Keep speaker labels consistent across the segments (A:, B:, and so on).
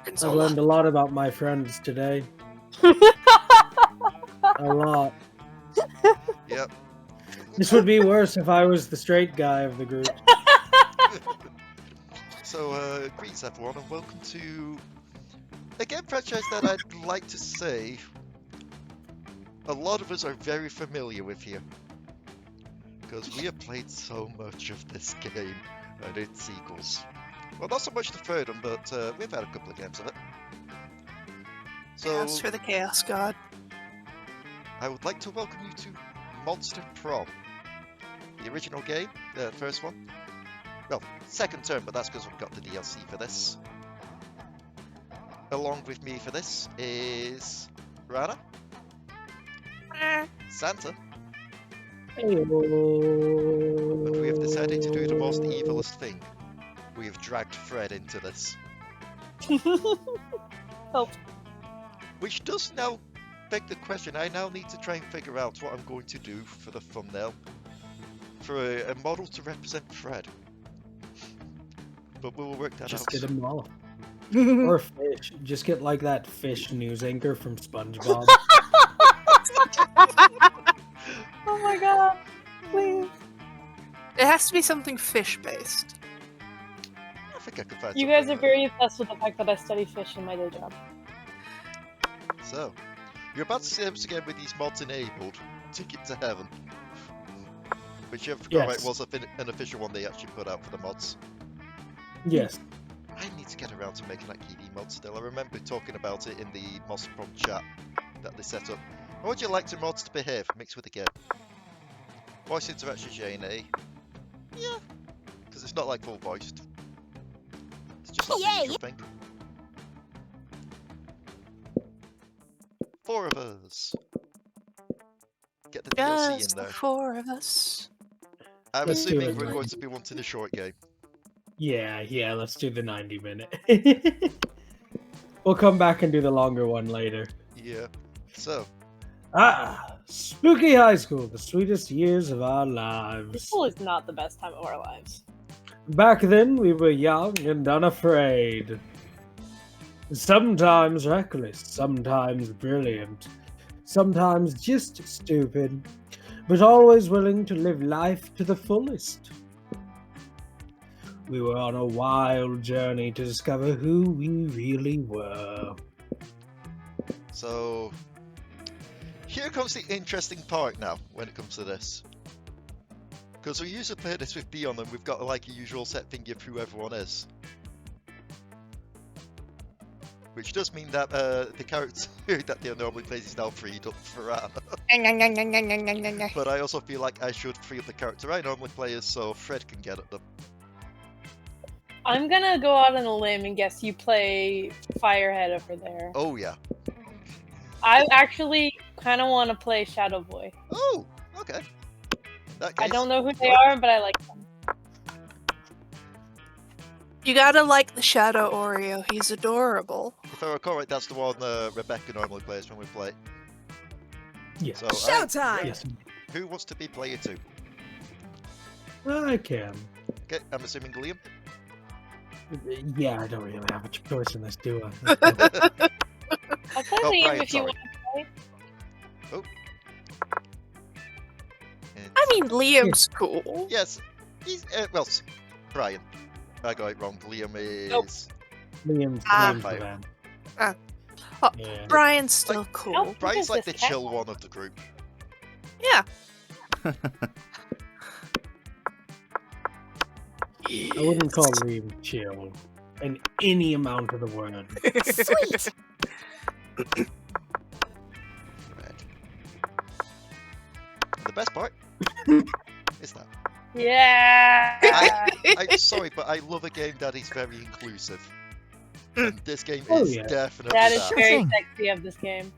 A: I've learned a lot about my friends today. A lot.
B: Yep.
A: This would be worse if I was the straight guy of the group.
B: So, greetings everyone, and welcome to a game franchise that I'd like to say a lot of us are very familiar with here. Because we have played so much of this game and its sequels. Well, not so much the third one, but we've had a couple of games of it. So,
C: Chaos for the Chaos God.
B: I would like to welcome you to Monster Prom. The original game, the first one. Well, second term, but that's because we've got the DLC for this. Along with me for this is Ranna, Santa, and we have decided to do the most evilest thing. We have dragged Fred into this.
C: Oh.
B: Which does now beg the question, I now need to try and figure out what I'm going to do for the thumbnail. For a model to represent Fred. But we will work that out.
A: Just get them all. Or fish. Just get like that fish news anchor from SpongeBob.
C: Oh my god, please. It has to be something fish-based.
B: I think I could find
D: You
B: something
D: guys are
B: like
D: very obsessed with the fact that I study fish in my day job.
B: that. So, you're about to see us again with these mods enabled. Ticket to Heaven. Which I forgot
A: Yes.
B: was an official one they actually put out for the mods.
A: Yes.
B: I need to get around to making that KD mod still. I remember talking about it in the Monster Prom chat that they set up. How would you like your mods to behave mixed with the game? Voice interaction J&A. Yeah. Because it's not like full voiced. It's just not the usual thing. 4 of us. Get the DLC
C: Just
B: in
C: the
B: there.
C: 4 of us.
B: I'm
A: Let's do
B: assuming
A: it,
B: we're
A: man.
B: going to be wanting a short game.
A: Yeah, let's do the 90-minute. We'll come back and do the longer one later.
B: Yeah. So,
A: Spooky High School, the sweetest years of our lives.
D: School is not the best time of our lives.
A: Back then, we were young and unafraid. Sometimes reckless, sometimes brilliant, sometimes just stupid, but always willing to live life to the fullest. We were on a wild journey to discover who we really were.
B: So, here comes the interesting part now when it comes to this. Because we usually play this with Dion and we've got like a usual set thingy of who everyone is. Which does mean that the character that Dion normally plays is now freed up for Ranna. But I also feel like I should free up the character I normally play as so Fred can get at them.
D: I'm gonna go out on a limb and guess you play Firehead over there.
B: Oh yeah.
D: I actually kind of want to play Shadow Boy.
B: Oh, okay. That
D: I
B: case,
D: don't know who they are, but I like them.
C: You gotta like the Shadow Oreo. He's adorable.
B: If I recall right, that's the one Rebecca normally plays when we play.
A: Yeah.
B: So,
E: Showtime!
A: Yes,
B: who wants to be player 2?
A: I can.
B: Okay, I'm assuming Liam.
A: Yeah, I don't really have a choice in this, do I?
D: I'll play
B: Oh,
D: Liam
B: Brian,
D: if you
B: sorry.
D: want to play.
B: And
C: I mean, Liam's cool.
B: yes, he's well, Brian. I got it wrong. Liam is.
D: Nope.
A: Liam's the
B: Fire.
A: man.
C: Oh,
A: Yeah.
C: Brian's still
B: Like-
C: cool.
D: Nope.
B: Brian's
D: is
B: like the
D: this cat?
B: chill one of the group.
C: Yeah.
A: I wouldn't call Liam chill in any amount of the word.
E: Sweet!
B: Red. The best part is that
D: Yeah.
B: I'm sorry, but I love a game that is very inclusive. And this game
A: Oh,
B: is
A: yeah.
B: definitely
D: That is
B: that.
D: very
E: thing.
D: sexy of this game.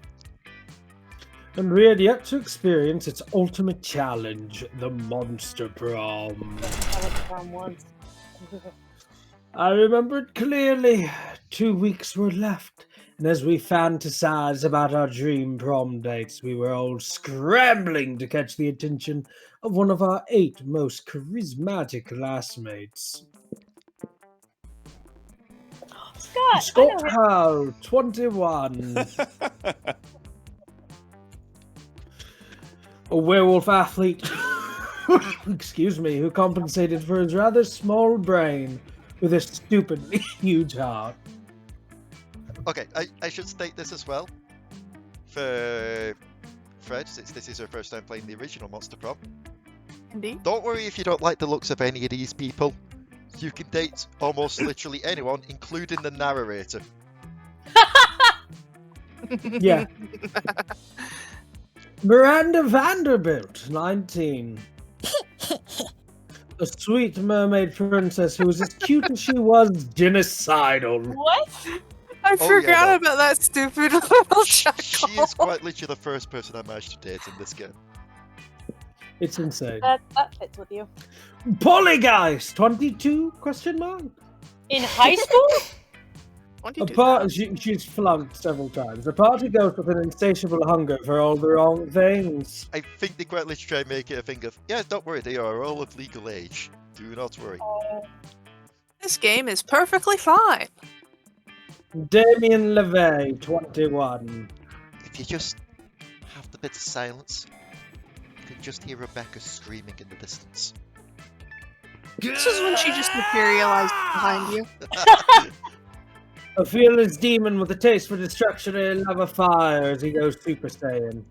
A: And we had yet to experience its ultimate challenge, the Monster Prom.
D: I went to prom once.
A: I remembered clearly. 2 weeks were left, and as we fantasized about our dream prom dates, we were all scrambling to catch the attention of one of our 8 most charismatic classmates.
D: Scott.
A: Scott
D: I know him.
A: Howe, 21. A werewolf athlete, excuse me, who compensated for his rather small brain with a stupidly huge heart.
B: Okay, I should state this as well. For Fred, since this is her first time playing the original Monster Prom.
C: Indeed.
B: Don't worry if you don't like the looks of any of these people. You can date almost literally anyone, including the narrator.
A: Yeah. Miranda Vanderbilt, 19. A sweet mermaid princess who was as cute as she was genocidal.
D: What?
C: I
B: Oh,
C: forgot
B: yeah, no.
C: about that stupid little chuckle.
B: She is quite literally the first person I managed to date in this game.
A: It's insane.
D: That fits with you.
A: Polygeist, 22? Question mark?
D: In high school?
C: When did you do that?
A: She's flunked several times. The party goes with an insatiable hunger for all the wrong things.
B: I think they quite literally try and make it a thing of, yeah, don't worry, they are all of legal age. Do not worry.
C: This game is perfectly fine.
A: Damien LeVay, 21.
B: If you just have the bit of silence, you can just hear Rebecca screaming in the distance.
C: This is when she just materialized behind you.
A: A fearless demon with a taste for destruction and a love of fire as he goes Super Saiyan.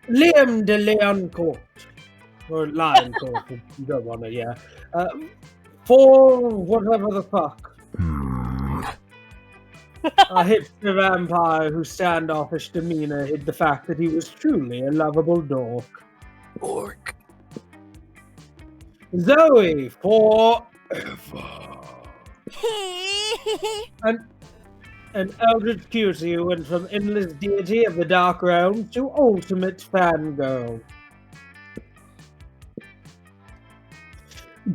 A: Liam de Leoncourt. Or Lioncourt, if you don't want it, yeah. For whatever the fuck. A hipster vampire whose standoffish demeanor hid the fact that he was truly a lovable dork.
C: Orc.
A: Zoe, forever. An eldritch cutie who went from endless deity of the dark realm to ultimate fangirl.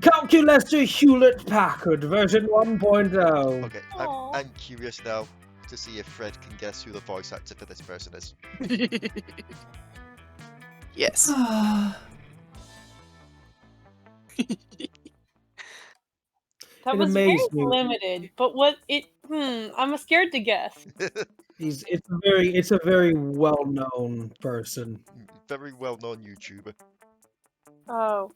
A: Calculator Hewlett-Packard version 1.0.
B: Okay,
D: Aw.
B: I'm curious now to see if Fred can guess who the voice actor for this person is.
C: Yes.
D: That
A: It
D: was very
A: amazed me.
D: limited, but what it? I'm scared to guess.
A: It's a very well-known person.
B: Very well-known YouTuber.
D: Oh,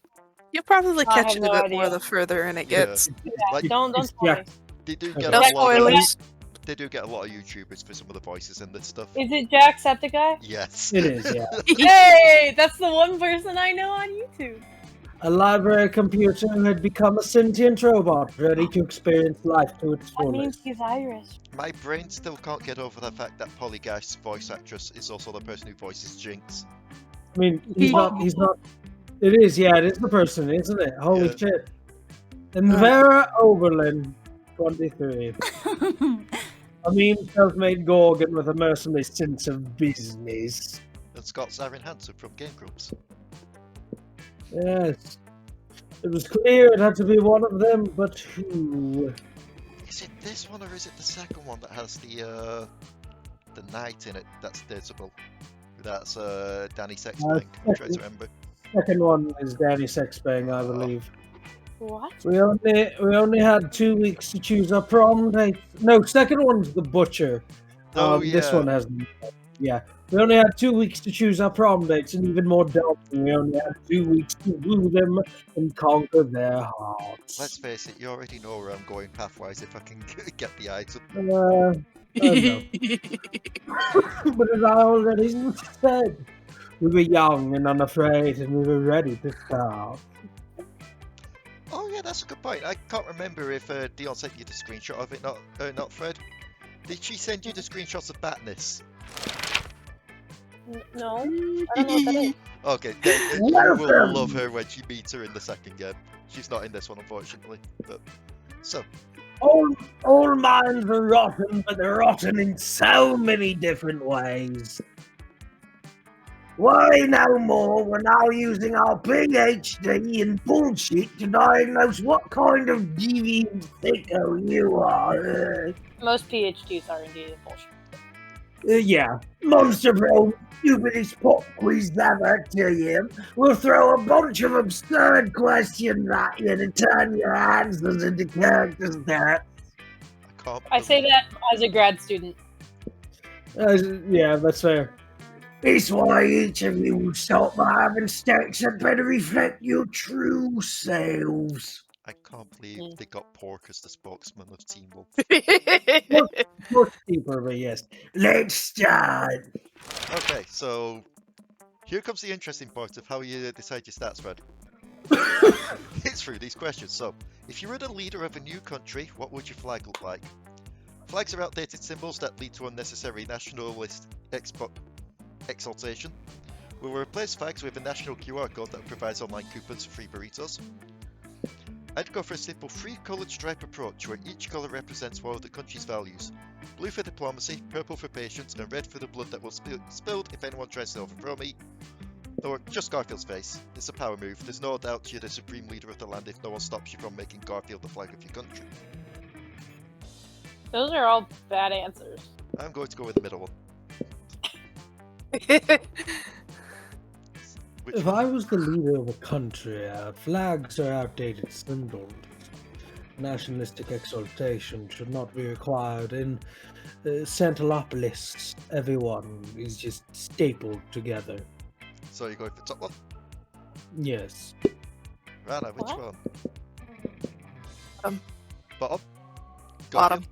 C: You'll probably
D: I
C: catch
D: have
C: it a
D: no
C: bit more
D: idea.
C: the further in it
B: Yeah.
C: gets.
B: Like,
D: don't
A: it's
D: spoil
A: Jack-
D: me.
B: they do
A: Okay.
B: get
C: No
B: a lot of
C: spoilers.
B: they do get a lot of YouTubers for some of the voices in this stuff.
D: Is it Jacksepticeye?
B: Yes.
A: It is, yeah.
D: Hey, that's the one person I know on YouTube.
A: A library computer who had become a sentient robot, ready to experience life to its
D: That means
A: fullest.
D: he's Irish.
B: My brain still can't get over the fact that Polygeist's voice actress is also the person who voices Jinx.
A: I mean, he's not. It is, yeah, it is the person, isn't it? Holy
B: Yeah.
A: shit. And Vera Oberlin, 23. A mean self-made Gorgon with a mercenary sense of business.
B: And Scott Siren Hansen from Game Grumps.
A: Yes. It was clear it had to be one of them, but who?
B: Is it this one or is it the second one that has the knight in it that's visible? That's Danny Sexbang, I'm trying to remember.
A: Second one is Danny Sexbang, I believe.
D: What?
A: We only had 2 weeks to choose our prom date. No, second one's the butcher.
B: Oh,
A: This
B: yeah.
A: one has, yeah. We only had 2 weeks to choose our prom dates, and even more daunting, we only had 2 weeks to woo them and conquer their hearts.
B: Let's face it, you already know where I'm going pathwise if I can get the item.
A: I know. But as I already said, we were young and unafraid, and we were ready to start.
B: Oh yeah, that's a good point. I can't remember if Dion sent you the screenshot of it, not Fred. Did she send you the screenshots of Batness?
D: No, I don't know what that is.
B: Okay, then you will love her when you meet her in the second game. She's not in this one, unfortunately. But so,
A: All minds are rotten, but they're rotten in so many different ways. Worry no more, we're now using our PhD in bullshit to diagnose what kind of deviant sicko you are.
D: Most PhDs are indeed bullshit.
A: Yeah. Monster Bro, stupidest pop quiz ever to you. We'll throw a bunch of absurd questions at you to turn your answers into characters there.
B: I can't.
D: I say that as a grad student.
A: Yeah, that's fair. It's why each of you will start by having stats that better reflect your true selves.
B: I can't believe they got Pork as the spokesman of Teen Wolf.
A: Much deeper, but yes. Let's start.
B: Okay, so here comes the interesting part of how you decide your stats, Fred. It's through these questions. So, if you were the leader of a new country, what would your flag look like? Flags are outdated symbols that lead to unnecessary nationalist exaltation. We will replace flags with a national QR code that provides online coupons for free burritos. I'd go for a simple 3-coloured stripe approach where each colour represents one of the country's values. Blue for diplomacy, purple for patience, and red for the blood that will spilled if anyone tries to overthrow me. Or just Garfield's face. It's a power move. There's no doubt you're the supreme leader of the land if no one stops you from making Garfield the flag of your country.
D: Those are all bad answers.
B: I'm going to go with the middle one.
A: If I was the leader of a country, flags are outdated symbols. Nationalistic exaltation should not be required. In Santalopolis, everyone is just stapled together.
B: So you're going for top one?
A: Yes.
B: Ranna, which
D: What?
B: one? Bottom?
C: Bottom.
B: Garfield?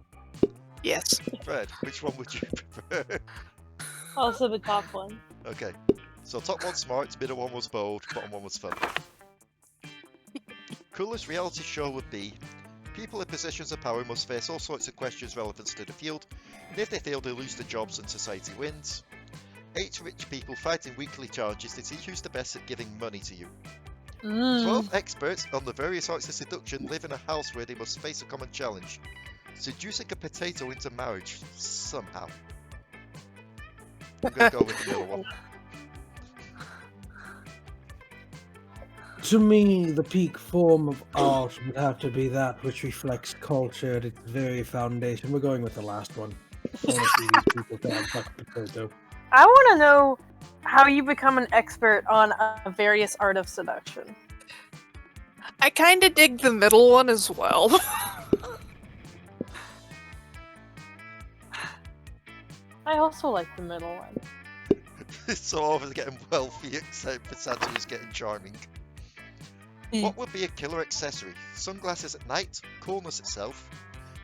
C: Yes.
B: Fred, which one would you prefer?
D: Also the top one.
B: Okay, so top one smart, middle one was bold, bottom one was fun. Coolest reality show would be people in positions of power must face all sorts of questions relevant to the field, and if they fail they lose their jobs and society wins. 8 rich people fighting weekly challenges to see who's the best at giving money to you. 12 experts on the various arts of seduction live in a house where they must face a common challenge. Seducing a potato into marriage, somehow. I'm gonna go with the middle one.
A: To me, the peak form of art would have to be that which reflects culture at its very foundation. We're going with the last one. I want to see these people down fuck potato.
D: I want to know how you become an expert on a various art of seduction.
C: I kind of dig the middle one as well.
D: I also like the middle one.
B: So all of us getting wealthy except for Santa who's getting charming. What would be a killer accessory? Sunglasses at night, coolness itself,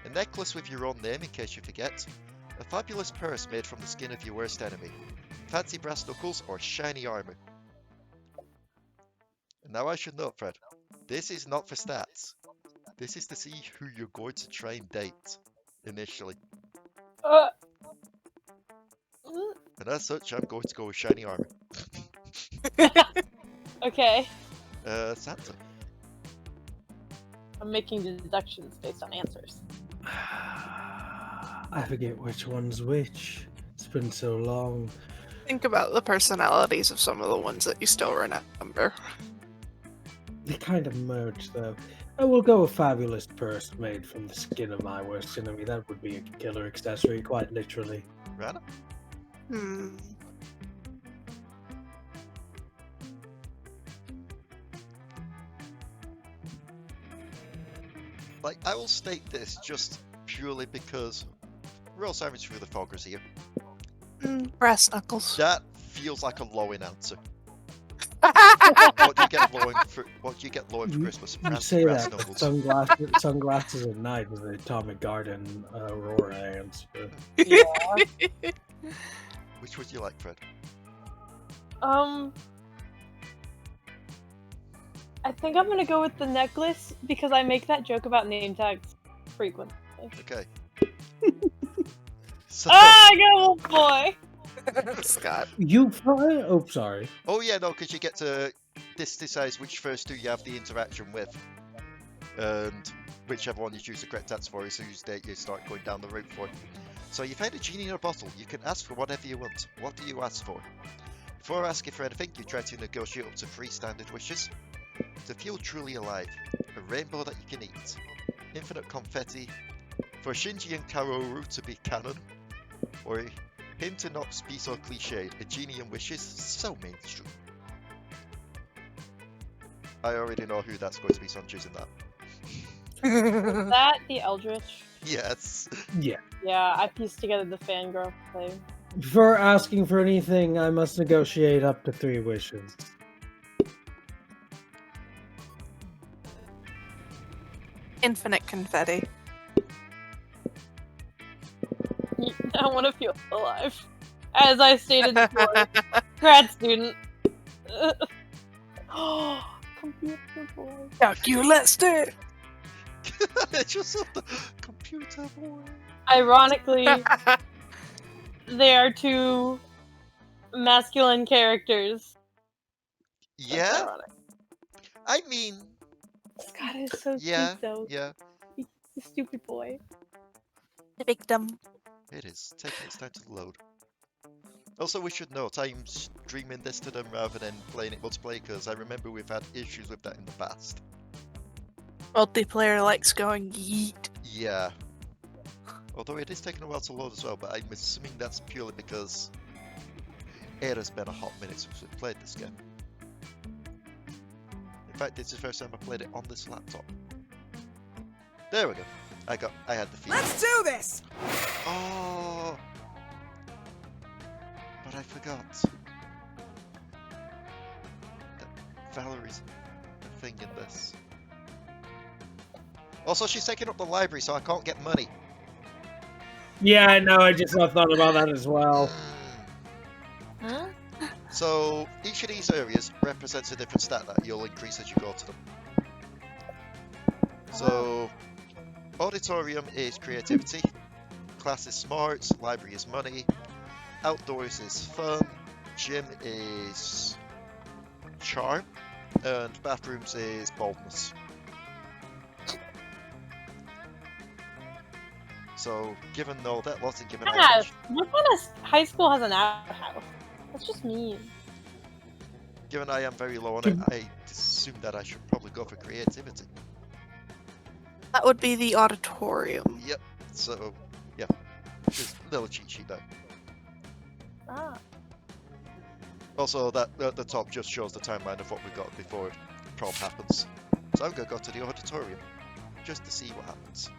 B: a necklace with your own name in case you forget, a fabulous purse made from the skin of your worst enemy, fancy brass knuckles, or shiny armor. And now I should note, Fred, this is not for stats. This is to see who you're going to try and date, initially. And as such, I'm going to go with shiny armor.
D: Okay.
B: Santa.
D: I'm making deductions based on answers.
A: I forget which one's which. It's been so long.
C: Think about the personalities of some of the ones that you still remember.
A: They kind of merge, though. I will go with fabulous purse made from the skin of my worst enemy. That would be a killer accessory, quite literally.
B: Ranna? Like, I will state this just purely because Royal Sirens through the Foggers here.
C: Brass knuckles.
B: That feels like a low-in answer. What do you get low-in for Christmas?
A: You
B: Fancy
A: say
B: brass
A: that,
B: knuckles.
A: sunglasses at night with the Atomic Garden Aurora answer.
D: Yeah.
B: Which would you like, Fred?
D: I think I'm gonna go with the necklace because I make that joke about name tags frequently.
B: Okay. So,
D: Ah, I got a little boy.
C: Scott.
A: You fine? Oh, sorry.
B: oh yeah, no, because you get to decides which first two you have the interaction with, and whichever one you choose the correct answer for is whose date you start going down the route for. So you find a genie in a bottle. You can ask for whatever you want. What do you ask for? Before asking for anything, you try to negotiate up to 3 standard wishes. To feel truly alive, a rainbow that you can eat, infinite confetti, for Shinji and Kaoru to be canon, or Him to not be so cliched. A genie and wishes, so mainstream. I already know who that's going to be, so I'm choosing that.
D: Is that the Eldritch?
B: Yes.
A: Yeah.
D: Yeah, I pieced together the fangirl thing.
A: Before asking for anything, I must negotiate up to 3 wishes.
C: Infinite confetti.
D: I want to feel alive. As I stated before, grad student. Computer boy.
C: Calculaster.
B: It's just the computer boy.
D: Ironically, they are 2 masculine characters. That's
B: Yeah,
D: ironic.
B: I mean,
D: Scott is so
B: yeah,
D: cute though.
B: yeah,
D: He's a stupid boy.
C: The victim.
B: it is. Taking its time to load. Also, we should note, I'm streaming this to them rather than playing it multiplayer, because I remember we've had issues with that in the past.
C: Multiplayer likes going yeet.
B: Yeah. Although it is taking a while to load as well, but I'm assuming that's purely because it has been a hot minute since we played this game. In fact, it's the first time I played it on this laptop. There we go. I had the feeling.
E: Let's do this!
B: Oh! But I forgot. That Valerie's a thing in this. Also, she's taking up the library, so I can't get money.
A: Yeah, I know. I just thought about that as well.
D: Huh?
B: So, each of these areas represents a different stat that you'll increase as you go to them. So, auditorium is creativity, class is smarts, library is money, outdoors is fun, gym is charm, and bathrooms is boldness. So, given all that lot and given
D: Yeah,
B: average,
D: what kind of high school has an outhouse? That's just mean.
B: given I am very low on it, I assume that I should probably go for creativity.
C: That would be the auditorium.
B: Yep. So, yeah, just a little cheat sheet there.
D: Ah.
B: Also, that at the top just shows the timeline of what we got before prom happens. So I'm gonna go to the auditorium just to see what happens.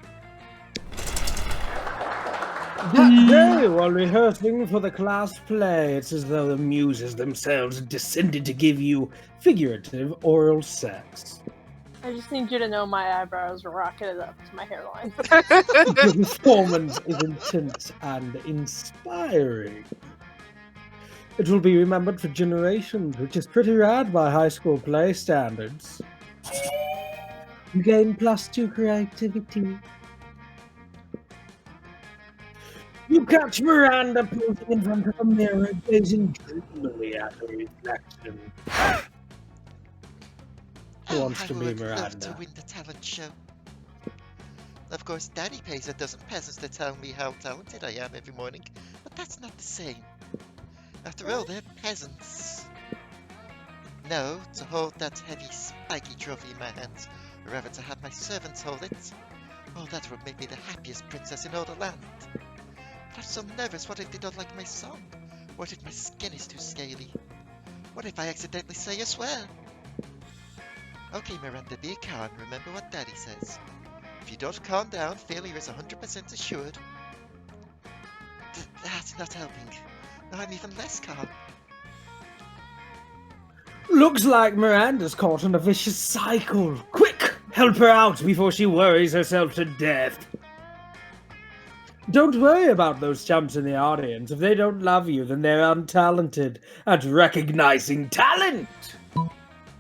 A: That day, while rehearsing for the class play, it's as though the muses themselves descended to give you figurative oral sex.
D: I just need you to know my eyebrows rocketed up to my hairline.
A: The performance is intense and inspiring. It will be remembered for generations, which is pretty rad by high school play standards. You gain +2 creativity. You catch Miranda posing in front of a mirror, gazing dreamily at her reflection. Who wants to be
B: Love to
A: Miranda?
B: win the talent show. Of course, Daddy pays a dozen peasants to tell me how talented I am every morning, but that's not the same. After all, they're peasants. No, to hold that heavy, spiky trophy in my hands, or rather to have my servants hold it. Oh, that would make me the happiest princess in all the land. But I'm so nervous. What if they don't like my song? What if my skin is too scaly? What if I accidentally say a swear? Okay, Miranda, be calm. Remember what Daddy says. If you don't calm down, failure is 100% assured. That's not helping. Now I'm even less calm.
A: Looks like Miranda's caught in a vicious cycle. Quick! Help her out before she worries herself to death. Don't worry about those chumps in the audience. If they don't love you, then they're untalented at recognizing talent.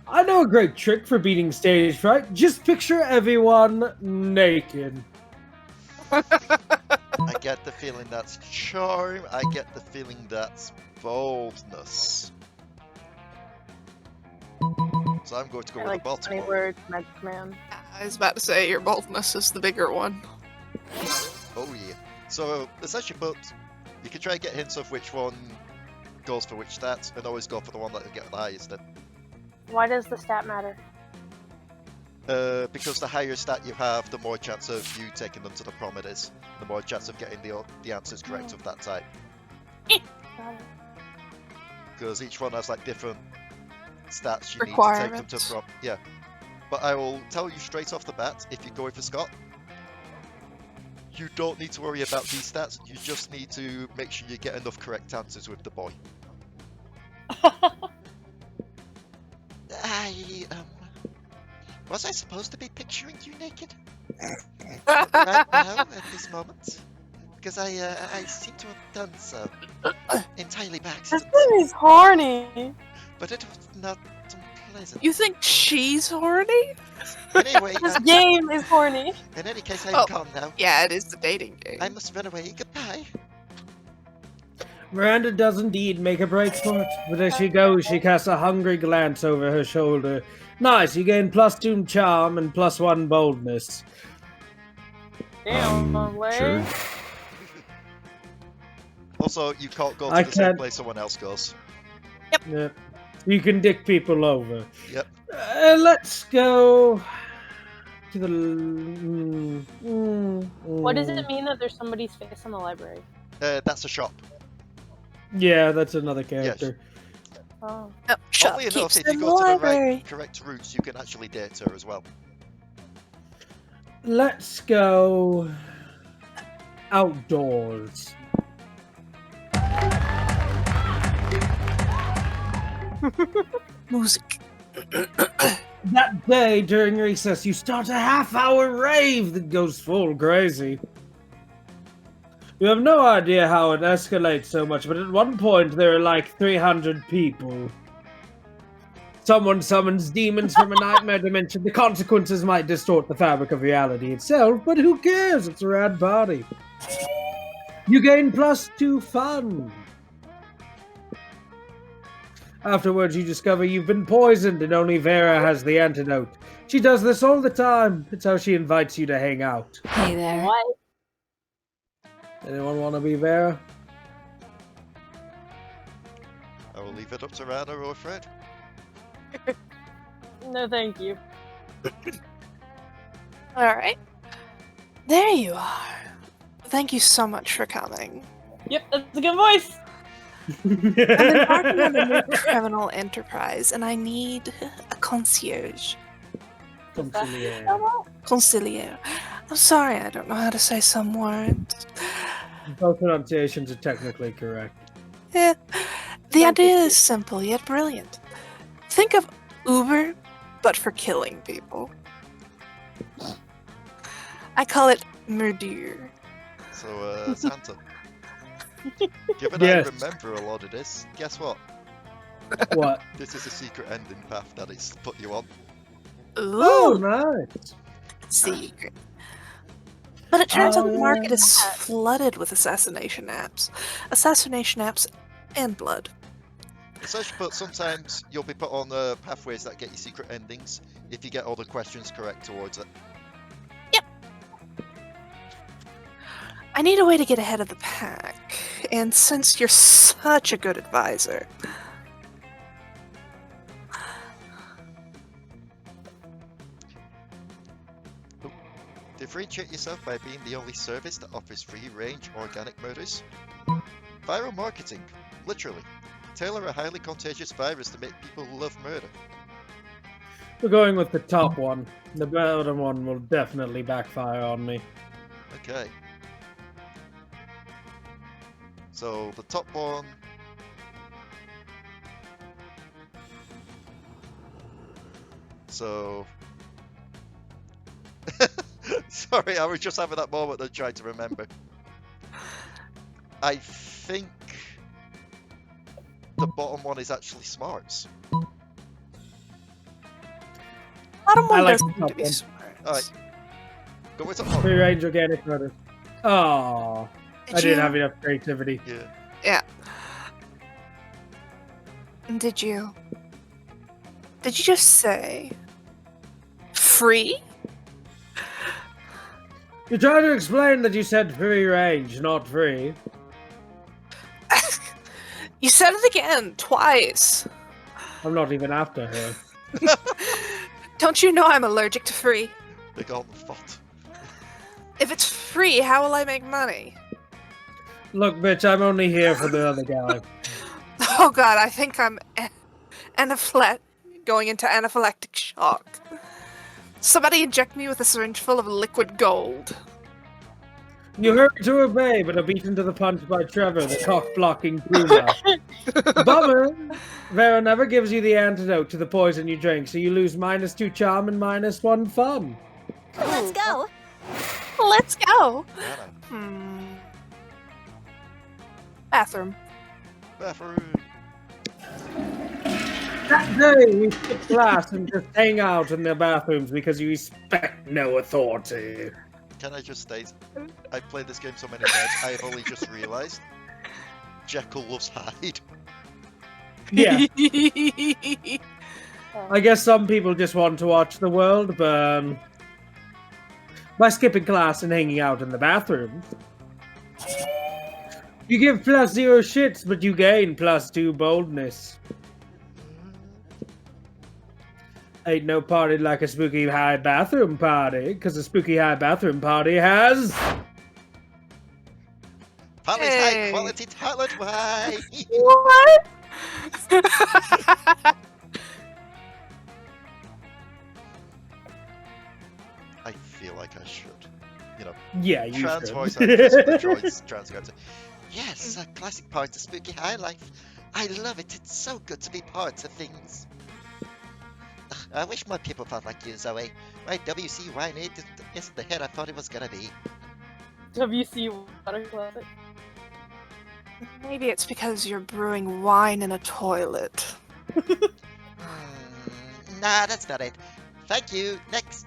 A: I know a great trick for beating stage fright. Just picture everyone naked.
B: I get the feeling that's charm. I get the feeling that's boldness. So I'm going to go with
D: like
B: the
D: 20
B: Baltimore.
D: words, Magic Man.
C: I was about to say your boldness is the bigger one.
B: Oh yeah. So essentially, but you can try and get hints of which one goes for which stats, and always go for the one that will get the highest. Then,
D: Why does the stat matter?
B: because the higher stat you have, the more chance of you taking them to the prom it is. The more chance of getting the answers correct of that type. Because each one has like different stats you need to take them to
C: Requirements.
B: Prom. Yeah. But I will tell you straight off the bat, if you're going for Scott, you don't need to worry about these stats. You just need to make sure you get enough correct answers with the boy. Was I supposed to be picturing you naked? Right now, at this moment? Because I seem to have done so. Entirely by
D: This
B: accident.
D: thing is horny.
B: But it was not unpleasant.
C: You think she's horny?
B: Anyway,
D: This game is horny.
B: in any case, I'm
C: Oh.
B: gone now.
C: Yeah, it is the dating game.
B: I must run away. Goodbye.
A: Miranda does indeed make a break for it, but as she goes, she casts a hungry glance over her shoulder. Nice, you gain +2 charm and +1 boldness.
D: Damn, Leigh.
E: Sure.
B: Also, you can't go to
A: I
B: the same
A: can't-
B: place someone else goes.
A: Yeah. You can dick people over.
B: Yep.
A: Let's go to the.
D: What does it mean that there's somebody's face in the library?
B: That's a shop.
A: Yeah, that's another character.
D: Oh.
C: Oh, shop
B: Oddly enough,
C: keeps
B: if you
C: in
B: go
C: the
B: to the
C: library.
B: right, correct routes, you can actually date her as well.
A: Let's go outdoors.
C: Music.
A: That day during recess, you start a half-hour rave that goes full crazy. You have no idea how it escalates so much, but at one point there are like 300 people. Someone summons demons from a nightmare dimension. The consequences might distort the fabric of reality itself, but who cares? It's a rad party. You gain +2 fun. Afterwards, you discover you've been poisoned and only Vera has the antidote. She does this all the time. It's how she invites you to hang out.
C: Hey there.
D: What?
A: Anyone want to be Vera?
B: I will leave it up to Ranna or Fred.
D: No, thank you.
C: Alright. There you are. Thank you so much for coming.
D: Yep, that's a good voice.
C: I'm embarking on a new criminal enterprise, and I need a concierge.
A: Conciliere.
C: Conciliere. I'm sorry, I don't know how to say some words.
A: Both pronunciations are technically correct.
C: Yeah. The idea is simple yet brilliant. Think of Uber, but for killing people. I call it murder.
B: So, Santa. Given
A: Yes.
B: I remember a lot of this, guess what?
A: What?
B: This is a secret ending path that it's put you on.
A: Oh,
C: Ooh,
A: nice.
C: secret. But it turns out the
A: Oh,
C: market is
D: yeah.
C: flooded with assassination apps. Assassination apps and blood.
B: But sometimes you'll be put on pathways that get you secret endings if you get all the questions correct towards it.
C: I need a way to get ahead of the pack. And since you're such a good advisor,
B: Differentiate yourself by being the only service that offers free-range organic murders. Viral marketing, literally. Tailor a highly contagious virus to make people love murder.
A: We're going with the top one. The bottom one will definitely backfire on me.
B: Okay. So the top one. So. Sorry, I was just having that moment and trying to remember. I think the bottom one is actually smarts.
C: bottom one
A: I like
C: doesn't
A: the
C: need to
A: top
C: be
A: one.
C: smart.
B: Alright. Go with top one.
A: Free range organic murder. Oh, I didn't have enough creativity.
B: Yeah.
C: Did you just say free?
A: You're trying to explain that you said free range, not free.
C: You said it again, twice.
A: I'm not even after her.
C: Don't you know I'm allergic to free?
B: Big old thought.
C: If it's free, how will I make money?
A: Look, bitch, I'm only here for the other guy.
C: Oh god, I think I'm going into anaphylactic shock. Somebody inject me with a syringe full of liquid gold.
A: You heard to obey, but are beaten to the punch by Trevor, the cock-blocking Puma. Bummer! Vera never gives you the antidote to the poison you drink, so you lose -2 charm and -1 fun.
E: Let's go.
C: Let's go.
B: Ranna.
C: Bathroom.
B: Bathroom.
A: That day, we skip class and just hang out in the bathrooms because you respect no authority.
B: Can I just state, I've played this game so many times, I have only just realised Jekyll loves Hyde.
A: Yeah. I guess some people just want to watch the world burn. By skipping class and hanging out in the bathrooms. You give +0 shits, but you gain +2 boldness. Ain't no party like a spooky high bathroom party, because a spooky high bathroom party has...
B: Polly's high quality toilet wine!
C: What?
B: I feel like I should. You know,
A: Yeah, you
B: trans
A: should.
B: voice actors, the droids, trans guys. Yes, a classic part of spooky high life. I love it. It's so good to be part of things. Ugh, I wish more people felt like you, Zoe. My WC wine isn't the hit I thought it was gonna be.
D: WC water closet.
C: Maybe it's because you're brewing wine in a toilet.
B: Nah, that's not it. Thank you. Next.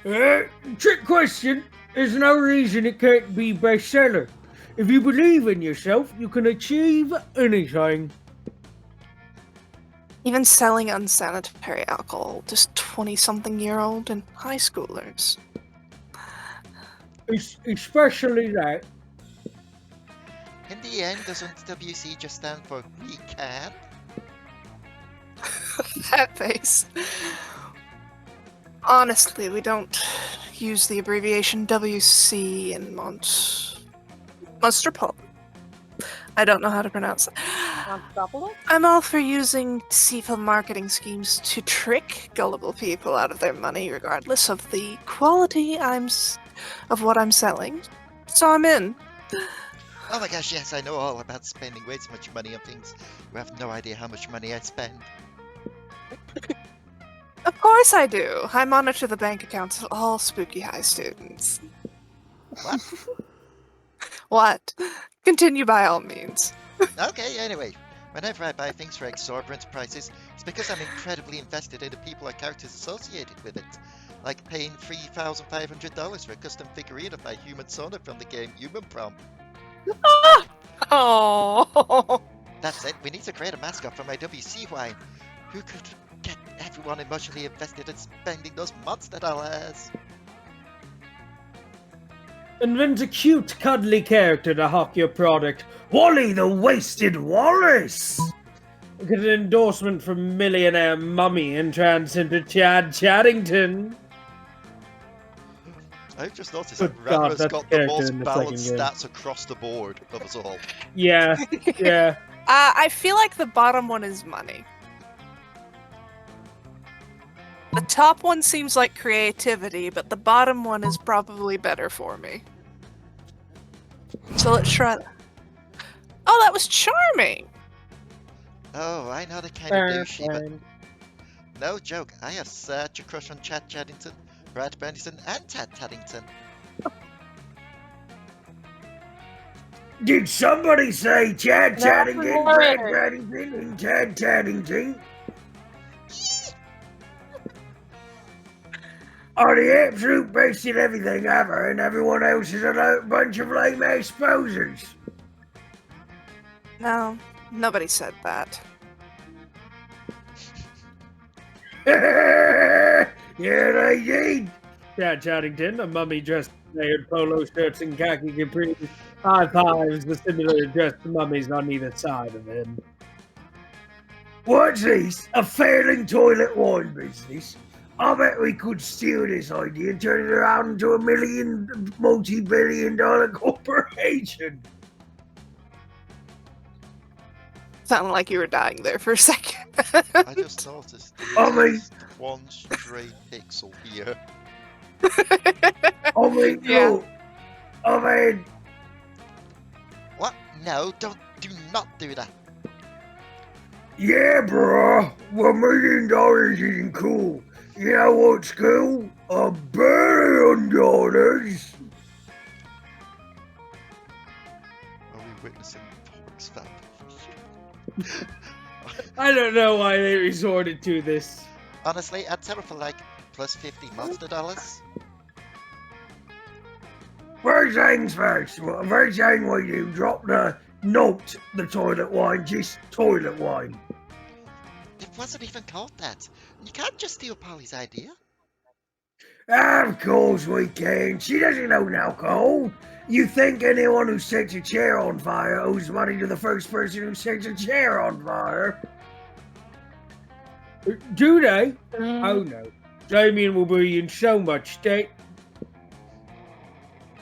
A: Trick question. There's no reason it can't be bestseller. If you believe in yourself, you can achieve anything.
C: Even selling unsanitary alcohol to 20-something-year-old and high schoolers.
A: Especially that.
B: In the end, doesn't WC just stand for we can?
C: That face. Honestly, we don't use the abbreviation WC in Monster Pulp. I don't know how to pronounce it.
D: Unstoppable?
C: I'm all for using deceitful marketing schemes to trick gullible people out of their money, regardless of the quality of what I'm selling. So I'm in.
B: Oh my gosh, yes, I know all about spending way too much money on things. You have no idea how much money I spend.
C: Of course I do. I monitor the bank accounts of all Spooky High students.
B: What?
C: What? Continue by all means.
B: Okay, anyway. Whenever I buy things for exorbitant prices, it's because I'm incredibly invested in the people or characters associated with it. Like paying $3,500 for a custom figurine of my human Sona from the game Human Prom.
C: Oh.
B: That's it, we need to create a mascot for my WC wine. Who could get everyone emotionally invested in spending those monster dollars?
A: Invent a cute, cuddly character to hawk your product. Wally the Wasted Wallace! Get an endorsement from millionaire Mummy and transcender Chad Chaddington.
B: I've just noticed that
A: Good God,
B: Ranna's
A: that's
B: got
A: the
B: the
A: character
B: most
A: in the
B: balanced
A: second game.
B: stats across the board of us all.
A: Yeah, yeah.
C: I feel like the bottom one is money. The top one seems like creativity, but the bottom one is probably better for me. So let's try that. Oh, that was charming!
B: Oh, I know the kind of douchey, but no joke, I have such a crush on Chad Chaddington, Brad Brandison, and Tad Taddington.
A: Did somebody say Chad
D: No,
A: Chaddington,
D: no.
A: Brad Paddington, and Chad Chaddington? Are the absolute best at everything ever, and everyone else is a bunch of lame-ass posers?
C: No, nobody said that.
A: Yeah, they did. Chad Chaddington, a mummy dressed in layered polo shirts and khaki capris, high fives the similarly dressed mummies on either side of him. What's this? A failing toilet wine business? I bet we could steal this idea and turn it around into a multi-billion-dollar corporation.
C: Sounded like you were dying there for a second.
B: I just noticed
A: I
B: there's
A: mean-
B: just one stray pixel here.
A: I mean,
C: Yeah.
A: look, I mean,
B: What? No, do not do that.
A: yeah, bruh, $1 million isn't cool. You know what's cool? $1 billion.
B: Are we witnessing Pork's family?
A: I don't know why they resorted to this.
B: Honestly, I'd settle for like plus 50 monster dollars.
A: First things first, first thing we do, drop the not the toilet wine, just toilet wine.
B: It wasn't even called that. You can't just steal Polly's idea.
A: Of course we can. She doesn't know alcohol. You think anyone who sets a chair on fire owes money to the first person who sets a chair on fire? Do they? Oh no. Damien will be in so much state.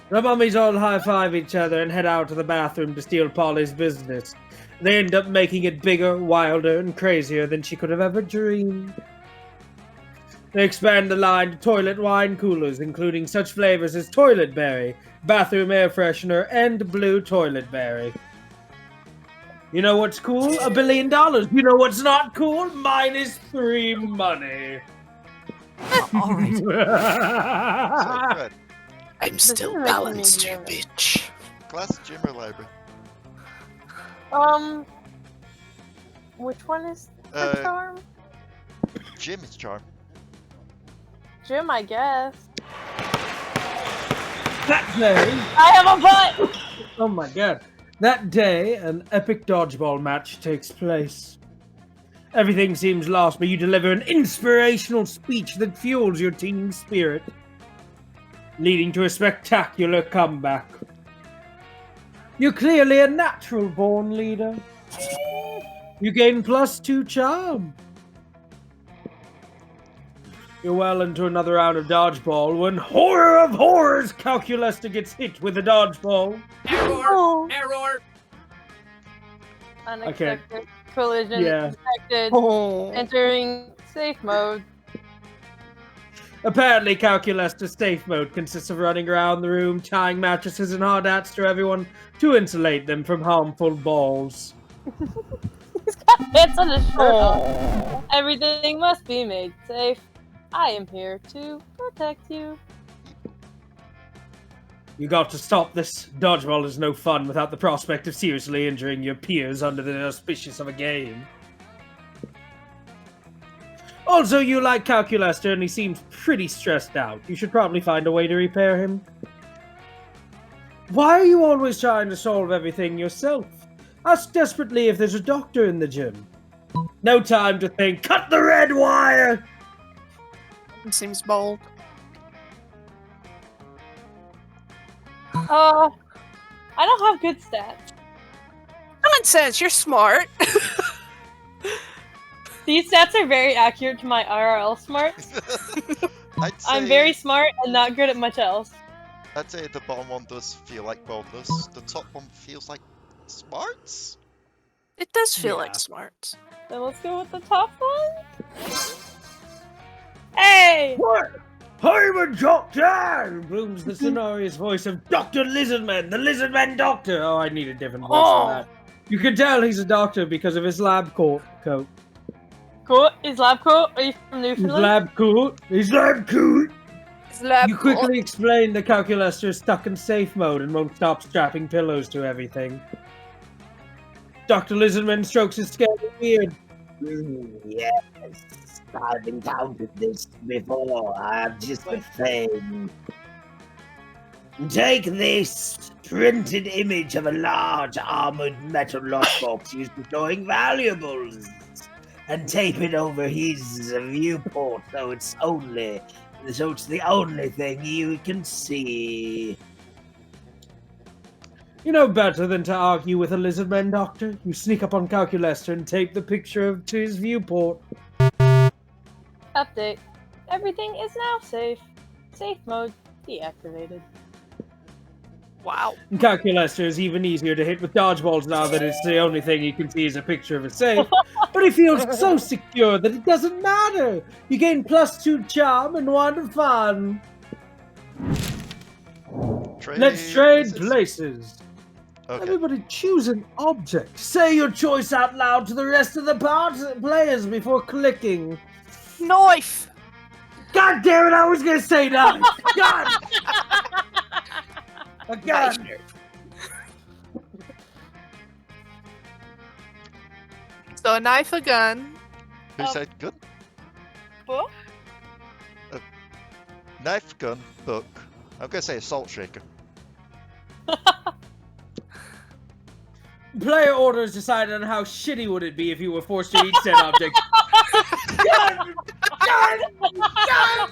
A: The mummies all high-five each other and head out to the bathroom to steal Polly's business. They end up making it bigger, wilder, and crazier than she could have ever dreamed. They expand the line to toilet wine coolers, including such flavors as toilet berry, bathroom air freshener, and blue toilet berry. You know what's cool? $1 billion. You know what's not cool? -3 money.
C: All right.
B: So, Fred,
C: I'm still
D: is
C: balanced, you
D: making me
C: bitch.
B: class, gym, or library?
D: Which one is the
B: Uh,
D: charm?
B: Gym is charm.
D: Gym, I guess.
A: That day,
D: I have a butt!
A: oh my god. That day, an epic dodgeball match takes place. Everything seems lost, but you deliver an inspirational speech that fuels your team spirit, leading to a spectacular comeback. You're clearly a natural-born leader. You gain +2 charm. You're well into another round of dodgeball when, horror of horrors, Calculester gets hit with a dodgeball.
D: Oh.
E: Error!
D: Unexpected collision
A: Yeah.
D: detected.
C: Oh.
D: Entering safe mode.
A: Apparently, Calculestor's safe mode consists of running around the room, tying mattresses and hard hats to everyone to insulate them from harmful balls.
D: He's got hits on his shirt.
C: Oh.
D: Everything must be made safe. I am here to protect you.
A: You got to stop this. Dodgeball is no fun without the prospect of seriously injuring your peers under the auspices of a game. Also, you like Calculester and he seems pretty stressed out. You should probably find a way to repair him. Why are you always trying to solve everything yourself? Ask desperately if there's a doctor in the gym. No time to think. Cut the red wire!
C: Seems bold.
D: I don't have good stats.
C: Nonsense, you're smart.
D: These stats are very accurate to my IRL smarts.
B: I'd say,
D: I'm very smart and not good at much else.
B: I'd say the bottom one does feel like boldness. The top one feels like smarts.
C: It does feel
A: Yeah.
C: like smart.
D: Then let's go with the top one. Hey!
A: What? I'm a doctor! Booms the sonorous voice of Dr. Lizardman, the Lizardman Doctor! Oh, I need a different voice for that. You can tell he's a doctor because of his lab coat.
D: Cool. Is lab coat? Are you from
A: His
D: Newfoundland?
A: lab coat. His lab coat.
C: It's lab
A: You
C: coat.
A: quickly explain the Calculester is stuck in safe mode and won't stop strapping pillows to everything. Dr. Lizardman strokes his scaly beard.
F: Yes, I've encountered this before. I'm just a thing. Take this printed image of a large armored metal lockbox used for storing valuables and tape it over his viewport so it's the only thing you can see.
A: You know better than to argue with a Lizardman Doctor. You sneak up on Calculester and tape the picture to his viewport.
D: Update. Everything is now safe. Safe mode deactivated.
C: Wow.
A: And Calculester is even easier to hit with dodgeballs now that it's the only thing you can see is a picture of a safe. But he feels so secure that it doesn't matter. You gain +2 charm and 1 fun. Let's trade places.
B: Okay.
A: Everybody choose an object. Say your choice out loud to the rest of the players before clicking.
C: Knife!
A: God damn it, I was gonna say knife. God! A gun!
C: So a knife, a gun.
B: Who said gun?
D: Book?
B: Knife, gun, book. I'm gonna say a salt shaker.
A: Player orders decide on how shitty would it be if you were forced to eat said object. Gun! Gun! Gun!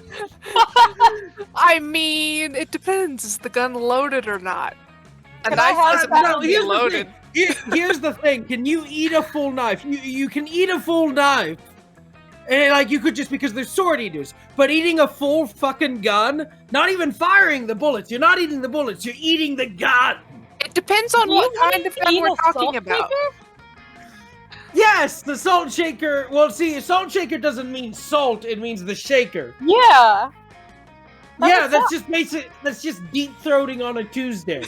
C: I mean, it depends. Is the gun loaded or not? A
D: Can I
C: knife
D: have
C: doesn't
D: that?
C: have to be
A: here's the
C: loaded.
A: thing. Here's the thing. Can you eat a full knife? You can eat a full knife. And like you could just because they're sword eaters. But eating a full fucking gun, not even firing the bullets. You're not eating the bullets. You're eating the gun.
C: It depends on what kind of gun
D: eat
C: we're
D: a
C: talking
D: salt
C: about.
D: shaker?
A: Yes, the salt shaker. Well, see, salt shaker doesn't mean salt. It means the shaker.
D: Yeah.
A: Yeah, that's just basic. That's just deep throating on a Tuesday.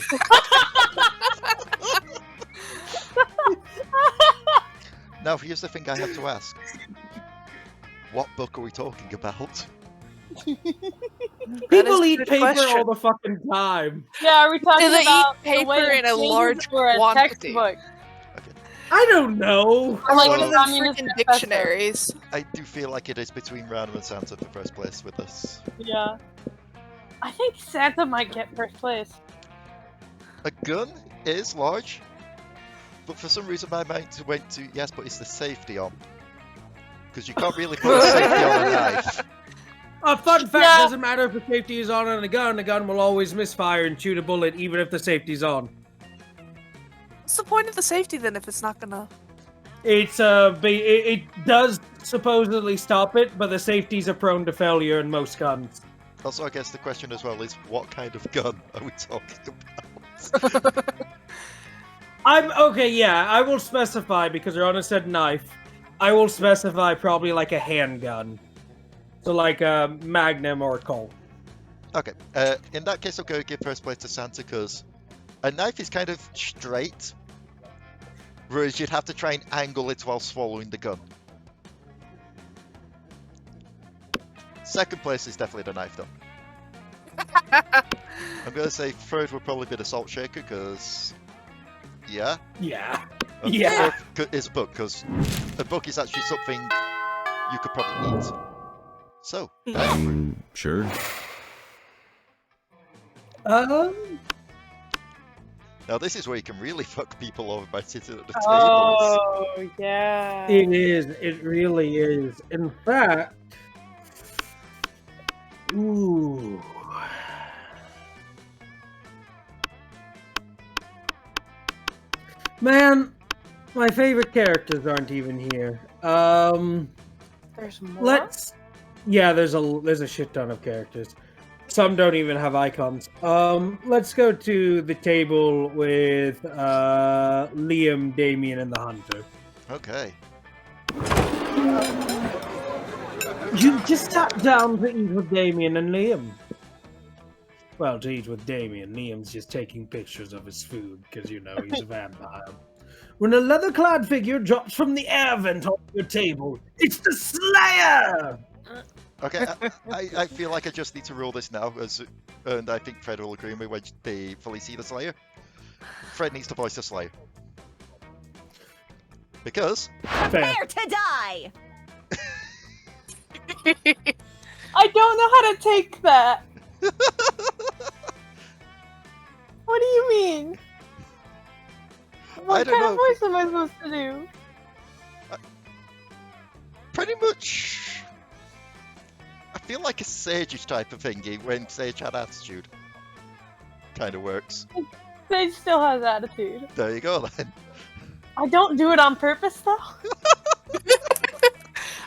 B: Now, here's the thing I have to ask. What book are we talking about?
A: People
C: a
A: eat
C: good
A: paper
C: question.
A: all the fucking time.
D: Yeah, are we talking
C: Do they eat
D: about the
C: paper
D: way
C: in a
D: it changes
C: large
D: or a
C: quantity?
D: textbook?
A: I don't know.
D: Or like
C: One
D: a
C: of them
D: communist
C: freaking
D: manifesto?
C: dictionaries.
B: I do feel like it is between Ranna and Santa for first place with this.
D: Yeah. I think Santa might get first place.
B: A gun is large, but for some reason my mind went to, yes, but is the safety on? Because you can't really put a safety on a knife.
A: A fun fact,
D: Yeah.
A: doesn't matter if the safety is on a gun will always misfire and shoot a bullet even if the safety's on.
C: What's the point of the safety then if it's not gonna?
A: It's it does supposedly stop it, but the safeties are prone to failure in most guns.
B: Also, I guess the question as well is, what kind of gun are we talking about?
A: I'm okay, yeah, I will specify because Rona said knife. I will specify probably like a handgun. So like a Magnum or a Colt.
B: Okay, in that case, I'll go give first place to Santa because a knife is kind of straight, whereas you'd have to try and angle it while swallowing the gun. Second place is definitely the knife, though. I'm gonna say third would probably be the salt shaker because, yeah.
A: Yeah.
B: And
A: Yeah.
B: fourth is a book because a book is actually something you could probably eat. So,
E: Sure.
B: now this is where you can really fuck people over by sitting at the tables.
D: Oh, yeah.
A: It is. It really is. In fact, ooh. Man, my favorite characters aren't even here.
D: There's more?
A: Let's. Yeah, there's a shit ton of characters. Some don't even have icons. Let's go to the table with Liam, Damien, and the Hunter.
B: Okay.
A: You just sat down to eat with Damien and Liam. Well, to eat with Damien, Liam's just taking pictures of his food because you know he's a vampire. When a leather-clad figure drops from the air vent on your table, it's the Slayer.
B: Okay, I feel like I just need to rule this now, and I think Fred will agree with me when they fully see the Slayer. Fred needs to voice the Slayer. Because...
A: Fair.
G: Prepare to die!
D: I don't know how to take that. What do you mean? What
B: don't
D: kind of
B: know.
D: voice am I supposed to do?
B: Pretty much... I feel like a Sage type of thingy when Sage had attitude. Kind of works.
D: Sage still has attitude.
B: There you go then.
D: I don't do it on purpose though.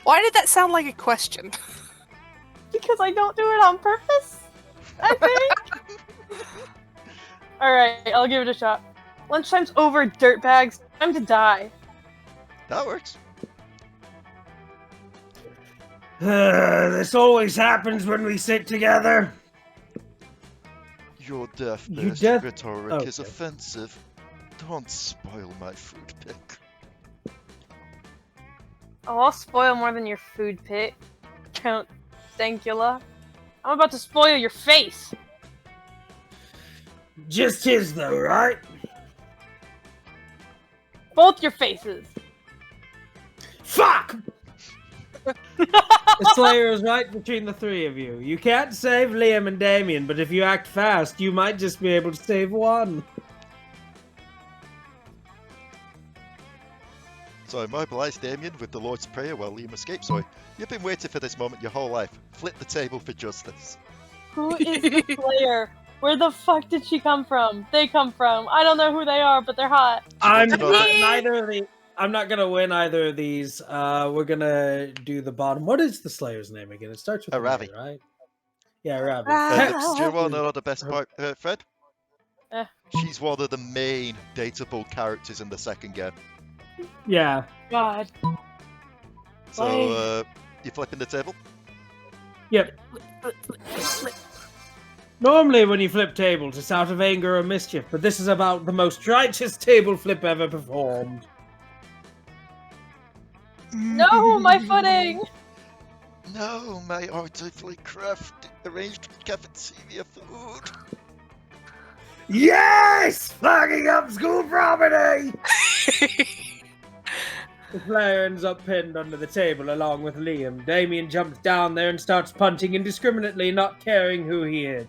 C: Why did that sound like a question?
D: because I don't do it on purpose, I think. Alright, I'll give it a shot. Lunchtime's over, dirtbags. Time to die.
B: That works.
A: This always happens when we sit together.
B: Your
A: You
B: death-based
A: death-
B: rhetoric is
A: okay.
B: offensive. Don't spoil my food pick.
D: Oh, I'll spoil more than your food pick, Count Stankula. I'm about to spoil your face.
A: Just his though, right?
D: Both your faces.
A: Fuck! The Slayer is right between the three of you. You can't save Liam and Damien, but if you act fast, you might just be able to save one.
B: So I mobilise Damien with the Lord's Prayer while Liam escapes. So you've been waiting for this moment your whole life. Flip the table for justice.
D: Who is the Slayer? Where the fuck did she come from? They come from. I don't know who they are, but they're hot.
A: I'm
B: to know
A: not,
B: that-
A: neither of these. I'm not gonna win either of these. We're gonna do the bottom. What is the Slayer's name again? It starts with
B: Ravi.
A: an A, right? Yeah, Ravi.
B: Do you want to know the best part, Fred?
D: Eh.
B: She's one of the main dateable characters in the second game.
A: Yeah.
D: God.
B: So, you flipping the table?
A: Yep. Normally, when you flip tables, it's out of anger or mischief, but this is about the most righteous table flip ever performed.
D: No, my footing!
B: No, my artfully crafted, arranged cafeteria food.
F: Yes! Flagging up school property!
A: The player ends up pinned under the table along with Liam. Damien jumps down there and starts punching indiscriminately, not caring who he is.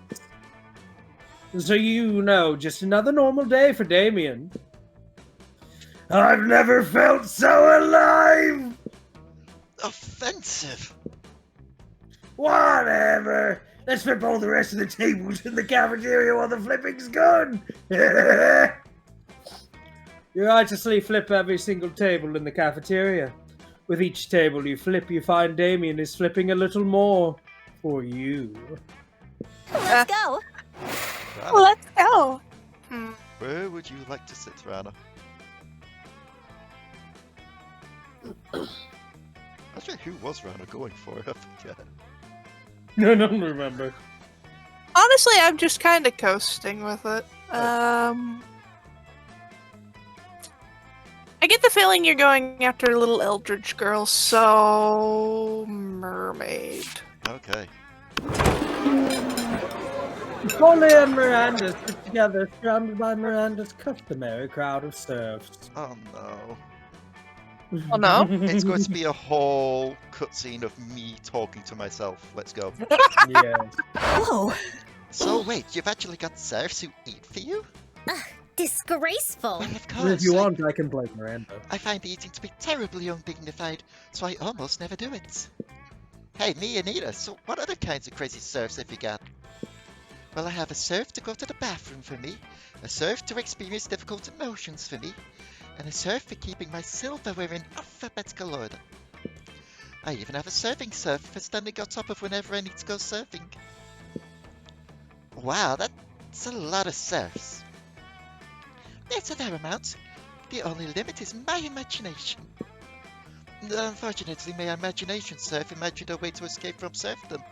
A: So you know, just another normal day for Damien.
F: I've never felt so alive!
B: Offensive.
F: Whatever! Let's flip all the rest of the tables in the cafeteria while the flipping's gone!
A: You righteously flip every single table in the cafeteria. With each table you flip, you find Damien is flipping a little more for you.
E: Let's go.
B: Rana,
C: Let's go.
B: where would you like to sit, Rana? Actually, who was Rana going for? I forget.
A: I don't remember.
C: Honestly, I'm just kind of coasting with it. I get the feeling you're going after a little Eldritch girl, so mermaid.
B: Okay.
A: Polly and Miranda sit together, surrounded by Miranda's customary crowd of serfs.
B: Oh no.
C: Oh no.
B: It's going to be a whole cutscene of me talking to myself. Let's go.
A: Yeah.
E: Whoa,
B: So wait, you've actually got serfs who eat for you?
E: disgraceful.
B: Well, of
A: If
B: course.
A: you want, I can blame Miranda.
B: I find eating to be terribly undignified, so I almost never do it. Hey, me and Anita, so what other kinds of crazy serfs have you got? Well, I have a serf to go to the bathroom for me, a serf to experience difficult emotions for me, and a serf for keeping my silverware in alphabetical order. I even have a serving serf for standing on top of whenever I need to go surfing. Wow, that's a lot of serfs. It's a fair amount. The only limit is my imagination. Unfortunately, my imagination serf imagined a way to escape from serfdom,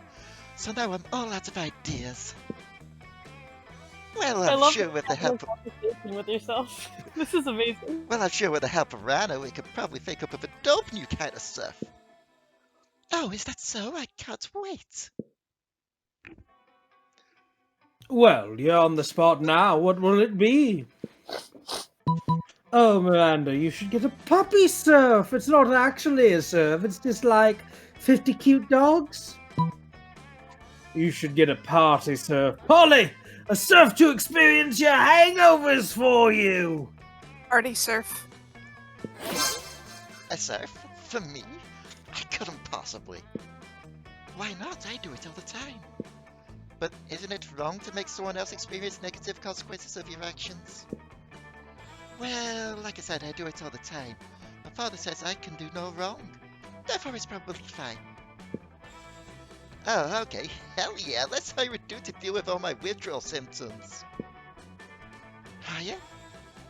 B: so now I'm all out of ideas. Well,
D: I
B: I'm
D: love
B: sure with the help of,
D: conversation with yourself. This is amazing.
B: well, I'm sure with the help of Rana, we could probably think up of a dope new kind of serf. Oh, is that so? I can't wait.
A: Well, you're on the spot now. What will it be? Oh, Miranda, you should get a puppy serf. It's not actually a serf. It's just like 50 cute dogs. You should get a party serf. Polly, a serf to experience your hangovers for you.
C: Party surf.
B: A serf? For me? I couldn't possibly. Why not? I do it all the time. But isn't it wrong to make someone else experience negative consequences of your actions? Well, like I said, I do it all the time. My father says I can do no wrong. Therefore, it's probably fine. Oh, okay. Hell yeah, let's hire a dude to deal with all my withdrawal symptoms. Hiya?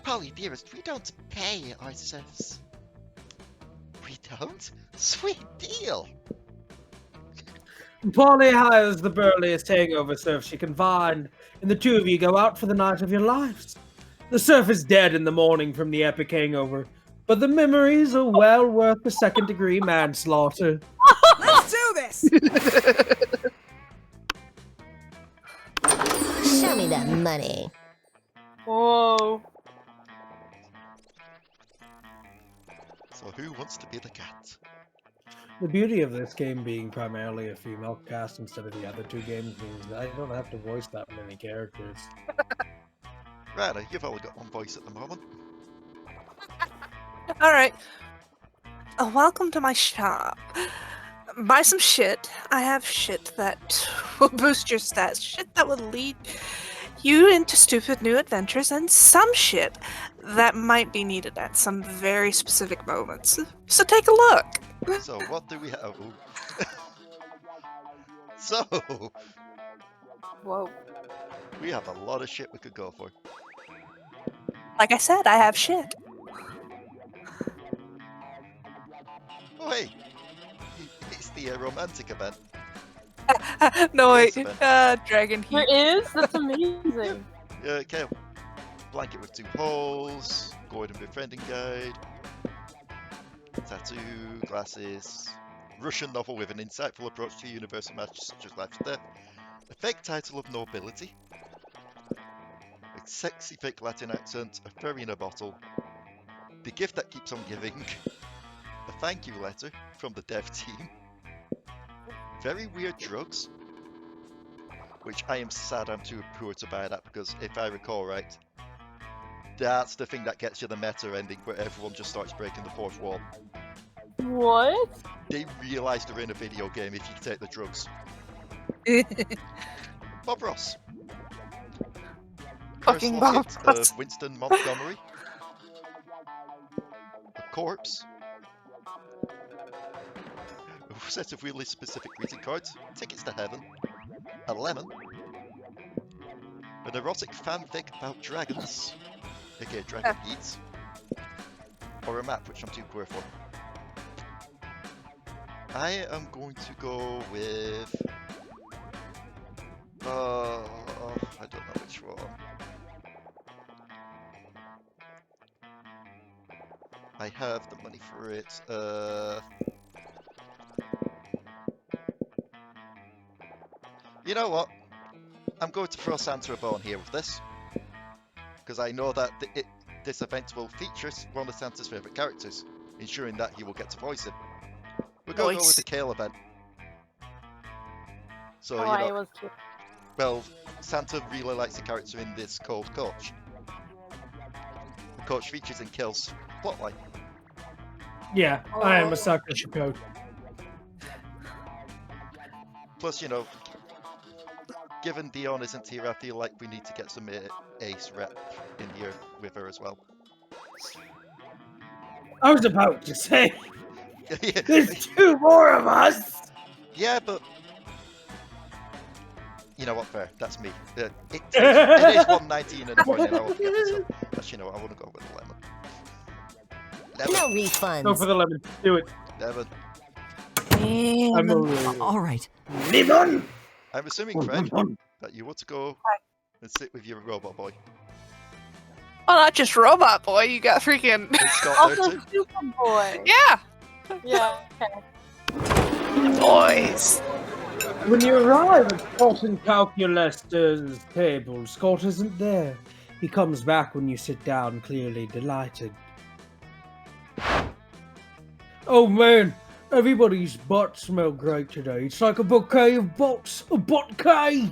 B: Polly, dearest, we don't pay our serfs. We don't? Sweet deal!
A: Polly hires the burliest hangover serf she can find, and the two of you go out for the night of your lives. The serf is dead in the morning from the epic hangover, but the memories are well worth the second-degree manslaughter.
G: Let's do this!
E: Show me that money.
D: Whoa.
B: So who wants to be the cat?
A: The beauty of this game being primarily a female cast instead of the other two games means that I don't have to voice that many characters.
B: Ranna, you've only got one voice at the moment.
C: Alright. Welcome to my shop. Buy some shit. I have shit that will boost your stats. Shit that will lead you into stupid new adventures, and some shit that might be needed at some very specific moments. So take a look.
B: So what do we have? Ooh. So,
D: Whoa.
B: we have a lot of shit we could go for.
C: Like I said, I have shit.
B: Oh hey, it's the romantic event.
C: No,
B: Yes,
C: wait.
B: event.
C: Dragon
D: There
C: heat.
D: is? That's amazing.
B: Okay, blanket with 2 holes, Gordon befriending guide, tattoo, glasses, Russian novel with an insightful approach to universal matters such as life and death, a fake title of nobility, a sexy fake Latin accent, a fairy in a bottle, the gift that keeps on giving, a thank you letter from the dev team, very weird drugs, which I am sad I'm too poor to buy that, because if I recall right, that's the thing that gets you the meta ending where everyone just starts breaking the fourth wall.
D: What?
B: They realise they're in a video game if you take the drugs. Bob Ross.
C: Fucking
B: Personal
C: Bob
B: hit
C: Ross.
B: of Winston Montgomery. A corpse. A set of weirdly specific greeting cards. Tickets to heaven. A lemon. An erotic fanfic about dragons. Okay, Dragon Eats. Or a map, which I'm too poor for. I am going to go with... I don't know which one. I have the money for it. You know what? I'm going to throw Santa a bone here with this. Because I know that this event will feature one of Santa's favourite characters, ensuring that he will get to voice him. We're going to go with the Kale event. So,
D: Oh,
B: you
D: I
B: know,
D: was cute.
B: well, Santa really likes a character in this called Coach. The Coach features in Kale's plotline.
A: Yeah, I am a sucker for Coach.
B: Plus, you know, given Dion isn't here, I feel like we need to get some Ace rep in here with her as well.
A: I was about to say,
B: Yeah,
A: there's 2 more of us!
B: yeah, but you know what? Fair, that's me. It is 119 in the morning. I won't get myself. Actually, no, I want to go with lemon.
E: No
B: Lemon,
E: refunds.
A: Go for the lemon. Do it.
B: lemon.
A: I'm a
G: All right.
F: Lemon!
B: I'm assuming, Fred, that you want to go and sit with your robot boy.
C: Well, not just Robot Boy, you got freaking...
B: It's Scott there
D: Also,
B: too.
D: Superboy.
C: Yeah!
D: Yeah, okay.
C: Boys!
A: When you arrive at Scott and Calculator's table, Scott isn't there. He comes back when you sit down, clearly delighted. Oh man, everybody's butts smell great today. It's like a bouquet of butts. A bouquet!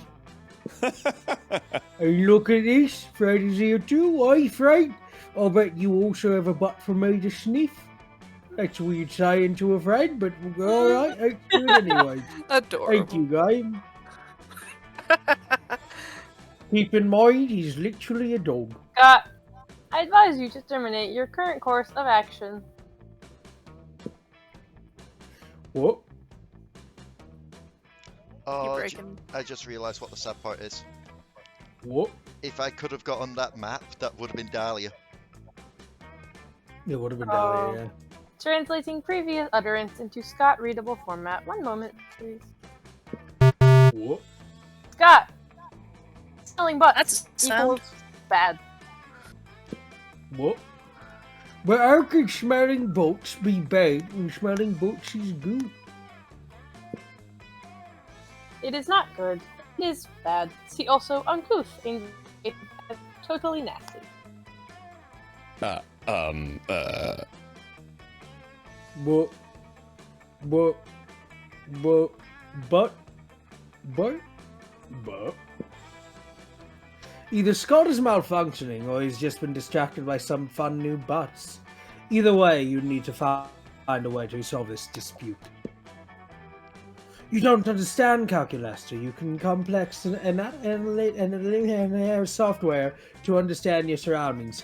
A: Hey, look at this. Fred is here too. Hey, Fred. I'll bet you also have a butt for me to sniff. That's what you'd say into a friend, but alright, that's good anyway.
C: Adorable.
A: Thank you, game. Keep in mind, he's literally a dog.
D: Scott, I advise you to terminate your current course of action.
A: What?
B: Oh,
C: breaking.
B: I just realised what the sad part is.
A: What?
B: If I could have got on that map, that would have been Dahlia.
A: It would have been
D: Oh.
A: down here,
D: Translating previous utterance into Scott readable format. One moment, please.
A: yeah. What?
D: Scott! Smelling butt
C: That's a sound.
D: equals bad.
A: What? But how could smelling butts be bad when smelling butts is good?
D: It is not good. It is bad. See also uncouth and totally nasty.
A: But either Scott is malfunctioning or he's just been distracted by some fun new butts. Either way, you need to find a way to resolve this dispute. You don't understand Calculester. You can complex and software to understand your surroundings.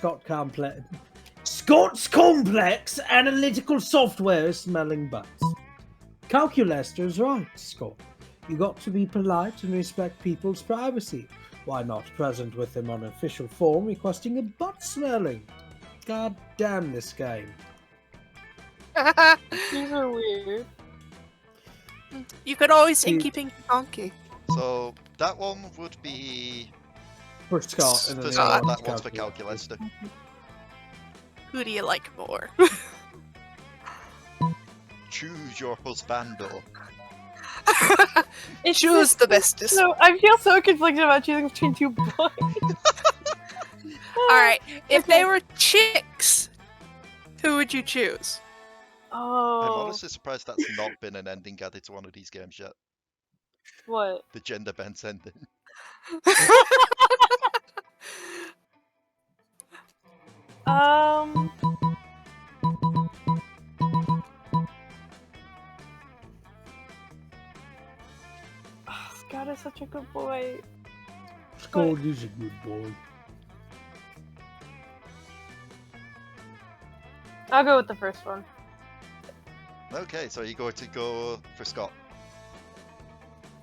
A: Scott's complex analytical software is smelling butts. Calculester's right, Scott. You got to be polite and respect people's privacy. Why not present with them on official form requesting a butt smelling? God damn this game.
D: These are weird.
C: You could always
A: See-
C: inky pinky donkey.
B: So that one would be
A: For Scott and
B: for
A: then the
B: Scott,
A: other
B: that
A: one's
B: one's for Calculester.
C: Who do you like more?
B: Choose your husbando.
D: It's
C: Choose the bestest.
D: So I feel so conflicted about choosing between two boys.
C: Alright, if
D: Okay.
C: they were chicks, who would you choose?
B: I'm
D: Oh,
B: honestly surprised that's not been an ending added to one of these games yet.
D: what?
B: The gender bent ending.
D: Um. Oh, Scott is such a good boy.
A: Scott is a good boy.
D: I'll go with the first one.
B: Okay, so you're going to go for Scott.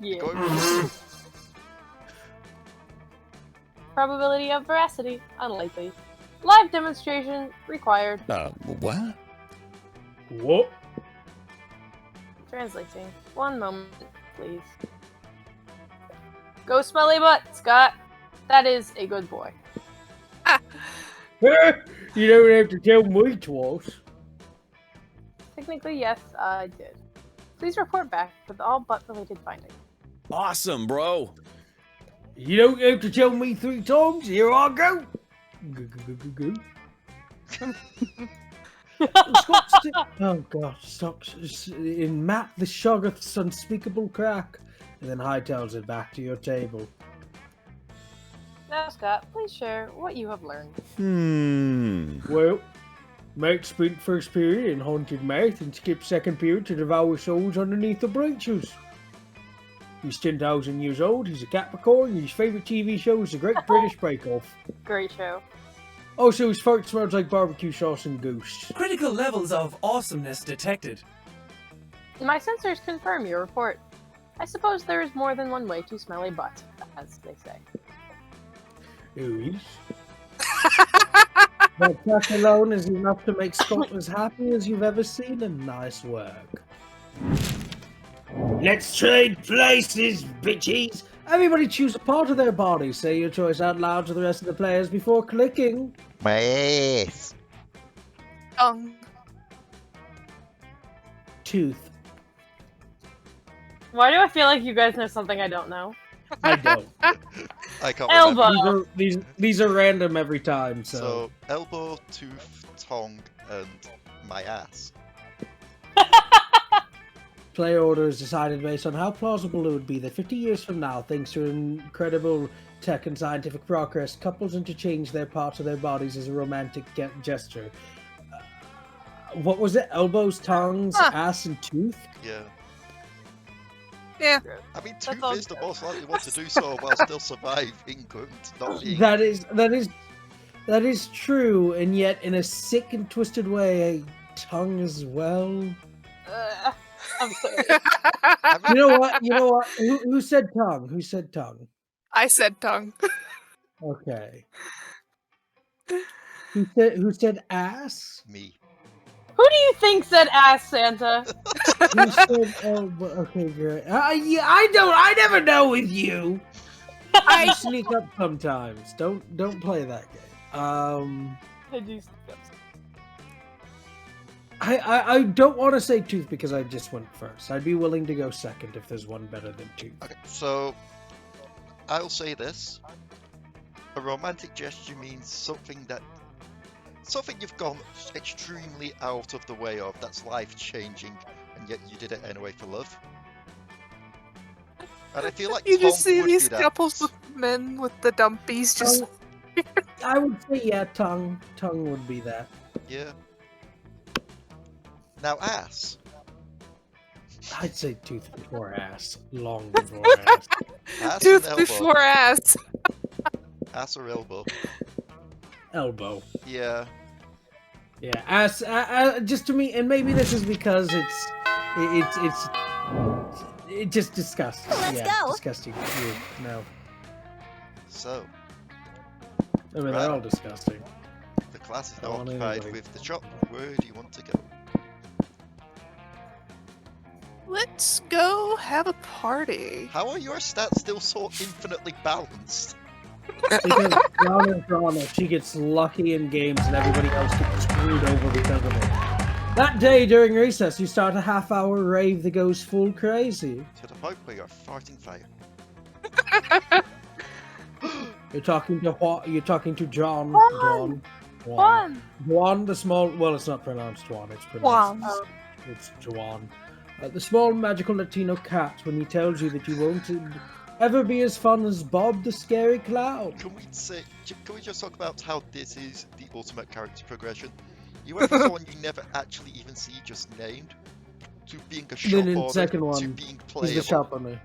D: Yeah.
B: Going for
D: Probability of veracity, unlikely. Live demonstration required.
H: What?
A: What?
D: Translating. One moment, please. Go smelly butt, Scott. That is a good boy.
A: You don't have to tell me twice.
D: Technically, yes, I did. Please report back with all butt-related findings.
H: Awesome, bro.
A: You don't have to tell me 3 times. Here I go. Go. Scott's oh god, stop in Matt the Shoggoth's unspeakable crack, and then hightails it back to your table.
D: Now, Scott, please share what you have learned.
A: Well, Matt spent first period in haunted math and skipped second period to devour souls underneath the bleachers. He's 10,000 years old, he's a Capricorn, and his favourite TV show is The Great British Bake Off.
D: Great show.
A: Also, his fart smells like barbecue sauce and goose.
I: Critical levels of awesomeness detected.
D: My sensors confirm your report. I suppose there is more than one way to smell a butt, as they say.
A: Who is? That fact alone is enough to make Scott as happy as you've ever seen him. Nice work. Let's trade places, bitches! Everybody choose a part of their body. Say your choice out loud to the rest of the players before clicking.
B: My ass.
A: Tooth.
D: Why do I feel like you guys know something I don't know?
A: I don't.
B: I can't
D: Elbow.
B: remember.
A: These are random every time, so.
B: So, elbow, tooth, tongue, and my ass.
A: Player order is decided based on how plausible it would be that 50 years from now, thanks to incredible tech and scientific progress, couples interchange their parts of their bodies as a romantic gesture. What was it? Elbows, tongues, ass, and tooth?
B: Yeah.
C: Yeah.
B: I mean,
D: That's
B: tooth
D: all
B: is the
D: good.
B: most likely one to do so while still surviving and not being.
A: That is true, and yet in a sick and twisted way, a tongue as well.
D: I'm sorry.
A: You know what? You know what? Who said tongue? Who said tongue?
C: I said tongue.
A: Okay. Who said ass?
B: Me.
D: Who do you think said ass, Santa?
A: Who said elbow? Okay, great. Yeah, I never know with you. I sneak up sometimes. Don't play that game.
D: I do think that's-
A: I don't want to say tooth because I just went first. I'd be willing to go second if there's one better than tooth.
B: Okay, so I'll say this. A romantic gesture means something you've gone extremely out of the way of, that's life-changing, and yet you did it anyway for love. And I feel like
C: You
B: Tom
C: just see
B: would
C: these
B: be that.
C: couples with men with the dumpies just.
A: I would say yeah, tongue. Tongue would be that.
B: Yeah. Now ass.
A: I'd say tooth before ass. Long before ass.
B: Ass
C: Tooth
B: and elbow.
C: before ass.
B: Ass or elbow.
A: Elbow.
B: Yeah.
A: Yeah, ass. Just to me, and maybe this is because it's just disgusting.
E: Let's
A: yeah,
E: go.
A: disgusting. Weird. No,
B: So
A: I mean they're all disgusting.
B: the class is now
A: Go on
B: occupied
A: anyway.
B: with the chop. Where do you want to go?
C: Let's go have a party.
B: How are your stats still so infinitely balanced?
A: Because Rana, she gets lucky in games and everybody else gets screwed over because of it. That day during recess, you start a half-hour rave that goes full crazy.
B: To the point where you're farting fire.
A: You're talking to John.
D: Juan!
A: Juan, the small. Well, it's not pronounced Juan. It's pronounced.
C: Juan.
A: It's Juan. The small magical Latino cat. When he tells you that you won't ever be as fun as Bob the Scary Clown.
B: Can we just talk about how this is the ultimate character progression? You went from someone you never actually even see just named, to being a shop
A: Then in
B: owner,
A: second
B: to
A: one,
B: being
A: he's the
B: playable.
A: shop owner,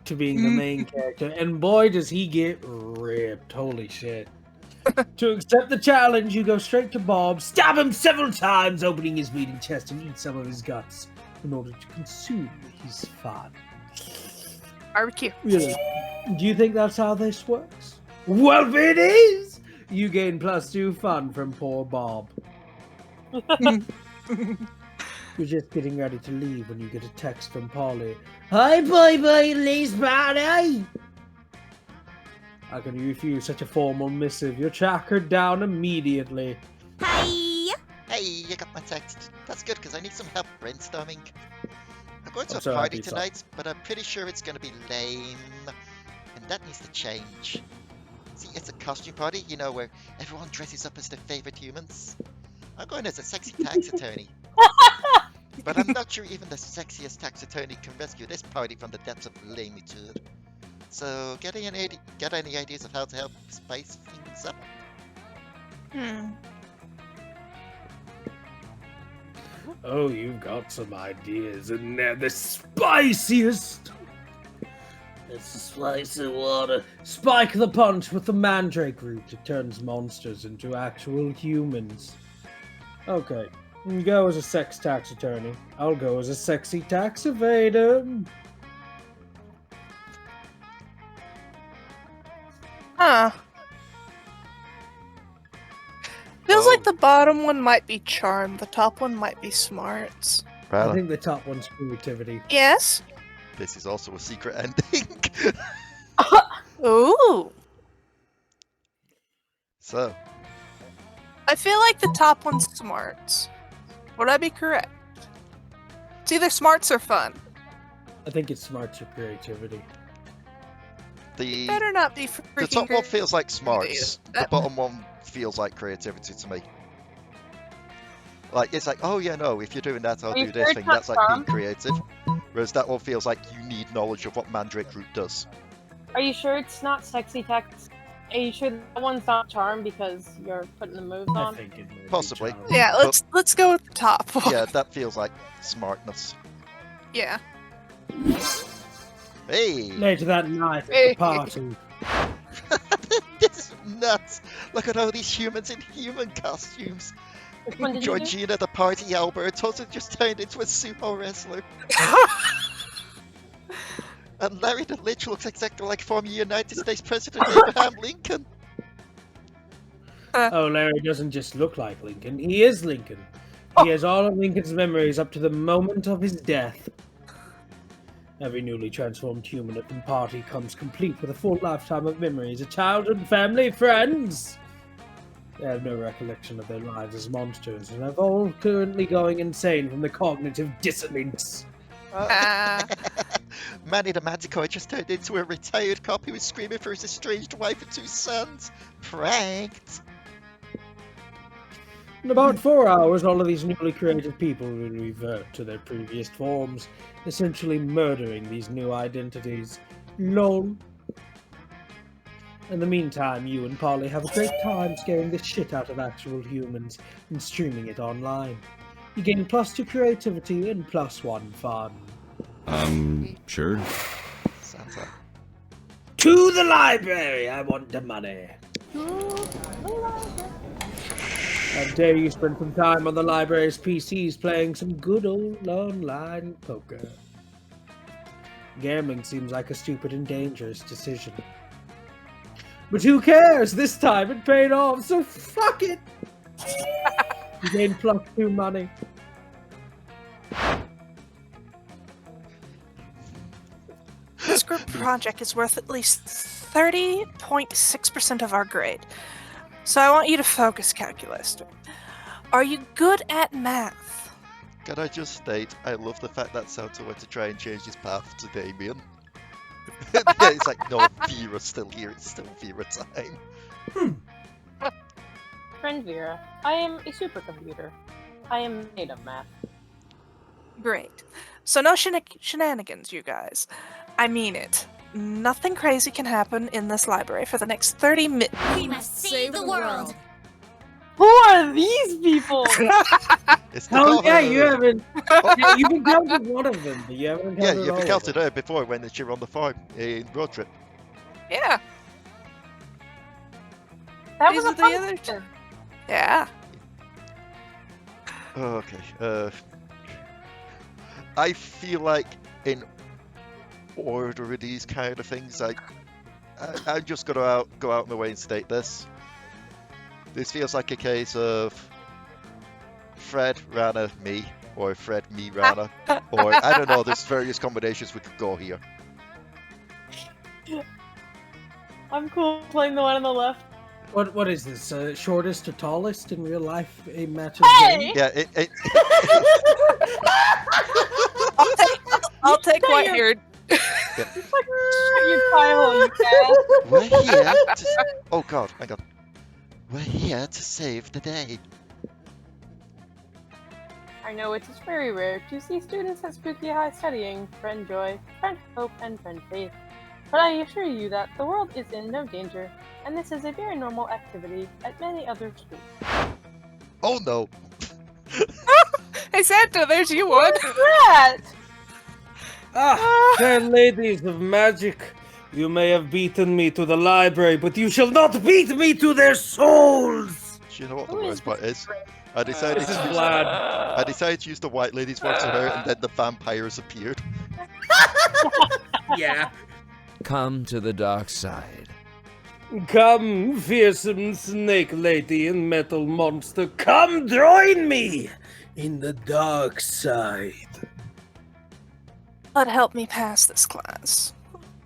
A: to being the main character, and boy does he get ripped! Holy shit! To accept the challenge, you go straight to Bob, stab him several times, opening his bleeding chest, and eat some of his guts in order to consume his fun.
C: Barbecue.
A: Really? Do you think that's how this works? Well, if it is, you gain +2 fun from poor Bob. You're just getting ready to leave when you get a text from Polly. Hi, bye-bye, Lee's party! How can you refuse such a formal missive? You're tracked down immediately.
E: Hi.
B: Hey, you got my text. That's good, because I need some help brainstorming. I'm going to
A: I'm
B: a
A: so
B: party
A: happy, so-
B: tonight, but I'm pretty sure it's going to be lame. And that needs to change. See, it's a costume party, you know, where everyone dresses up as their favorite humans. I'm going as a sexy tax attorney. But I'm not sure even the sexiest tax attorney can rescue this party from the depths of lamitude. So, get any ideas of how to help spice things up?
A: Oh, you've got some ideas, and they're the spiciest! It's a slice of water. Spike the punch with the mandrake root. It turns monsters into actual humans. Okay, you go as a sex tax attorney. I'll go as a sexy tax evader.
C: Huh. Feels like the bottom one might be charm, the top one might be smarts.
A: I think the top one's creativity.
C: Yes?
B: This is also a secret ending.
C: Ooh.
B: So,
C: I feel like the top one's smarts. Would I be correct? It's either smarts or fun.
A: I think it's smarts or creativity.
B: the
C: Better not be freaking
B: the top one
C: cre-
B: feels like smarts. The
C: That-
B: bottom one feels like creativity to me. Like, it's like, oh yeah, no, if you're doing that, I'll
D: Are you
B: do
D: sure
B: this
D: it's
B: thing.
D: not
B: That's like being
D: charm?
B: creative. Whereas that one feels like you need knowledge of what Mandrake Root does.
D: Are you sure it's not sexy tax? Are you sure that one's not charm because you're putting the moves
A: I
D: on?
A: think it may be
B: Possibly.
A: charm.
C: Yeah, let's go with the top one.
B: Yeah, that feels like smartness.
C: Yeah.
B: Hey!
A: Later that night at
C: Hey.
A: the party.
B: This is nuts! Look at all these humans in human costumes.
D: Which one did you do?
B: Georgina, the party Alberto's just turned into a sumo wrestler. And Larry the Lich looks exactly like former United States President Abraham Lincoln.
A: Oh, Larry doesn't just look like Lincoln. He is Lincoln. He has all of Lincoln's memories up to the moment of his death. Every newly transformed human at the party comes complete with a full lifetime of memories of childhood, family, friends. They have no recollection of their lives as monsters, and are all currently going insane from the cognitive dissonance.
B: Manny the Manticore just turned into a retired cop who was screaming for his estranged wife and 2 sons. Pranked.
A: In about 4 hours, all of these newly created people will revert to their previous forms, essentially murdering these new identities. LOL. In the meantime, you and Polly have a great time scaring the shit out of actual humans and streaming it online. You gain +2 creativity and +1 fun.
H: Sure.
B: Santa.
F: To the library! I want the money.
A: How dare you spend some time on the library's PCs playing some good old online poker. Gambling seems like a stupid and dangerous decision. But who cares? This time it paid off, so fuck it! You gain +2 money.
C: This group project is worth at least 30.6% of our grade. So I want you to focus, Calculus. Are you good at math?
B: Can I just state, I love the fact that Santa went to try and change his path to Damien. Yeah, it's like, no, Vera's still here, it's still Vera time.
D: Friend Vera, I am a supercomputer. I am made of math.
C: Great. So no shenanigans, you guys. I mean it. Nothing crazy can happen in this library for the next 30 minutes.
E: We must save the world.
D: Who are these people?
B: It's the
A: Oh yeah,
B: governor.
A: you haven't. Yeah, you've encountered one of them, but you haven't
B: Yeah,
A: encountered
B: you've
A: all
B: encountered
A: of them.
B: her before when she were on the farm in Road Trip.
C: Yeah.
D: That
C: These
D: was a
C: are the
D: fun
C: other
D: one.
C: Yeah.
B: Oh, okay. I feel like in order of these kind of things, I'm just gonna go out my way and state this. This feels like a case of Fred, Ranna, me, or Fred, me, Ranna, or I don't know. There's various combinations we could go here.
D: I'm cool playing the one on the left.
A: What is this? Shortest to tallest in real life? A match of
D: Hey!
A: game?
B: Yeah,
C: I'll take
D: Shut
C: white
D: your-
C: haired.
D: You fucking shut your pie hole, you cat.
B: we're here. Oh God, hang on. We're here to save the day.
D: I know it is very rare to see students at Spooky High studying friend joy, friend hope, and friend faith. But I assure you that the world is in no danger, and this is a very normal activity at many other schools.
B: Oh no.
C: Hey Santa, there's you one.
D: That!
A: Ah, fair ladies of magic, you may have beaten me to the library, but you shall not beat me to their souls!
B: Do you know what the
D: Who is
B: worst part
D: this
B: is? I decided
A: This is
B: to use
A: Vlad.
B: I decided to use the white lady's voice on her, and then the vampires appeared.
A: Yeah.
H: Come to the dark side.
A: Come, fearsome snake lady and metal monster, come join me in the dark side.
C: But help me pass this class.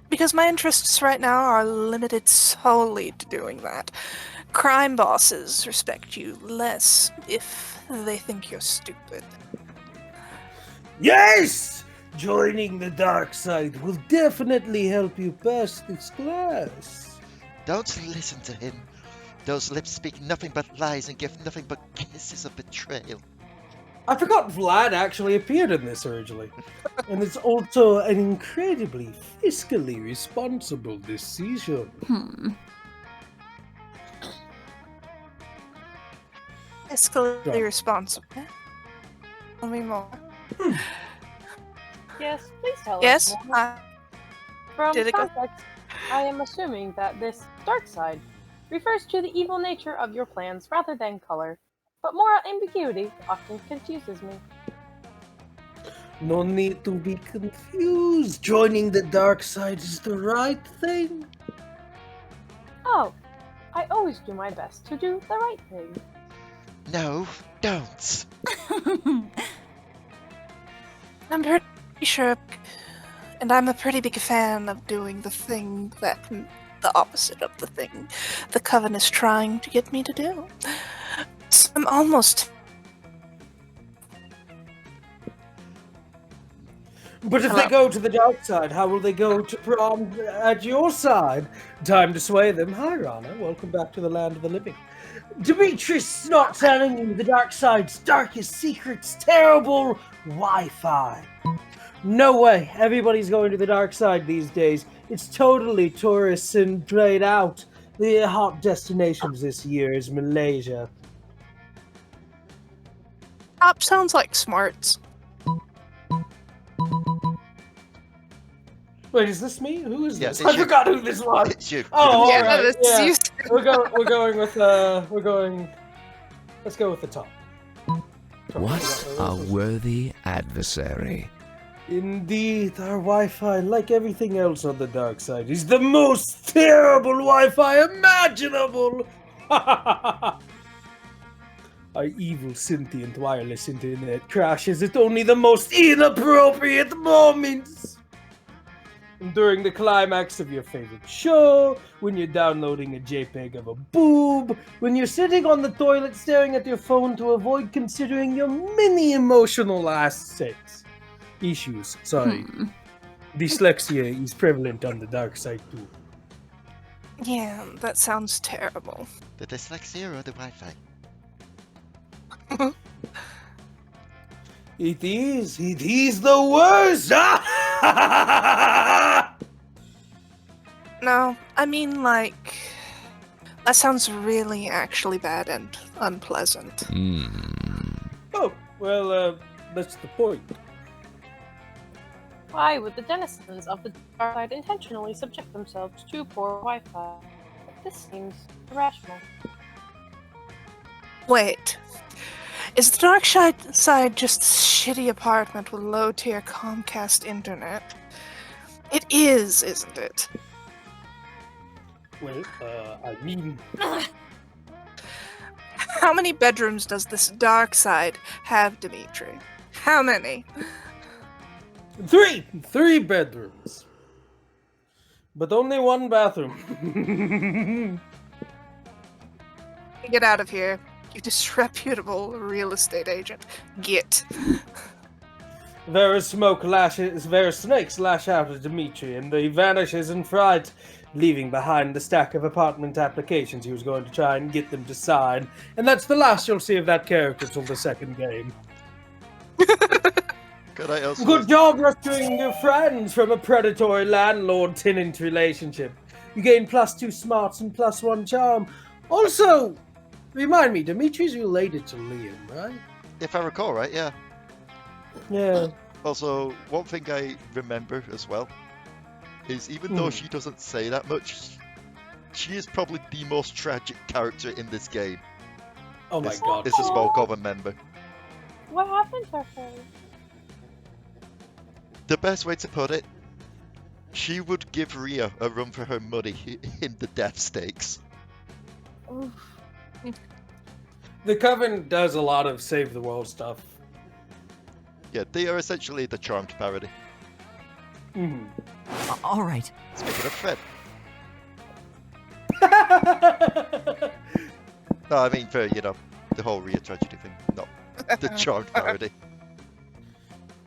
C: Because my interests right now are limited solely to doing that. Crime bosses respect you less if they think you're stupid.
F: Yes! Joining the dark side will definitely help you pass this class.
B: Don't listen to him. Those lips speak nothing but lies and give nothing but kisses of betrayal.
A: I forgot Vlad actually appeared in this originally.
F: And it's also an incredibly fiscally responsible decision.
C: Fiscally
A: Right.
C: responsible. Tell me more.
D: Yes, please tell
C: Yes?
D: us more. From
C: Did it go-
D: context, I am assuming that this dark side refers to the evil nature of your plans rather than color. but moral ambiguity often confuses me.
A: No need to be confused. Joining the dark side is the right thing.
D: Oh, I always do my best to do the right thing.
B: No, don't.
C: I'm pretty sure, and I'm a pretty big fan of doing the thing that the opposite of the thing the Coven is trying to get me to do. So I'm almost.
A: But if
C: Hello.
A: they go to the dark side, how will they go to prom at your side? Time to sway them. Hi, Ranna. Welcome back to the land of the living. Demetrius is not telling you the dark side's darkest secrets, terrible Wi-Fi. No way. Everybody's going to the dark side these days. It's totally tourists and played out. The hot destinations this year is Malaysia.
C: Top sounds like smarts.
A: Wait, is this me? Who is
B: Yeah,
A: this?
B: it's
A: I
B: you.
A: forgot who this was.
B: It's you.
A: Oh,
C: Yeah,
A: alright,
C: that's
A: yeah.
C: you.
A: We're going with let's go with the top.
H: What a worthy adversary.
A: Indeed, our Wi-Fi, like everything else on the dark side, is the most terrible Wi-Fi imaginable. Our evil sentient wireless internet crashes at only the most inappropriate moments. And during the climax of your favorite show, when you're downloading a JPEG of a boob, when you're sitting on the toilet staring at your phone to avoid considering your many emotional assets. Issues, sorry. Dyslexia is prevalent on the dark side too.
C: Yeah, that sounds terrible.
B: The dyslexia or the Wi-Fi?
A: It is the worst!
C: No, I mean, like, that sounds really actually bad and unpleasant.
A: Oh, well, that's the point.
D: Why would the denizens of the dark side intentionally subject themselves to poor Wi-Fi? This seems irrational.
C: Wait, is the dark side just a shitty apartment with low-tier Comcast internet? It is, isn't it?
A: Well, I mean,
C: How many bedrooms does this dark side have, Dimitri? How many?
A: three bedrooms. But only one bathroom.
C: Get out of here, you disreputable real estate agent. Get.
A: There snakes lash out at Dimitri, and he vanishes in fright, leaving behind the stack of apartment applications he was going to try and get them to sign. And that's the last you'll see of that character till the second game.
B: Could I also...
A: Good job rescuing your friends from a predatory landlord-tenant relationship. You gain +2 smarts and +1 charm. Also, remind me, Dimitri's related to Liam, right?
B: If I recall right, yeah.
A: Yeah.
B: Also, one thing I remember as well is even though she doesn't say that much, she is probably the most tragic character in this game.
A: Oh my god.
B: It's a small Coven member.
D: What happened to her?
B: The best way to put it, she would give Rhea a run for her money in the death stakes.
D: Oof.
A: The Coven does a lot of save the world stuff.
B: Yeah, they are essentially the Charmed parody.
G: All right.
B: Speaking of Fred. No, I mean for, the whole Rhea tragedy thing, not the Charmed parody.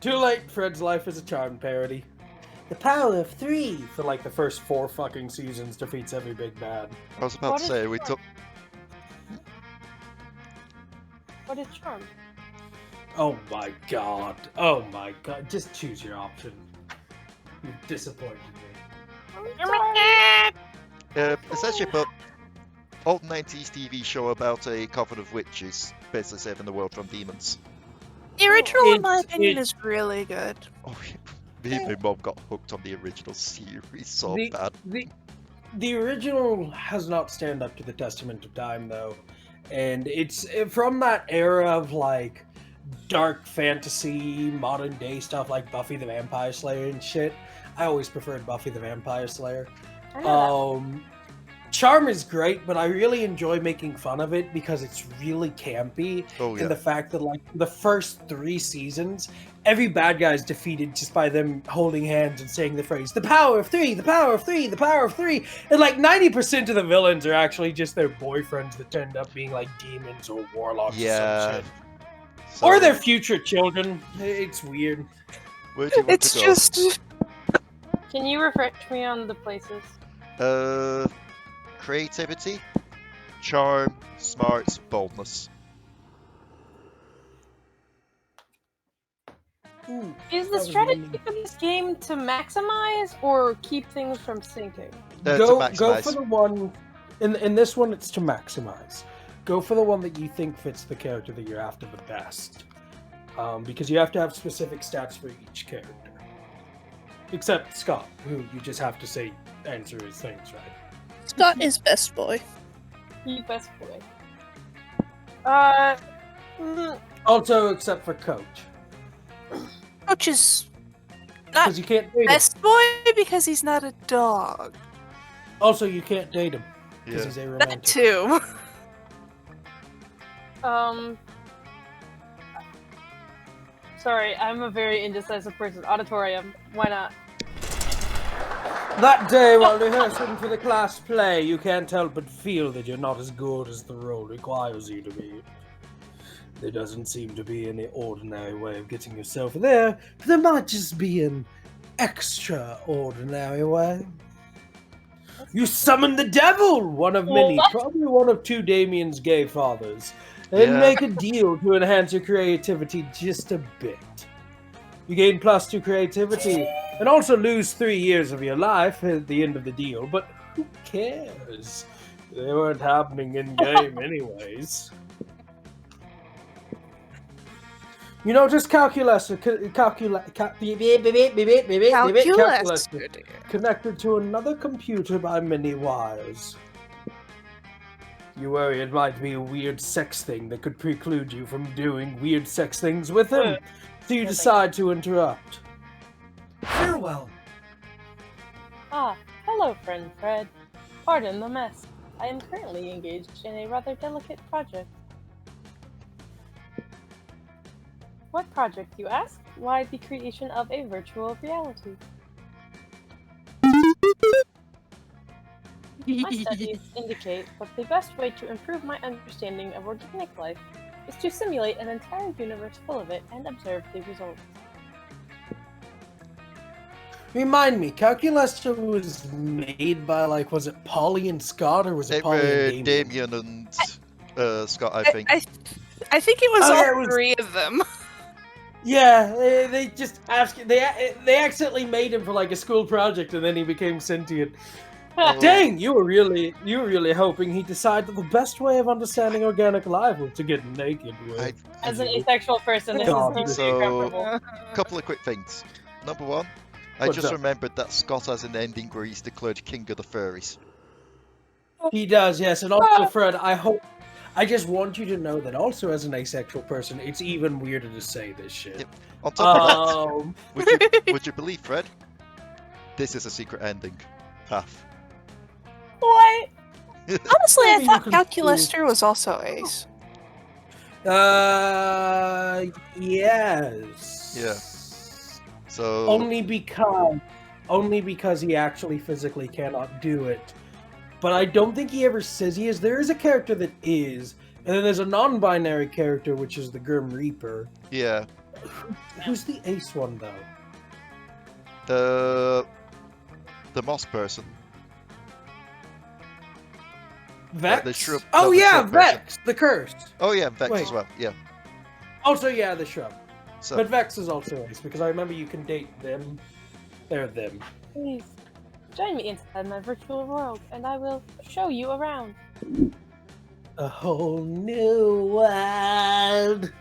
A: Too late, Fred's life is a charmed parody. The power of 3 for like the first 4 fucking seasons defeats every big bad.
B: I was about
D: What
B: to
D: is
B: say, we
D: Charmed?
B: took...
D: What is charm?
A: Oh my god. Oh my god. Just choose your option. You disappointed me.
B: Essentially, but old 90s TV show about a coven of witches basically saving the world from demons.
C: The original, in my
A: It-
C: opinion,
A: it-
C: is really good.
B: Oh, me and my mom got hooked on the original series so
A: The-
B: bad.
A: The original has not stand up to the testament of time, though. and it's from that era of like dark fantasy, modern day stuff like Buffy the Vampire Slayer and shit. I always preferred Buffy the Vampire Slayer.
D: I know that.
A: Charm is great, but I really enjoy making fun of it because it's really campy.
B: Oh, yeah.
A: And the fact that, like, the first 3 seasons, every bad guy is defeated just by them holding hands and saying the phrase, the power of 3, the power of 3, the power of 3. And, like, 90% of the villains are actually just their boyfriends that end up being, like, demons or warlocks or some shit.
B: So,
A: Or their future children. It's weird.
B: where do you want
C: It's
B: to go?
C: just
D: Can you refresh me on the places?
B: Creativity, charm, smarts, boldness.
A: Ooh,
D: Is
A: that
D: the
A: was
D: strategy
A: mean.
D: for this game to maximize or keep things from sinking?
B: To
A: Go
B: maximize.
A: for the one. In this one, it's to maximize. Go for the one that you think fits the character that you're after the best, because you have to have specific stats for each character. Except Scott, who you just have to say answer his things right.
C: Scott is best boy.
D: He best boy.
A: Also, except for Coach,
C: Coach is
A: because you can't date him.
C: best boy because he's not a dog.
A: Also, you can't date him because
B: Yeah.
A: he's a
C: That
A: romantic.
C: too.
D: Sorry, I'm a very indecisive person. Auditorium, why not?
A: That day, while rehearsing for the class play, you can't help but feel that you're not as good as the role requires you to be. There doesn't seem to be any ordinary way of getting yourself there, but there might just be an extraordinary way. You summon the devil, one of many,
D: What?
A: probably one of 2 Damien's gay fathers, and
B: Yeah.
A: make a deal to enhance your creativity just a bit. You gain +2 creativity, and also lose 3 years of your life at the end of the deal, but who cares? They weren't happening in-game anyways. You know, just calculus connected to another computer by many wires. You worry it might be a weird sex thing that could preclude you from doing weird sex things with him, so you decide to interrupt.
I: Farewell.
D: Ah, hello, friend Fred. Pardon the mess. I am currently engaged in a rather delicate project. What project, you ask? Why, the creation of a virtual reality. My studies indicate that the best way to improve my understanding of organic life is to simulate an entire universe full of it and observe the results.
A: Remind me, Calculus was made by, like, was it Polly and Scott, or was it
B: They
A: Polly
B: were
A: and Damien?
B: Damien and Scott, I think.
C: I think it was
A: Oh,
C: all
A: yeah, it was-
C: 3 of them.
A: Yeah, they just asked. They accidentally made him for like a school project, and then he became sentient.
B: Oh.
A: Dang, you were really hoping he'd decide that the best way of understanding organic life was to get naked.
B: I-
D: As an asexual person, this
A: God.
D: is
B: So-
D: totally comfortable.
B: Couple of quick things. Number one, I
A: What's
B: just
A: up?
B: remembered that Scott has an ending where he's declared king of the furries.
A: He does, yes, and also Fred. I just want you to know that also as an asexual person, it's even weirder to say this shit.
B: Yep. On top of
A: Um,
B: that, would you believe, Fred? This is a secret ending. Half.
D: What?
C: Honestly, I
A: Maybe you
C: thought
A: can
C: Calculuster was also ace.
A: Yes.
B: Yeah. So
A: Only because he actually physically cannot do it. But I don't think he ever says he is. There is a character that is, and then there's a non-binary character, which is the Grim Reaper.
B: yeah,
A: Who's the ace one, though?
B: the moss person.
A: Vex?
B: the shrub-
A: Oh,
B: no, the
A: yeah,
B: shrub person.
A: Vex, the Cursed.
B: Oh yeah, Vex
A: Wait.
B: as well. Yeah.
A: Also, yeah, the Shrub.
B: So
A: But Vex is also ace, because I remember you can date them. They're them.
D: Please, join me inside my virtual world, and I will show you around.
A: A whole new world.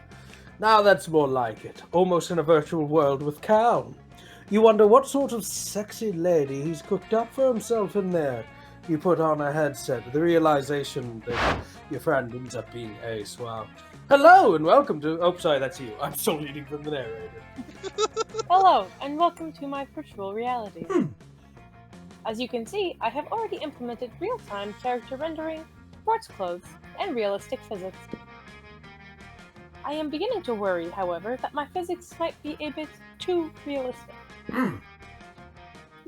A: Now that's more like it. Almost in a virtual world with Cal. You wonder what sort of sexy lady he's cooked up for himself in there. You put on a headset, the realization that your friend ends up being Ace. Wow. Hello and welcome to. Oh, sorry, that's you. I'm still reading from the narrator.
D: Hello, and welcome to my virtual reality. As you can see, I have already implemented real-time character rendering, sports clothes, and realistic physics. I am beginning to worry, however, that my physics might be a bit too realistic.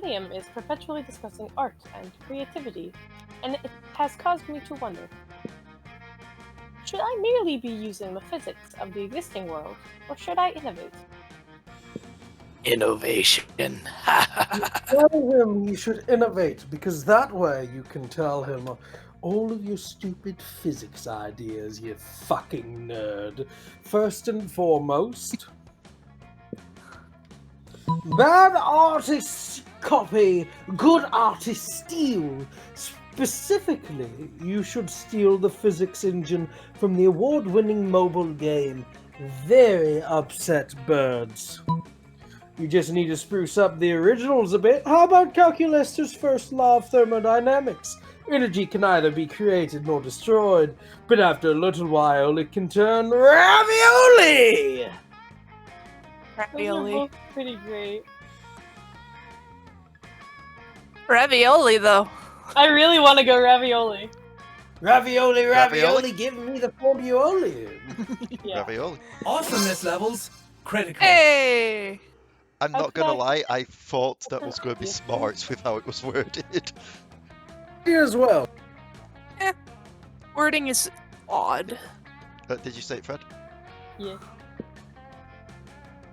D: Liam is perpetually discussing art and creativity, and it has caused me to wonder. Should I merely be using the physics of the existing world, or should I innovate?
J: Innovation.
A: Tell him you should innovate, because that way you can tell him all of your stupid physics ideas, you fucking nerd. First and foremost, bad artists copy, good artists steal. Specifically, you should steal the physics engine from the award-winning mobile game Very Upset Birds. You just need to spruce up the originals a bit. How about Calculus's first law of thermodynamics? Energy can neither be created nor destroyed, but after a little while it can turn ravioli!
D: Those are
C: Ravioli.
D: both pretty great.
C: Ravioli, though.
D: I really want to go ravioli.
A: Ravioli,
B: Ravioli?
A: give me the formuoli.
D: Yeah.
B: Ravioli.
I: Awesomeness levels critical.
C: Hey!
B: I'm not gonna
D: Okay.
B: lie, I thought that was going to be smart with how it was worded.
A: Me as well.
C: Wording is odd.
B: Did you say it, Fred?
D: Yeah.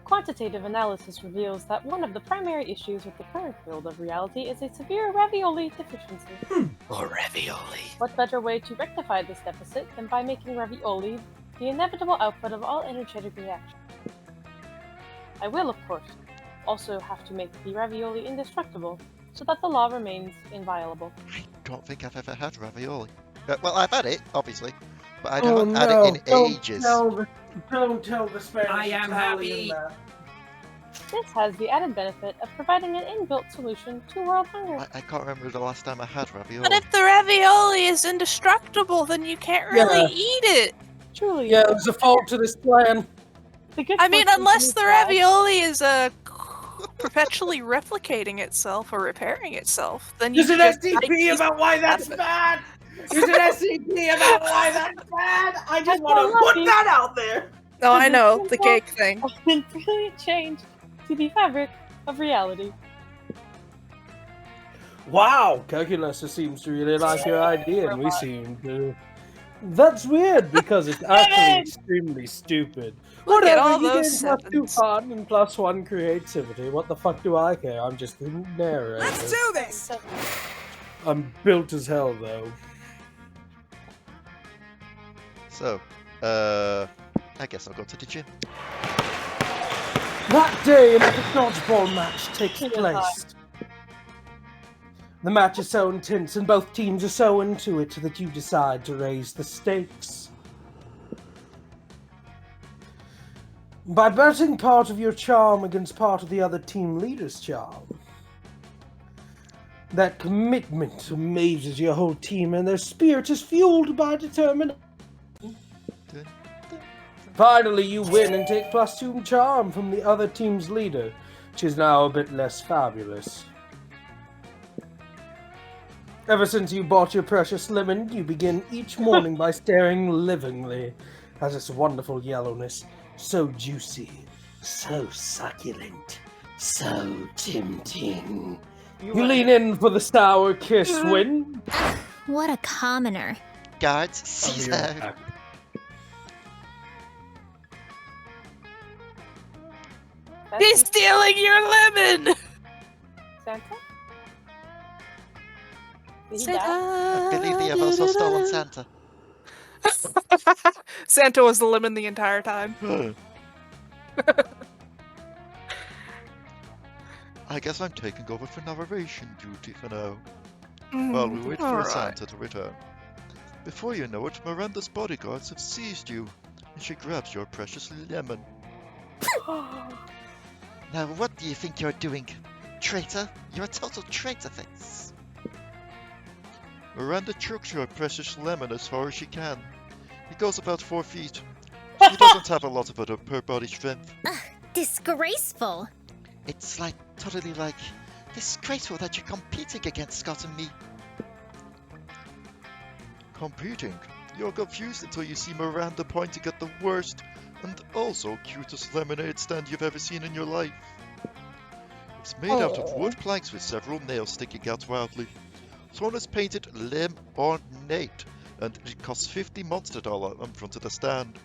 D: Quantitative analysis reveals that one of the primary issues with the current field of reality is a severe ravioli deficiency.
J: Or ravioli.
D: What better way to rectify this deficit than by making ravioli the inevitable output of all energetic reactions? I will, of course, also have to make the ravioli indestructible, so that the law remains inviolable.
B: I don't think I've ever had ravioli. Well, I've had it, obviously, but I
A: Oh,
B: haven't had
A: no,
B: it in
A: don't
B: ages.
A: Don't tell the Spanish
J: I am
A: Italian
J: happy.
A: that.
D: This has the added benefit of providing an inbuilt solution to world hunger.
B: I can't remember the last time I had ravioli.
C: But if the ravioli is indestructible, then you can't really
A: Yeah.
C: eat it.
D: Truly.
A: Yeah, there's a fault to this plan.
D: The good
C: I mean,
D: fortune
C: unless
D: is
C: the
D: that-
C: ravioli is perpetually replicating itself or repairing itself, then you
A: There's an
C: just
A: SCP
C: eat
A: about why that's
C: out of it.
A: bad! There's an SCP about why that's bad! I just
D: That's
A: want to
D: so
A: put
D: lucky.
A: that out there!
C: No, I know the cake thing.
D: A brilliant change to the fabric of reality.
A: Wow, Calculus seems to really like your idea, and we seem to. That's weird because it's actually extremely stupid.
C: Look at all
A: you
C: those
A: get +2
C: sevens.
A: fun and +1 creativity. What the fuck do I care? I'm just the narrator.
G: Let's do this!
D: So,
A: I'm built as hell, though.
B: So, I guess I'll go to the gym.
A: That day, an epic dodgeball match takes place. The match is so intense and both teams are so into it that you decide to raise the stakes. By betting part of your charm against part of the other team leader's charm. That commitment amazes your whole team and their spirit is fueled by determination. Finally, you win and take +2 charm from the other team's leader, which is now a bit less fabulous. Ever since you bought your precious lemon, you begin each morning by staring livingly at its wonderful yellowness. So juicy, so succulent, so tempting. You lean in for the sour kiss when...
E: What a commoner.
B: Guards, Caesar.
D: that's
C: He's stealing your lemon!
D: Santa? Did he
C: Santa.
D: die?
B: I believe they have also stolen Santa.
C: Santa was the lemon the entire time.
B: I guess I'm taking over for narration duty for now. While we wait for
C: Alright.
B: Santa to return. Before you know it, Miranda's bodyguards have seized you, and she grabs your precious lemon. Now, what do you think you're doing? Traitor? You're a total traitor, Face. Miranda chucks your precious lemon as far as she can. He goes about 4 feet. She doesn't have a lot of upper body strength.
E: Disgraceful.
B: It's totally disgraceful that you're competing against Scott and me. Competing? You're confused until you see Miranda pointing at the worst and also cutest lemonade stand you've ever seen in your life. It's made out of wood planks with several nails sticking out wildly. Someone has painted lemonade, and it costs $50 monster in front of the stand.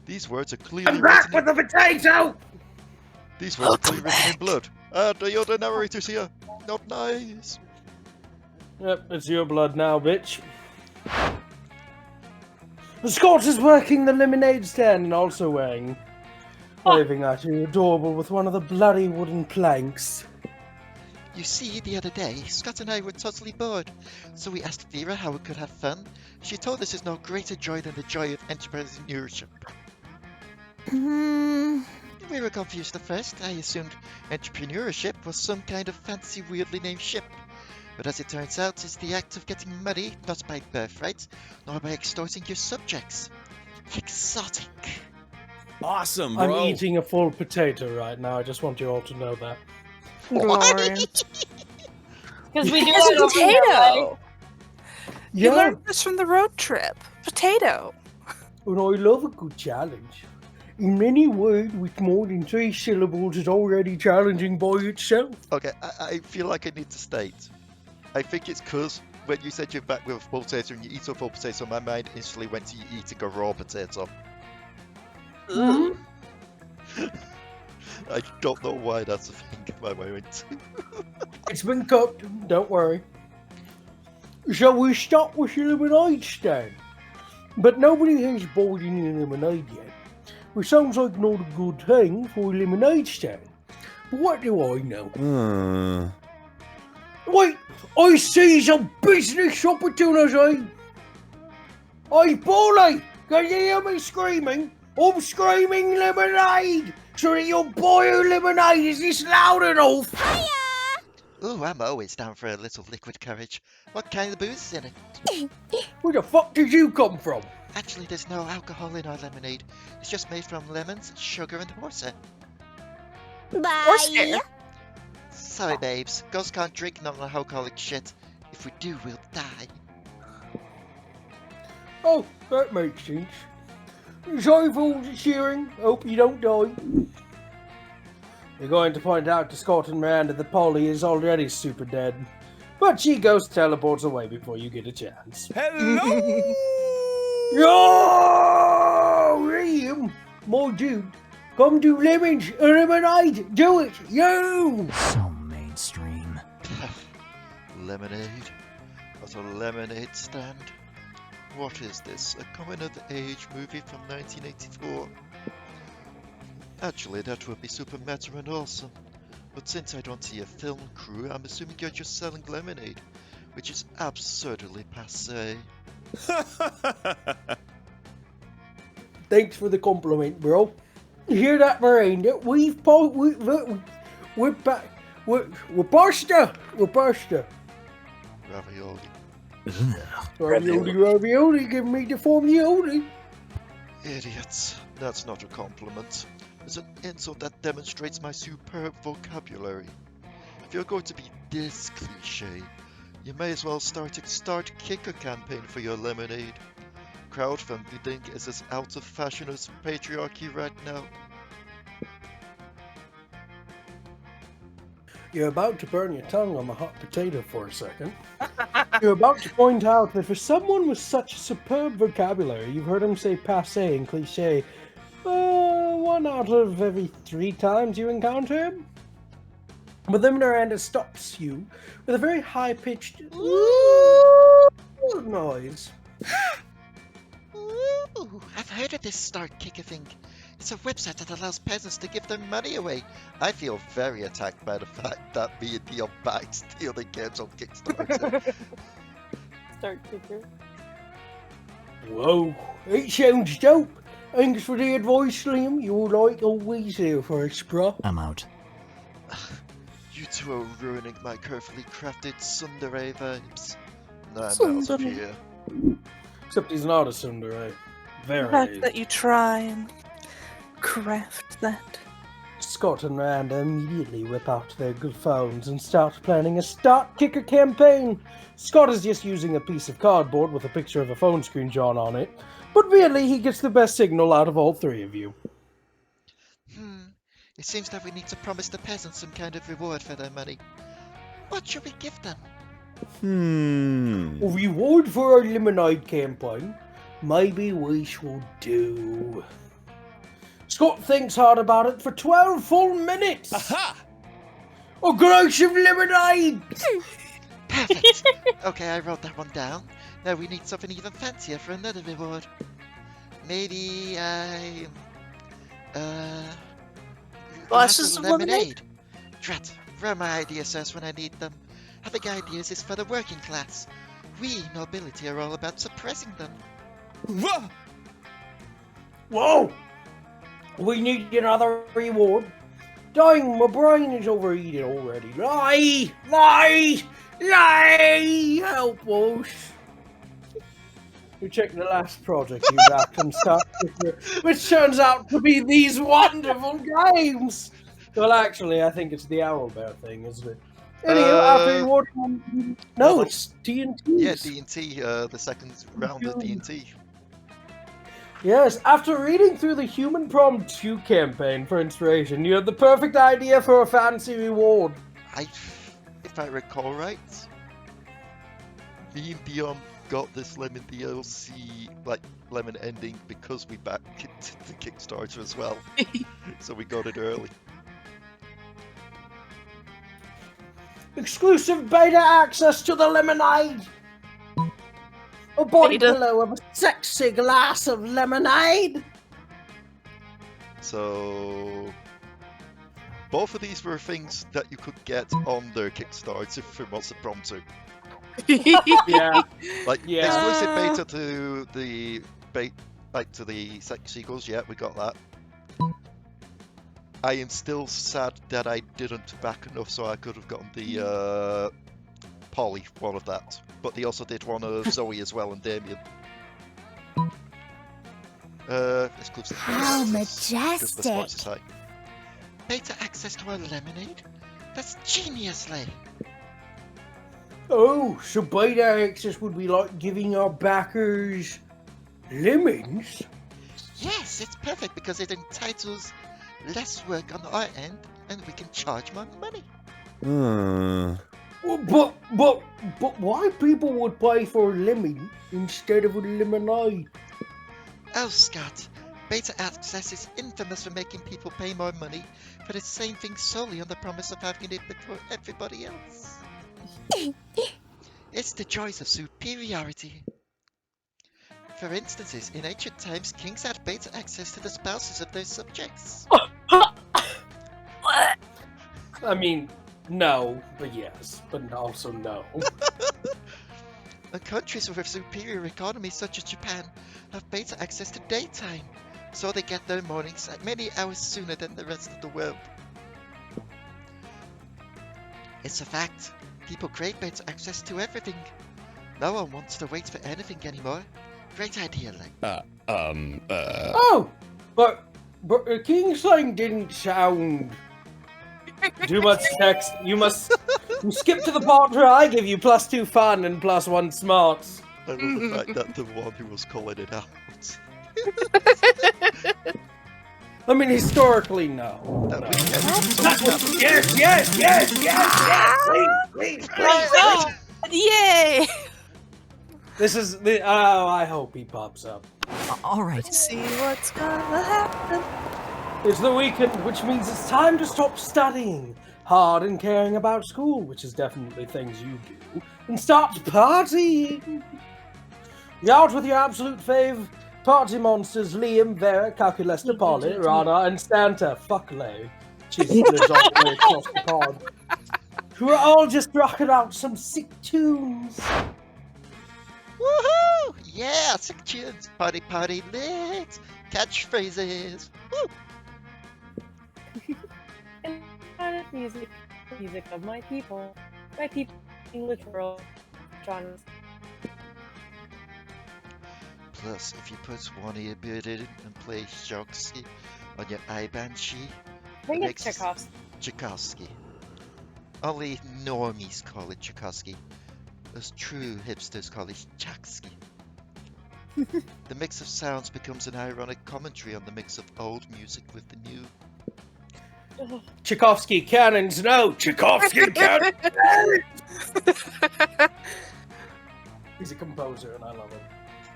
B: These words are clearly
F: I'm back
B: written
F: with the potato!
B: These words are clearly written in blood. The other narrator's here. Not nice.
A: Yep, it's your blood now, bitch. Scott is working the lemonade stand and also waving at you, adorable, with one of the bloody wooden planks.
B: You see, the other day, Scott and I were totally bored, so we asked Vera how we could have fun. She told us there's no greater joy than the joy of entrepreneurship. We were confused at first. I assumed entrepreneurship was some kind of fancy, weirdly named ship. But as it turns out, it's the act of getting money, not by birthright, nor by extorting your subjects. Exotic.
J: Awesome, bro.
A: I'm eating a full potato right now, I just want you all to know that.
C: Glorious.
D: Because we do
C: It's
D: that
C: a
D: over here, right?
C: potato. You learned this from the road trip. Potato.
A: And I love a good challenge. In any word with more than 3 syllables is already challenging by itself.
B: Okay, I feel like I need to state. I think it's because when you said you're back with a full potato and you eat a full potato, my mind instantly went to you eating a raw potato. I don't know why that's a thing my mind went to.
A: It's been cooked, don't worry. Shall we start with the lemonade stand? But nobody has bought any lemonade yet. Which sounds like not a good thing for a lemonade stand. But what do I know? Wait, I see some business opportunity! Hey, Paulie, can you hear me screaming? I'm screaming lemonade! So that you'll buy a lemonade, is this loud enough?
B: Ooh, I'm always down for a little liquid courage. What kind of booze is in it?
A: Where the fuck did you come from?
B: Actually, there's no alcohol in our lemonade. It's just made from lemons, sugar, and horsehair.
E: Bye.
B: Sorry, babes. Ghosts can't drink non-alcoholic shit. If we do, we'll die.
A: Oh, that makes sense. Sorry for all the cheering. Hope you don't die. You're going to point out to Scott and Miranda that Polly is already super dead. But she ghost teleports away before you get a chance.
J: Hello!
A: Yo! Liam! My dude! Come to Lemons! Lemonade! Do it! You!
H: So mainstream.
B: Lemonade? At a lemonade stand? What is this? A coming-of-age movie from 1984? Actually, that would be super meta and awesome. But since I don't see a film crew, I'm assuming you're just selling lemonade, which is absurdly passé.
A: Thanks for the compliment, bro. You hear that, Miranda? We're back. We're pasta. We're pasta.
B: Ravioli.
A: Ravioli, give me the formioli.
B: Idiots. That's not a compliment. It's an insult that demonstrates my superb vocabulary. If you're going to be this cliche, you may as well start Kicker campaign for your lemonade. Crowdfunding is as out of fashion as patriarchy right now.
A: You're about to burn your tongue on the hot potato for a second. You're about to point out that for someone with such superb vocabulary, you've heard him say passé and cliché 1 out of every 3 times you encounter him. But then Miranda stops you with a very high-pitched noise.
B: Ooh, I've heard of this Start Kicker thing. It's a website that allows peasants to give their money away. I feel very attacked by the fact that me and Dion backed stealing games on Kickstarter.
D: Start Kicker.
A: Whoa, it sounds dope. Thanks for the advice, Liam. You're like always here for us, bro.
H: I'm out.
B: You two are ruining my carefully crafted tsundere vibes. No, not
C: Tsundere.
B: Sophia.
A: Except he's not a tsundere.
C: The
A: Very.
C: fact that you try and craft that.
A: Scott and Randa immediately whip out their good phones and start planning a start kicker campaign. Scott is just using a piece of cardboard with a picture of a phone screen drawn on it, but really he gets the best signal out of all three of you.
B: It seems that we need to promise the peasants some kind of reward for their money. What should we give them?
A: A reward for our lemonade campaign? Maybe we should do... Scott thinks hard about it for 12 full minutes!
J: Aha!
A: A glass of lemonade!
B: Perfect! Okay, I wrote that one down. Now we need something even fancier for another reward. Maybe
C: Glasses of lemonade?
B: Drat, where are my ideas first when I need them? Having ideas is for the working class. We, nobility, are all about suppressing them.
A: Whoa! We need another reward. Dang, my brain is overeating already. Leigh! Leigh! Leigh! Help us! We checked the last project you backed and Start Kicker, which turns out to be these wonderful games! Well, actually, I think it's the Owlbear thing, isn't it? Anyway, after rewarding... No,
B: well,
A: it's D&T.
B: Yeah, D&T, the second round of D&T.
A: Yes, after reading through the Human Prom 2 campaign for inspiration, you had the perfect idea for a fancy reward.
B: If I recall right, me and Dion got this Lemon DLC, like, Lemon ending because we backed it to the Kickstarter as well. So we got it early.
A: Exclusive beta access to the lemonade! A body
C: Beta.
A: pillow of a sexy glass of lemonade!
B: So both of these were things that you could get on their Kickstarter for Monster Prom 2.
A: Yeah.
B: Like
A: Yeah.
B: exclusive beta to the to the Sex Seagulls, yeah, we got that. I am still sad that I didn't back enough so I could have gotten the Polly one of that. But they also did one of Zoe as well and Damien. Exclusive
E: How
B: beta access, 'cause the Sports
E: majestic.
B: Society. Beta access to our lemonade? That's genius, Leigh.
A: Oh, so beta access would be like giving our backers lemons?
B: Yes, it's perfect because it entitles less work on our end and we can charge more money.
A: Well, but why people would pay for lemon instead of a lemonade?
B: Oh, Scott, beta access is infamous for making people pay more money for the same thing solely on the promise of having it before everybody else. It's the joys of superiority. For instances, in ancient times, kings had beta access to the spouses of their subjects.
C: What?
A: I mean, no, but yes, but also no.
B: And countries with a superior economy, such as Japan, have beta access to daytime, so they get their mornings many hours sooner than the rest of the world. It's a fact. People crave beta access to everything. No one wants to wait for anything anymore. Great idea, Leigh.
A: Oh, but King Sling didn't sound too much text. You skip to the part where I give you +2 fun and +1 smarts.
B: I love the fact that the one who was calling it out.
A: I mean, historically, no.
B: That
A: No.
B: was
F: Yes, please.
C: Oh, yay!
A: This is the. Oh, I hope he pops up.
H: All right.
C: See what's gonna happen.
A: It's the weekend, which means it's time to stop studying hard and caring about school, which is definitely things you do, and start partying. You're out with your absolute fave party monsters: Liam, Vera, Calculesta, Polly, Ranna, and Santa. Fuck Leigh. She lives all the way across the pond. Who are all just rocking out some sick tunes.
B: Woohoo! Yeah, sick tunes. Party, party, lit. Catchphrases. Woo!
D: And music of my people, English world, genres,
B: Plus, if you put one earbud in and play Tchaikovsky on your I-band sheet,
D: I think
B: makes
D: it's Tchaikovsky.
B: Tchaikovsky. Only normies call it Tchaikovsky. Us true hipsters call it Tchaikovsky. The mix of sounds becomes an ironic commentary on the mix of old music with the new.
A: Tchaikovsky cannons, no! Tchaikovsky cannons! He's a composer and I love him.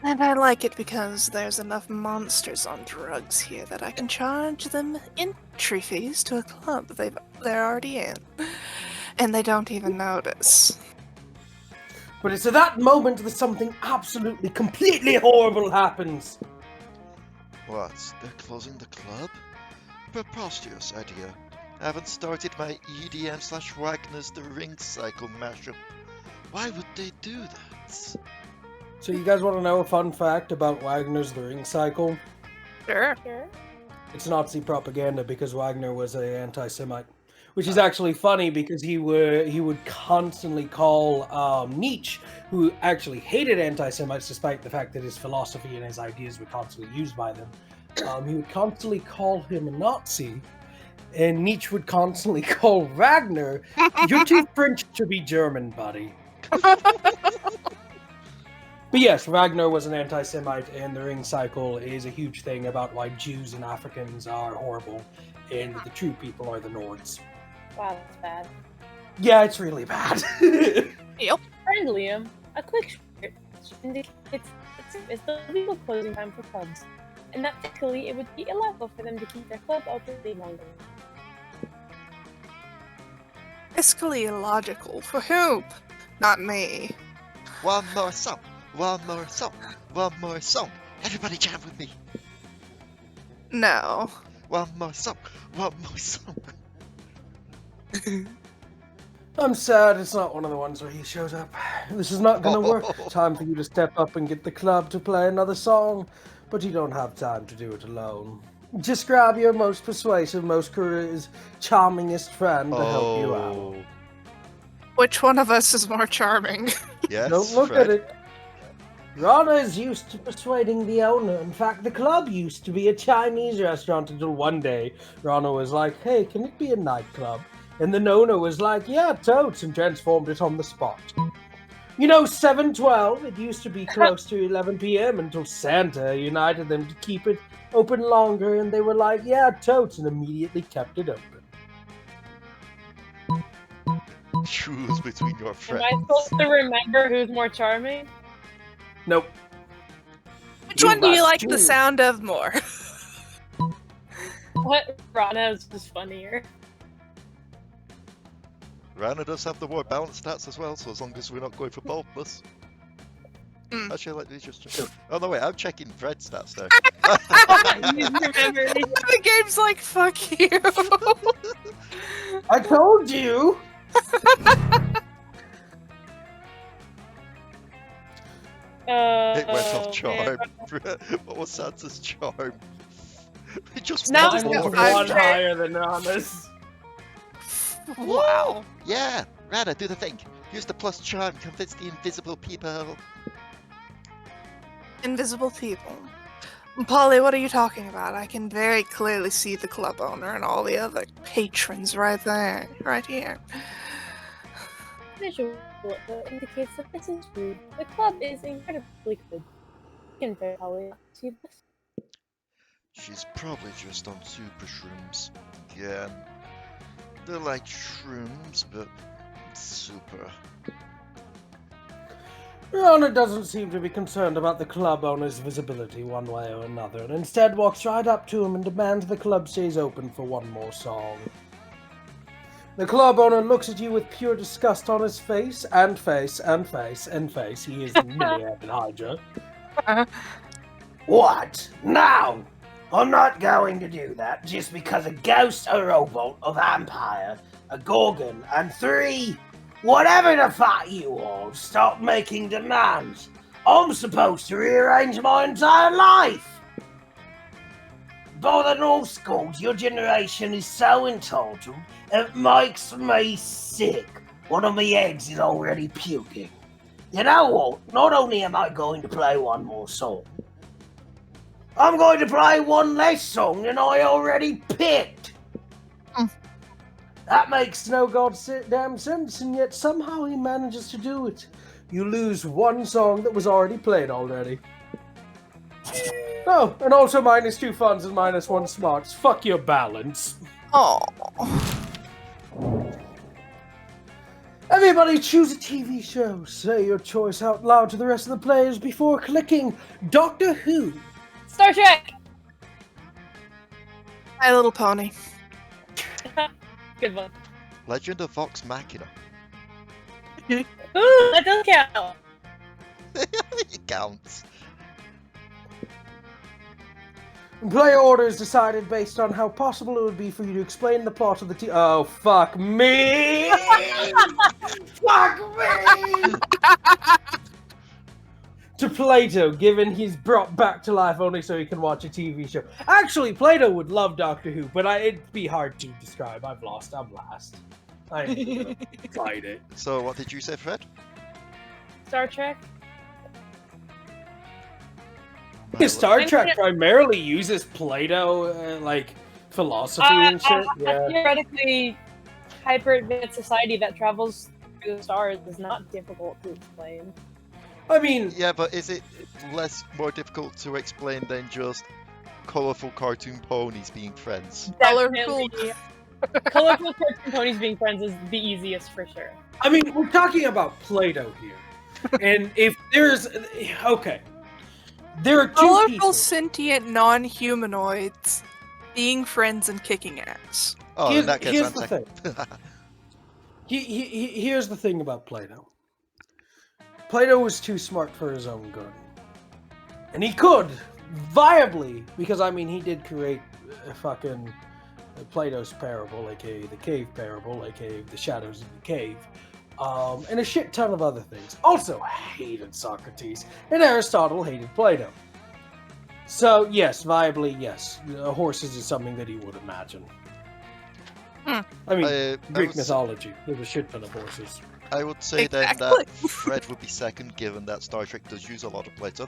C: And I like it because there's enough monsters on drugs here that I can charge them entry fees to a club they're already in. And they don't even notice.
A: But it's at that moment that something absolutely, completely horrible happens.
B: What? They're closing the club? Preposterous idea. I haven't started my EDM/Wagner's The Ring Cycle mashup. Why would they do that?
A: So you guys want to know a fun fact about Wagner's The Ring Cycle?
C: Sure.
A: It's Nazi propaganda because Wagner was an anti-Semite. Which is actually funny because he would constantly call Nietzsche, who actually hated anti-Semites despite the fact that his philosophy and his ideas were constantly used by them. He would constantly call him a Nazi, and Nietzsche would constantly call Wagner, "You're too French to be German, buddy." But yes, Wagner was an anti-Semite, and the Ring Cycle is a huge thing about why Jews and Africans are horrible, and the true people are the Nords.
D: Wow, that's bad.
A: Yeah, it's really bad.
C: Yep.
D: Friend Liam, a quick short indicates it's the legal closing time for clubs, and that technically it would be illegal for them to keep their club open any longer.
C: Fiscally illogical. For whom? Not me.
B: One more song, one more song, one more song. Everybody jam with me.
C: No.
B: One more song, one more song.
A: I'm sad it's not one of the ones where he shows up. This is not gonna work. Time for you to step up and get the club to play another song, but you don't have time to do it alone. Just grab your most persuasive, most charmingest friend to help you out.
C: Which one of us is more charming?
B: Yes,
A: Don't look
B: Fred.
A: at it. Rana is used to persuading the owner. In fact, the club used to be a Chinese restaurant until one day Rana was like, "Hey, can it be a nightclub?" And the owner was like, "Yeah, totes," and transformed it on the spot. 7/12, it used to be close to 11 p.m. until Santa united them to keep it open longer, and they were like, "Yeah, totes," and immediately kept it open.
B: Choose between your
D: Am
B: friends.
D: I supposed to remember who's more charming?
A: Nope.
C: Which one do you
A: must
C: like the
A: choose.
C: sound of more?
D: What? Rana is just funnier.
B: Ranna does have the more balanced stats as well, so as long as we're not going for boldness. Actually, let me just check. Oh no, wait, I'm checking Fred's stats now.
C: The game's like, fuck you.
A: I told you!
B: It went off
D: man.
B: charm. What was Santa's charm? It just
D: No,
B: went
A: Mine
B: off.
A: was
C: I'm
A: one
C: sure-
A: higher than Rana's.
C: Wow.
B: Yeah, Ranna, do the thing. Use the plus charm, convince the invisible people.
C: Invisible people. Polly, what are you talking about? I can very clearly see the club owner and all the other patrons right there. Right here.
D: Visual indicates that this is rude. The club is incredibly good. You can very probably see this.
B: She's probably just on super shrooms. Again. They're like shrooms, but super.
A: Rana doesn't seem to be concerned about the club owner's visibility one way or another, and instead walks right up to him and demands the club stays open for one more song. The club owner looks at you with pure disgust on his face, and face, and face, and face. He is the mini-headed Hydra.
F: What? No! I'm not going to do that just because a ghost, a robot, a vampire, a gorgon, and 3, whatever the fuck you all, stop making demands. I'm supposed to rearrange my entire life. By the North schools, your generation is so entitled, it makes me sick. One of my eggs is already puking. You know what? Not only am I going to play one more song,
A: I'm going to play one less song than I already picked. That makes no goddamn sense, and yet somehow he manages to do it. You lose one song that was already played already. Oh, and also -2 funds and -1 smarts. Fuck your balance.
C: Oh.
A: Everybody choose a TV show. Say your choice out loud to the rest of the players before clicking Doctor Who.
D: Star Trek!
C: My Little Pony.
D: Good one.
B: Legend of Vox Machina.
D: Ooh, that does count.
B: It counts.
A: Player order is decided based on how possible it would be for you to explain the plot of the Oh, fuck me! Fuck me! To Plato, given he's brought back to life only so he can watch a TV show. Actually, Plato would love Doctor Who, but it'd be hard to describe. I'm last. I ain't gonna fight it.
B: So, what did you say, Fred?
D: Star Trek?
A: Star Trek primarily uses Plato, like, philosophy and shit. Yeah.
D: Theoretically, hyper-advanced society that travels through the stars is not difficult to explain.
A: I mean...
B: Yeah, but is it more difficult to explain than just colourful cartoon ponies being friends?
C: Colorful.
D: Colorful cartoon ponies being friends is the easiest for sure.
A: I mean, we're talking about Plato here. And if there's... Okay. There are two
C: Colorful,
A: people.
C: sentient, non-humanoids being friends and kicking ass.
B: Oh, in that case,
A: here's
B: I'm
A: the
B: second.
A: Here's the thing about Plato. Plato was too smart for his own good. And he could, viably, because, I mean, he did create fucking Plato's Parable, aka the Cave Parable, aka the Shadows of the Cave. And a shit ton of other things. Also hated Socrates, and Aristotle hated Plato. So, yes, viably, yes. Horses is something that he would imagine. I mean, Greek mythology. There's a shit ton of horses.
B: I would say then
C: Exactly.
B: that Fred would be second, given that Star Trek does use a lot of Plato.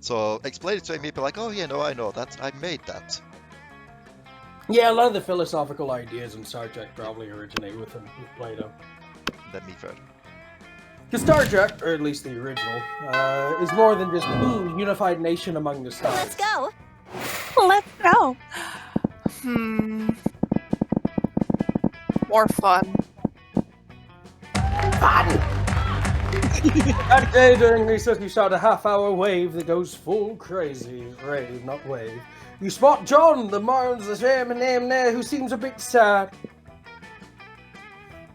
B: So, explain it to him, he'd be like, oh yeah, no, I know, I made that.
A: Yeah, a lot of the philosophical ideas in Star Trek probably originate with Plato.
B: Then me, Fred.
A: Because Star Trek, or at least the original, is more than just, ooh, unified nation among the stars.
E: Let's go.
C: Let's go. More fun.
A: That day during recess, you shot a half-hour wave that goes full crazy. Rave, not wave. You spot John, the name there, who seems a bit sad.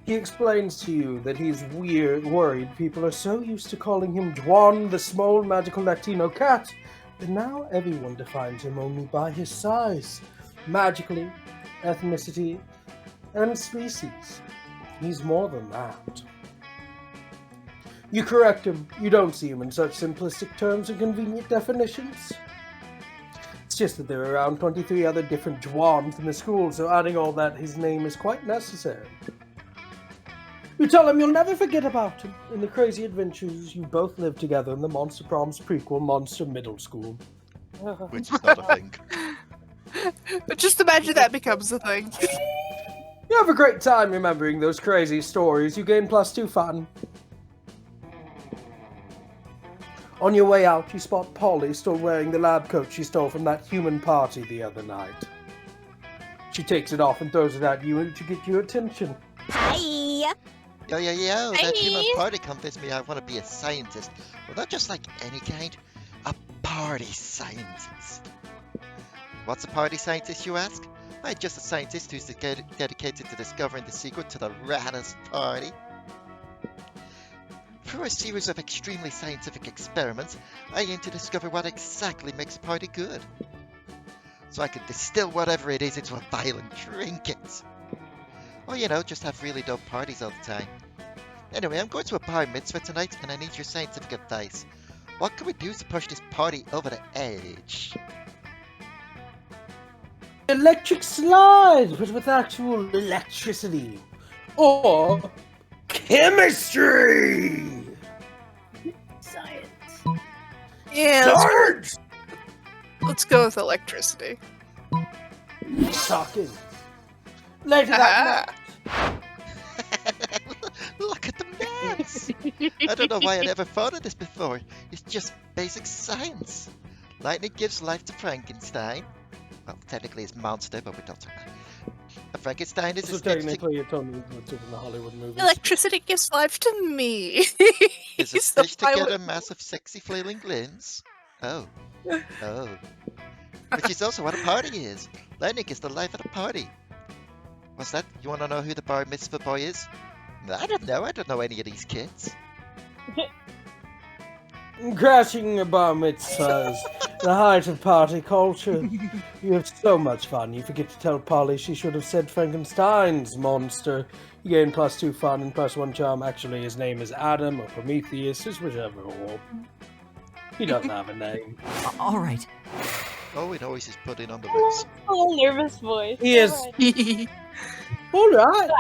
A: He explains to you that he's worried people are so used to calling him Juan, the small magical Latino cat, that now everyone defines him only by his size, magically, ethnicity, and species. He's more than that. You correct him. You don't see him in such simplistic terms and convenient definitions. It's just that there are around 23 other different Juans in the school, so adding all that, his name is quite necessary. You tell him you'll never forget about him in the crazy adventures you both lived together in the Monster Prom's prequel, Monster Middle School.
B: Which is not a thing.
C: But just imagine that becomes a thing.
A: You have a great time remembering those crazy stories. You gain +2 fun. On your way out, you spot Polly still wearing the lab coat she stole from that human party the other night. She takes it off and throws it at you to get your attention.
E: Hi.
B: Yo, that
C: Hi.
B: human party convinced me I want to be a scientist. Well, not just like any kind, a party scientist. What's a party scientist, you ask? I'm just a scientist who's dedicated to discovering the secret to the raddest party. Through a series of extremely scientific experiments, I aim to discover what exactly makes a party good, so I can distill whatever it is into a violent trinket. Or, just have really dope parties all the time. Anyway, I'm going to a bar mitzvah tonight, and I need your scientific advice. What can we do to push this party over the edge?
A: Electric slide, but with actual electricity. Or chemistry.
E: Science.
C: Yeah.
A: Science!
C: Let's go with electricity.
A: Talking. Later that
C: Ah.
B: Look at the maths! I don't know why I never thought of this before. It's just basic science. Lightning gives life to Frankenstein. Well, technically it's monster, but we don't talk about it. Frankenstein is
A: So
B: a snitch to...
A: technically, it's only what's in the Hollywood movies.
C: Electricity gives life to me.
B: Is a
C: He's the
B: snitch to get
C: pilot.
B: a massive sexy flailing limbs? Oh. Oh. Which is also what a party is. Lightning is the life at a party. What's that? You want to know who the bar mitzvah boy is? I don't know. I don't know any of these kids.
A: Crashing a bar mitzvahs, the height of party culture. You have so much fun. You forget to tell Polly she should have said Frankenstein's monster. You gain +2 fun and +1 charm. Actually, his name is Adam or Prometheus, is whichever one. He doesn't have a name.
H: All right.
B: Oh, we know he's just putting on the ritz.
D: A little nervous voice.
A: He is.
D: Alright.
A: Alright.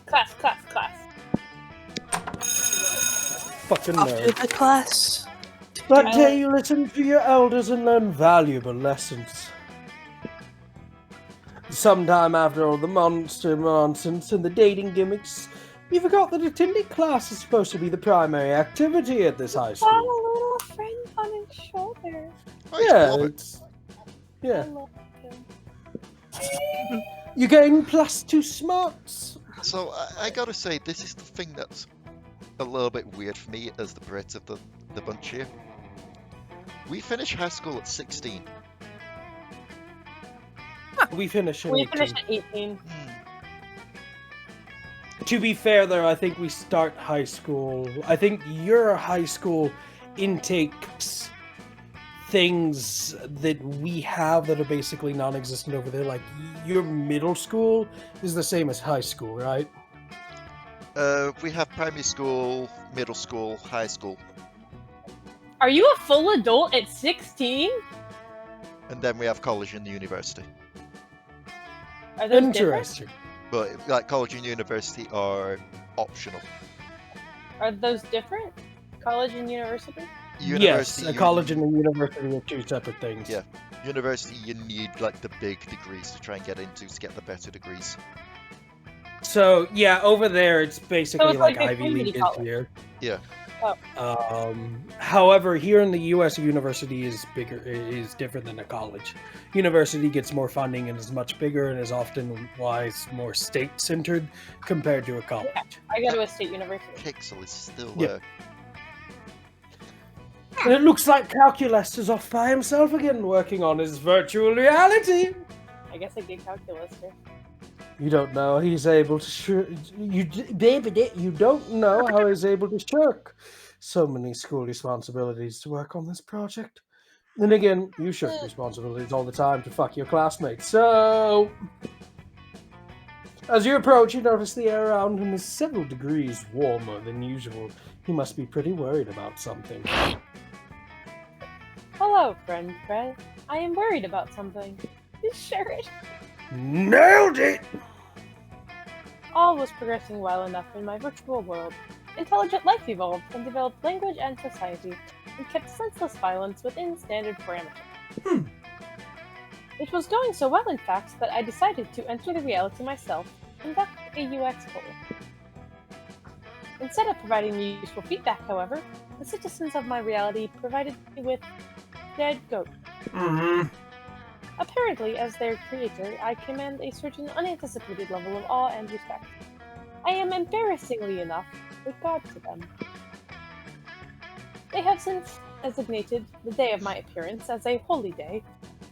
D: Class.
A: Fucking
C: Off to
A: nerd.
C: the class.
A: That day you listen to your elders and learn valuable lessons. Sometime after all the monster nonsense and the dating gimmicks, you forgot that attending class is supposed to be the primary activity at this high
D: Got
A: school.
D: a little friend on his shoulder.
B: Oh, he's
A: Yeah,
B: Robert.
A: it's... Yeah.
D: I love him.
A: You gain +2 smarts.
B: So, I gotta say, this is the thing that's a little bit weird for me as the Brit of the bunch here. We finish high school at 16.
A: We finish in
D: We
A: 18.
D: finished at 18.
A: To be fair, though, I think we start high school. I think your high school intakes things that we have that are basically non-existent over there. Like, your middle school is the same as high school, right?
B: We have primary school, middle school, high school,
D: Are you a full adult at 16?
B: and then we have college and university.
D: Are those different?
A: Interesting.
B: But like college and university are optional.
D: Are those different? College and university?
A: Yes, a
B: you-
A: college and a university are two separate things.
B: Yeah. University, you need like the big degrees to try and get into to get the better degrees.
A: So, yeah, over there it's basically
D: it's
A: like
D: like a
A: Ivy
D: community
A: League is
D: college.
A: here.
B: Yeah.
A: However, here in the U.S., a university is different than a college. University gets more funding and is much bigger and is often wise more state-centered compared to a college.
D: I go to a state university.
B: Pixel is still
A: Yeah. And it looks like Calculus is off by himself again, working on his virtual reality.
D: I guess I did calculus here.
A: You don't know he's able to you don't know how he's able to shirk so many school responsibilities to work on this project. Then again, you shirk responsibilities all the time to fuck your classmates. So, as you approach, you notice the air around him is several degrees warmer than usual. He must be pretty worried about something.
D: Hello, friend Fred. I am worried about something. You sure it?
A: Nailed it!
D: All was progressing well enough in my virtual world. Intelligent life evolved and developed language and society, and kept senseless violence within standard parameters. It was going so well, in fact, that I decided to enter the reality myself, conduct a UX poll. Instead of providing me useful feedback, however, the citizens of my reality provided me with dead goat. Apparently, as their creator, I command a certain unanticipated level of awe and respect. I am embarrassingly enough a god to them. They have since designated the day of my appearance as a holy day,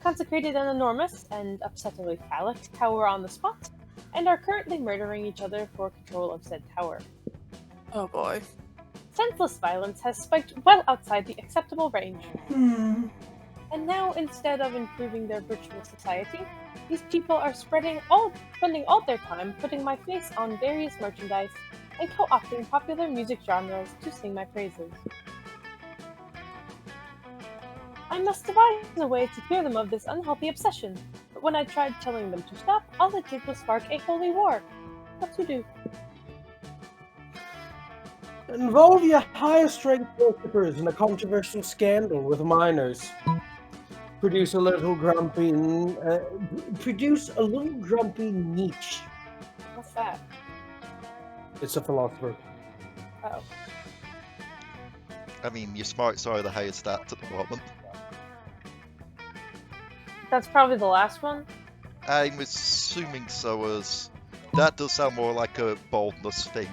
D: consecrated an enormous and upsettingly phallic tower on the spot, and are currently murdering each other for control of said tower.
C: Oh boy.
D: Senseless violence has spiked well outside the acceptable range. And now, instead of improving their virtual society, these people are spending all their time putting my face on various merchandise and co-opting popular music genres to sing my praises. I must devise a way to cure them of this unhealthy obsession, but when I tried telling them to stop, all it did was spark a holy war. What to do?
A: Involve your higher strength worshippers in a controversial scandal with minors. produce a little grumpy niche.
D: What's that?
A: It's a philosopher.
D: Oh.
B: I mean, your smarts are the highest stat at the moment.
D: That's probably the last one?
B: I'm assuming so, as that does sound more like a boldness thing.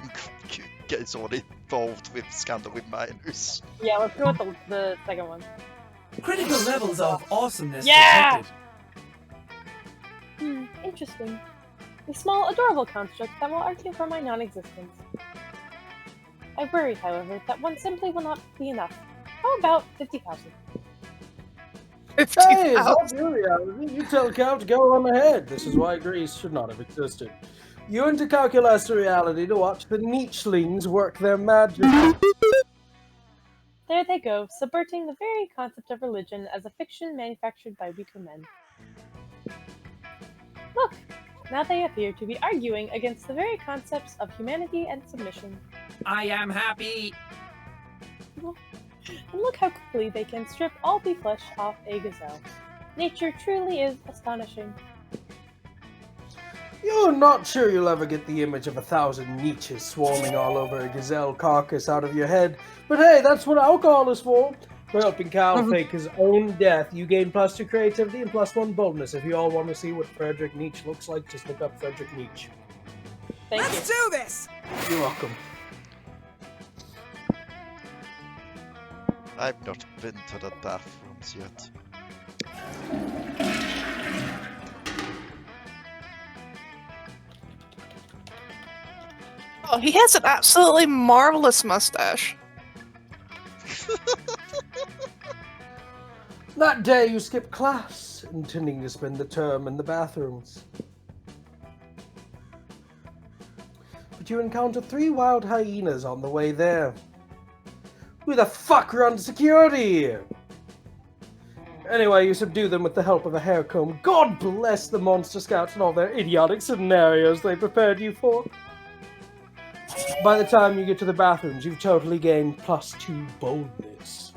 B: Getting someone involved with scandal with minors.
D: Yeah, let's go with the second one.
I: Critical levels of awesomeness
D: Yeah!
I: detected.
D: Interesting. A small, adorable construct that will argue for my non-existence. I worry, however, that one simply will not be enough. How about 50,000?
A: Hey, it's not your reality. You tell Cal to go on ahead. This is why Greece should not have existed. You intercalculate the reality to watch the nichelings work their magic.
D: There they go, subverting the very concept of religion as a fiction manufactured by weaker men. Look! Now they appear to be arguing against the very concepts of humanity and submission.
I: I am happy.
D: And look how quickly they can strip all the flesh off a gazelle. Nature truly is astonishing.
A: You're not sure you'll ever get the image of 1,000 niches swarming all over a gazelle carcass out of your head, but hey, that's what alcohol is for. For helping Cal fake his own death, you gain +2 creativity and +1 boldness. If you all want to see what Frederick Nietzsche looks like, just look up Frederick Nietzsche.
D: Thank
G: Let's
D: you.
G: do this!
A: You're welcome.
B: I've not been to the bathrooms yet.
C: Oh, he has an absolutely marvelous mustache.
A: That day you skipped class, intending to spend the term in the bathrooms. But you encountered 3 wild hyenas on the way there. Who the fuck runs security here? Anyway, you subdue them with the help of a hair comb. God bless the Monster Scouts and all their idiotic scenarios they prepared you for. By the time you get to the bathrooms, you've totally gained +2 boldness.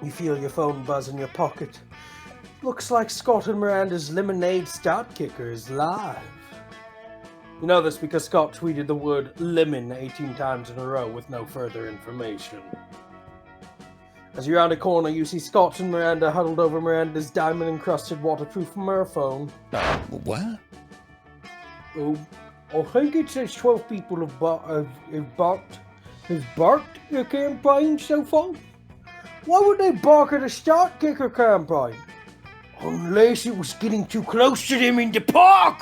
A: You feel your phone buzz in your pocket. Looks like Scott and Miranda's Lemonade Start Kicker is live. You know this because Scott tweeted the word lemon 18 times in a row with no further information. As you round a corner, you see Scott and Miranda huddled over Miranda's diamond-encrusted waterproof mirror phone.
J: What?
A: Oh, I think it says 12 people have barked your campaign so far. Why would they bark at a Start Kicker campaign? Unless it was getting too close to them in the park!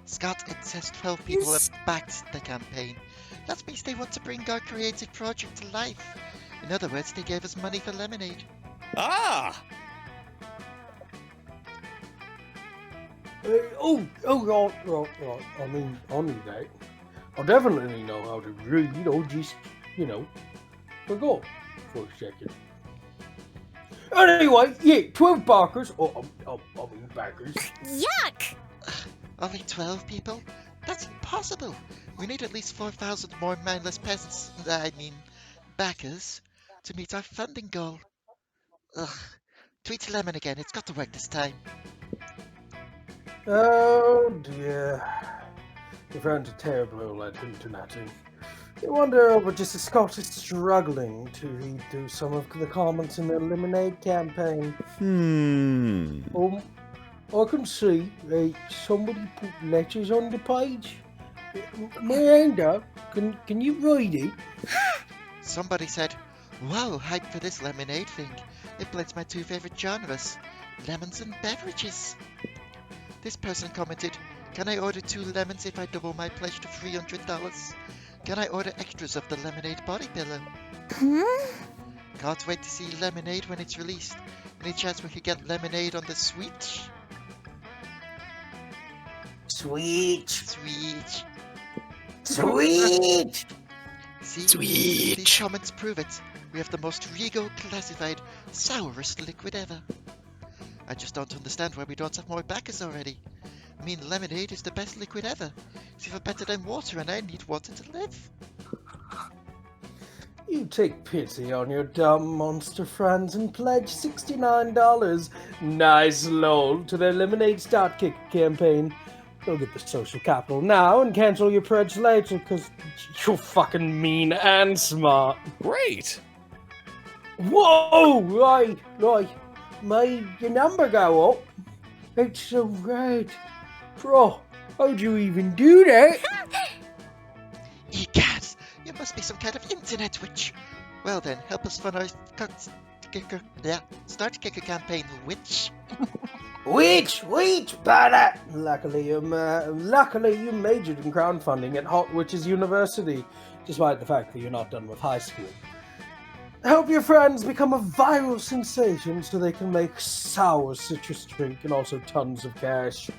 B: Scott, it says 12 people have backed the campaign. That means they want to bring our creative project to life. In other words, they gave us money for lemonade.
J: Ah!
A: Right. I mean, I knew that. I definitely know how to read. I just, forgot for a second. Anyway, yeah, 12 barkers. Backers.
E: Yuck!
B: Only 12 people? That's impossible. We need at least 4,000 more mindless peasants, backers, to meet our funding goal. Ugh. Tweet Lemon again, it's got to work this time.
A: Oh dear. Your friends are terrible at interneting. I wonder but just as Scott is struggling to read through some of the comments in their Lemonade campaign. I can see somebody put letters on the page. Miranda, can you read it?
B: Somebody said, "Whoa, hype for this lemonade thing. It blends my 2 favorite genres, lemons and beverages." This person commented, "Can I order 2 lemons if I double my pledge to $300? Can I order extras of the lemonade body pillow?" Can't wait to see lemonade when it's released. Any chance we could get lemonade on the Switch?
F: Sweet.
B: Switch.
F: Sweet.
B: See? These comments prove it. We have the most regal, classified, sourest liquid ever. I just don't understand why we don't have more backers already. I mean, lemonade is the best liquid ever. It's even better than water, and I need water to live.
A: You take pity on your dumb monster friends and pledge $69, nice lol, to their Lemonade Start Kick campaign. Go get the social capital now and cancel your pledge later, because you're fucking mean and smart.
J: Great.
A: Whoa! Right. Made your number go up. It's so great. Bro, how'd you even do that?
B: Egad, you must be some kind of internet witch. Well then, help us fund our start kicker campaign, witch.
A: Witch, brother! Luckily, you majored in crowdfunding at Hot Witches University, despite the fact that you're not done with high school. Help your friends become a viral sensation so they can make sour citrus drink and also tons of cash.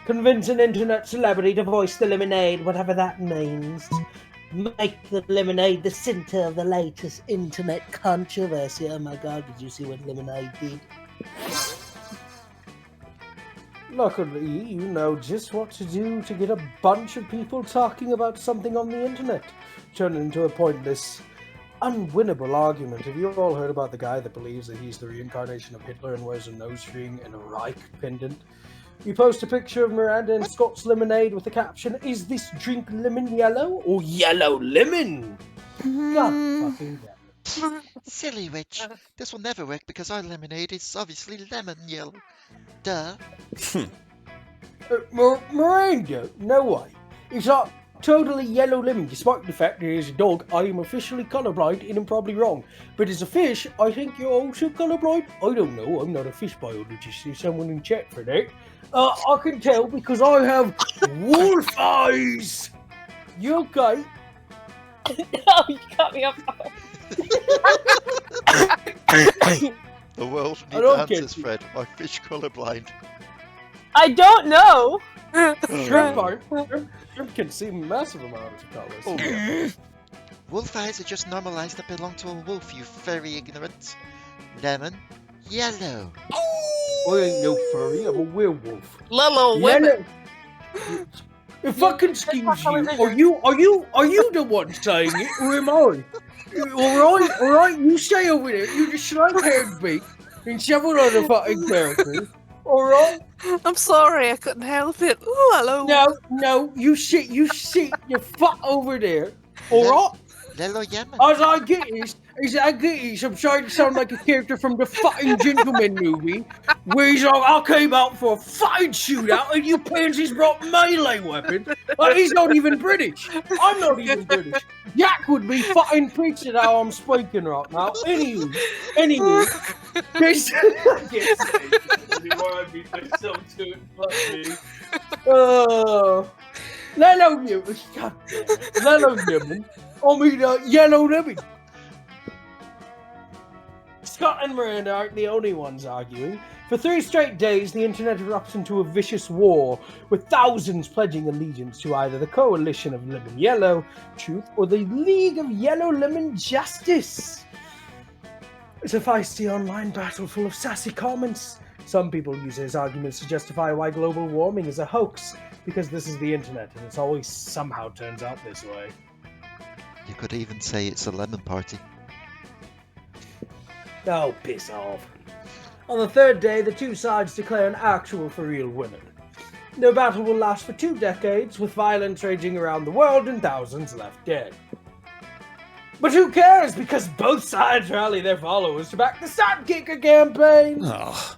A: Convince an internet celebrity to voice the lemonade, whatever that means. Make the lemonade the center of the latest internet controversy. Oh my god, did you see what lemonade did? Luckily, you know just what to do to get a bunch of people talking about something on the internet. Turn it into a pointless, unwinnable argument. Have you all heard about the guy that believes that he's the reincarnation of Hitler and wears a nose ring and a Reich pendant? You post a picture of Miranda and Scott's lemonade with the caption, "Is this drink lemon yellow or yellow lemon?" God fucking damn it.
B: Silly witch. This will never work because our lemonade is obviously lemon yellow. Duh.
A: Miranda, no way. It's like totally yellow lemon, despite the fact that as a dog, I am officially colorblind and I'm probably wrong. But as a fish, I think you're also colorblind. I don't know, I'm not a fish biologist. There's someone in chat for that. I can tell because I have wolf eyes. You okay?
D: Oh, you cut me off.
B: The world
A: I
B: needs
A: don't get
B: answers,
A: you.
B: Fred. Are fish colorblind?
D: I don't know.
A: Shrimp aren't. Shrimp can see massive amounts of colors.
B: Oh, yeah. Wolf eyes are just normal eyes that belong to a wolf, you very ignorant. Lemon, yellow.
A: I ain't no furry, I'm a werewolf.
I: Lolo women.
A: If I can excuse you, are you the one saying it, or am I? Alright, you stay over there, you just like Heartbeat and several other fucking characters. Alright?
C: I'm sorry, I couldn't help it. Ooh, hello.
A: No, you sit your fuck over there. Alright?
B: Lelo Yemen.
A: As I get is, I'm sorry to sound like a character from the fucking Gentleman movie, where he's like, I came out for a fucking shootout and you pansies brought melee weapons. Like, he's not even British. I'm not even British. Yak would be fucking pissed at how I'm speaking right now. Anyway. This... Lelo Yemen. God damn it. Lelo Yemen. Yellow lemon. Scott and Miranda aren't the only ones arguing. For 3 straight days, the internet erupts into a vicious war, with thousands pledging allegiance to either the Coalition of Lemon Yellow Truth or the League of Yellow Lemon Justice. It's a feisty online battle full of sassy comments. Some people use his arguments to justify why global warming is a hoax, because this is the internet and it's always somehow turns out this way.
B: You could even say it's a lemon party.
A: Oh, piss off. On the 3rd day, the two sides declare an actual for-real winner. Their battle will last for 2 decades, with violence raging around the world and thousands left dead. But who cares, because both sides rally their followers to back the Start Kicker campaign!
J: Oh.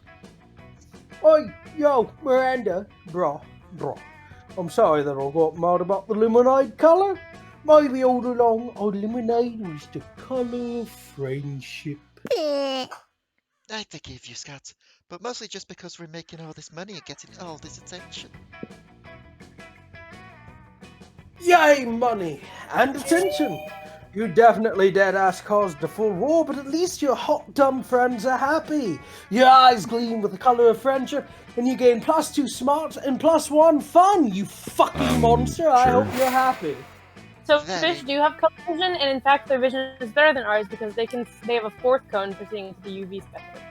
A: Oi, yo, Miranda, bro. I'm sorry that I got mad about the lemonade colour. Maybe all along our lemonade was the colour of friendship.
B: I forgive you, Scott, but mostly just because we're making all this money and getting all this attention.
A: Yay, money and attention! You definitely dead-ass caused the full war, but at least your hot dumb friends are happy. Your eyes gleam with the colour of friendship, and you gain +2 smart and +1 fun, you fucking monster.
J: Sure.
A: I hope you're happy.
D: So fish do have color vision, and in fact their vision is better than ours because they have a 4th cone for seeing into the UV spectrum.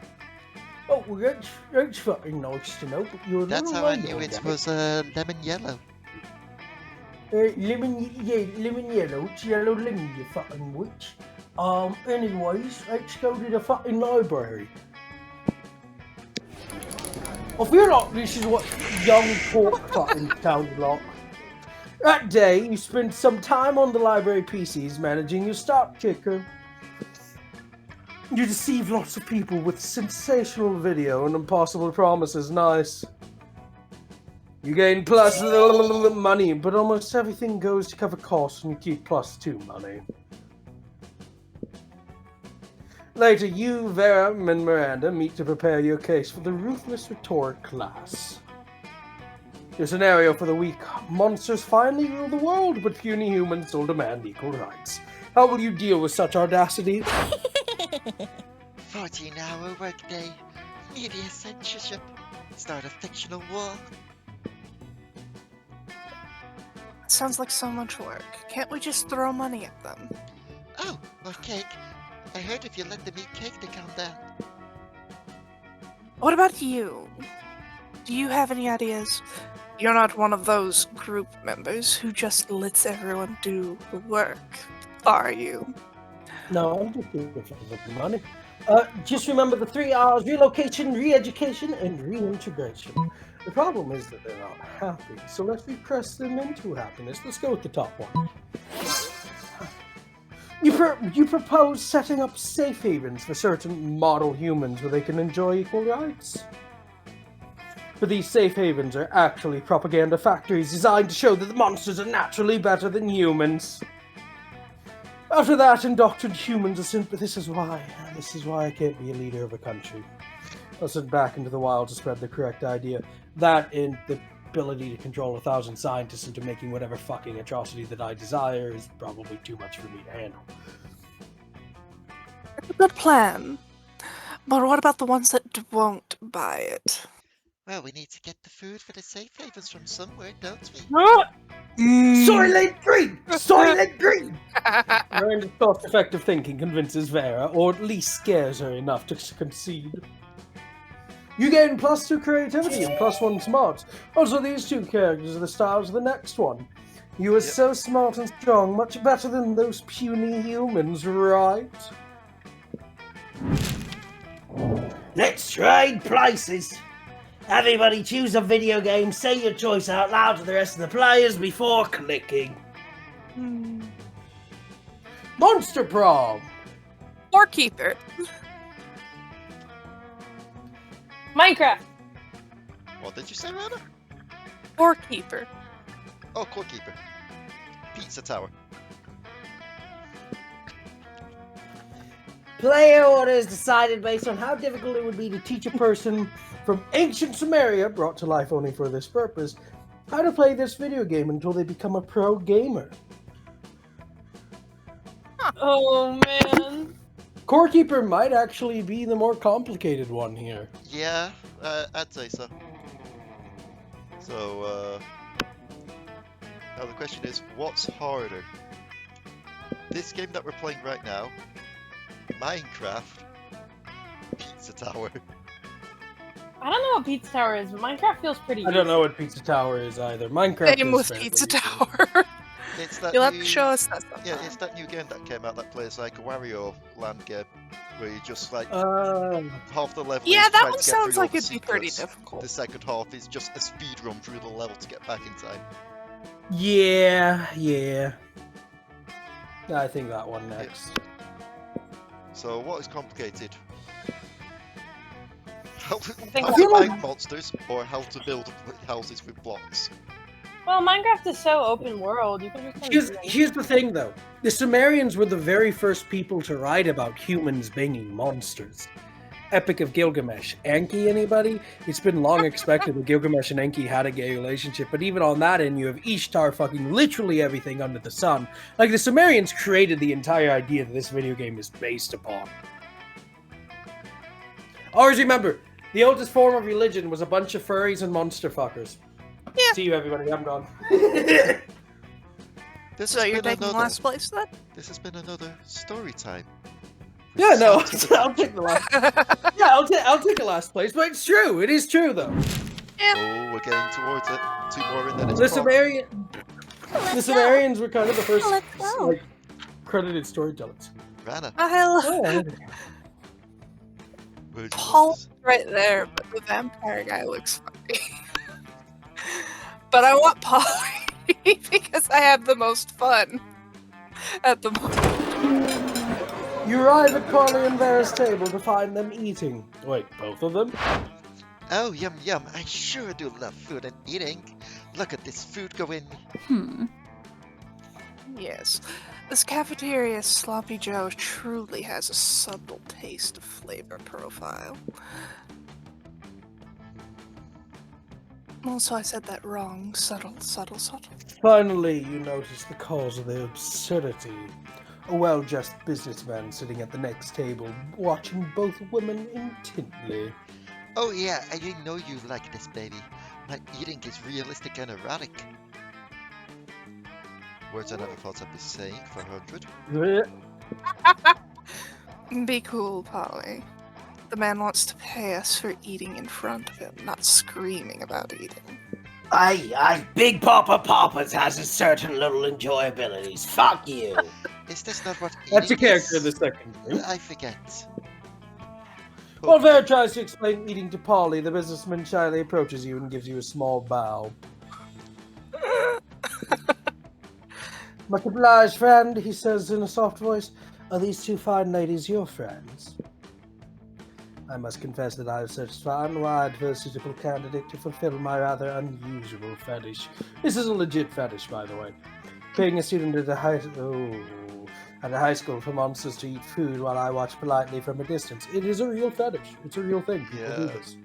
A: Oh, well, that's fucking nice to know, but you're a
B: That's
A: little
B: how I
A: late
B: knew
A: on
B: it
A: that.
B: was lemon yellow.
A: Lemon yellow. It's yellow lemon, you fucking witch. Anyways, let's go to the fucking library. I feel like this is what young pork fucking sounded like. That day, you spent some time on the library PCs managing your stock ticker. You deceived lots of people with sensational video and impossible promises. Nice. You gain plus money, but almost everything goes to cover costs and you keep +2 money. Later, you, Vera, and Miranda meet to prepare your case for the Ruthless Rhetoric class. Your scenario for the week: monsters finally rule the world, but puny humans still demand equal rights. How will you deal with such audacity?
B: 14-hour workday, media censorship, start a fictional war.
C: Sounds like so much work. Can't we just throw money at them?
B: Oh, or cake. I heard if you let them eat cake, they calm down.
C: What about you? Do you have any ideas? You're not one of those group members who just lets everyone do the work, are you?
A: No, I'm just doing it for the money. Just remember the 3 R's: relocation, re-education, and reintegration. The problem is that they're not happy, so let's repress them into happiness. Let's go with the top one. You propose setting up safe havens for certain model humans where they can enjoy equal rights. But these safe havens are actually propaganda factories designed to show that the monsters are naturally better than humans. After that, indoctrined humans are sent, but this is why I can't be a leader of a country. I'll send back into the wild to spread the correct idea. That and the ability to control 1,000 scientists into making whatever fucking atrocity that I desire is probably too much for me to handle.
C: It's a good plan. But what about the ones that won't buy it?
B: Well, we need to get the food for the safe havens from somewhere, don't we?
A: Soylent Green! Soylent Green! Miranda's cost-effective thinking convinces Vera, or at least scares her enough to concede. You gain +2 creativity and +1 smarts. Also, these two characters are the stars of the next one. You are so smart and strong, much better than those puny humans, right?
F: Let's trade places. Everybody choose a video game, say your choice out loud to the rest of the players before clicking.
A: Monster Prom!
C: Or Keeper.
D: Minecraft.
B: What did you say, Ranna?
C: Or Keeper.
B: Oh, Core Keeper. Pizza Tower.
A: Player order is decided based on how difficult it would be to teach a person from ancient Sumeria, brought to life only for this purpose, how to play this video game until they become a pro gamer.
D: Oh man.
A: Core Keeper might actually be the more complicated one here.
B: Yeah, I'd say so. So, now the question is, what's harder? This game that we're playing right now, Minecraft, Pizza Tower.
D: I don't know what Pizza Tower is, but Minecraft feels pretty
A: I don't know what Pizza Tower is either. Minecraft
C: Same
A: is
C: with
A: fairly
C: Pizza
A: easy.
C: Tower.
B: It's that
C: You'll have
B: new,
C: to show us that sometime.
B: Yeah, it's that new game that came out that plays like a Wario Land game, where you just like half the level.
C: Yeah,
B: is
C: that
B: trying
C: one
B: to get
C: sounds
B: through all
C: like
B: the
C: it'd be pretty
B: secrets.
C: difficult.
B: The second half is just a speed run through the level to get back in time.
A: Yeah. I think that one next.
B: So what is complicated? How to
D: I
A: feel like-
B: find monsters or how to build houses with blocks.
D: Well, Minecraft is so open world. You can just kind of do
A: Here's the thing, though. The Sumerians were the very first people to write about humans banging monsters. Epic of Gilgamesh. Enki, anybody? It's been long expected that Gilgamesh and Enki had a gay relationship, but even on that end, you have Ishtar fucking literally everything under the sun. Like, the Sumerians created the entire idea that this video game is based upon. Always remember, the oldest form of religion was a bunch of furries and monster fuckers.
C: Yeah.
A: See you, everybody. I'm gone.
B: This
C: So
B: has
C: you're
B: been
C: taking
B: another,
C: last place then?
B: This has been another story time.
A: Yeah, no, I'll take the last. Yeah, I'll take the last place, but it's true. It is true, though.
B: Oh, we're getting towards it. 2 more and then it's
A: The
B: Prom.
A: Sumerian.
E: Let's
A: The
E: go.
A: Sumerians were kind of the first
E: Let's go.
A: like credited storytellers.
B: Ranna,
C: I
B: where do you want
C: Paul's
B: this?
C: right there, but the vampire guy looks funny. But I want Polly because I have the most fun at the moment.
A: You arrive at Carly and Vera's table to find them eating. Wait, both of them?
B: Oh, yum yum, I sure do love food and eating. Look at this food go in me.
E: Hmm.
C: Yes, this cafeteria Sloppy Joe truly has a subtle taste of flavor profile. Also, I said that wrong. Subtle.
A: Finally, you notice the cause of the absurdity. A well-dressed businessman sitting at the next table, watching both women intently.
B: Oh yeah, I didn't know you like this, baby. My eating is realistic and erotic. Words I never thought I'd be saying for 100.
C: Be cool, Polly. The man wants to pay us for eating in front of him, not screaming about eating.
F: Big Papa Papa's has a certain little enjoyabilities. Fuck you.
B: Is this not what eating
A: That's a character
B: is?
A: in the second group.
B: I forget.
A: While Vera tries to explain eating to Polly, the businessman shyly approaches you and gives you a small bow. Much obliged, friend, he says in a soft voice. Are these two fine ladies your friends? I must confess that I have searched far and wide for a suitable candidate to fulfill my rather unusual fetish. This is a legit fetish, by the way. Being a student at a high school for monsters to eat food while I watch politely from a distance. It is a real fetish. It's a real thing. People do this.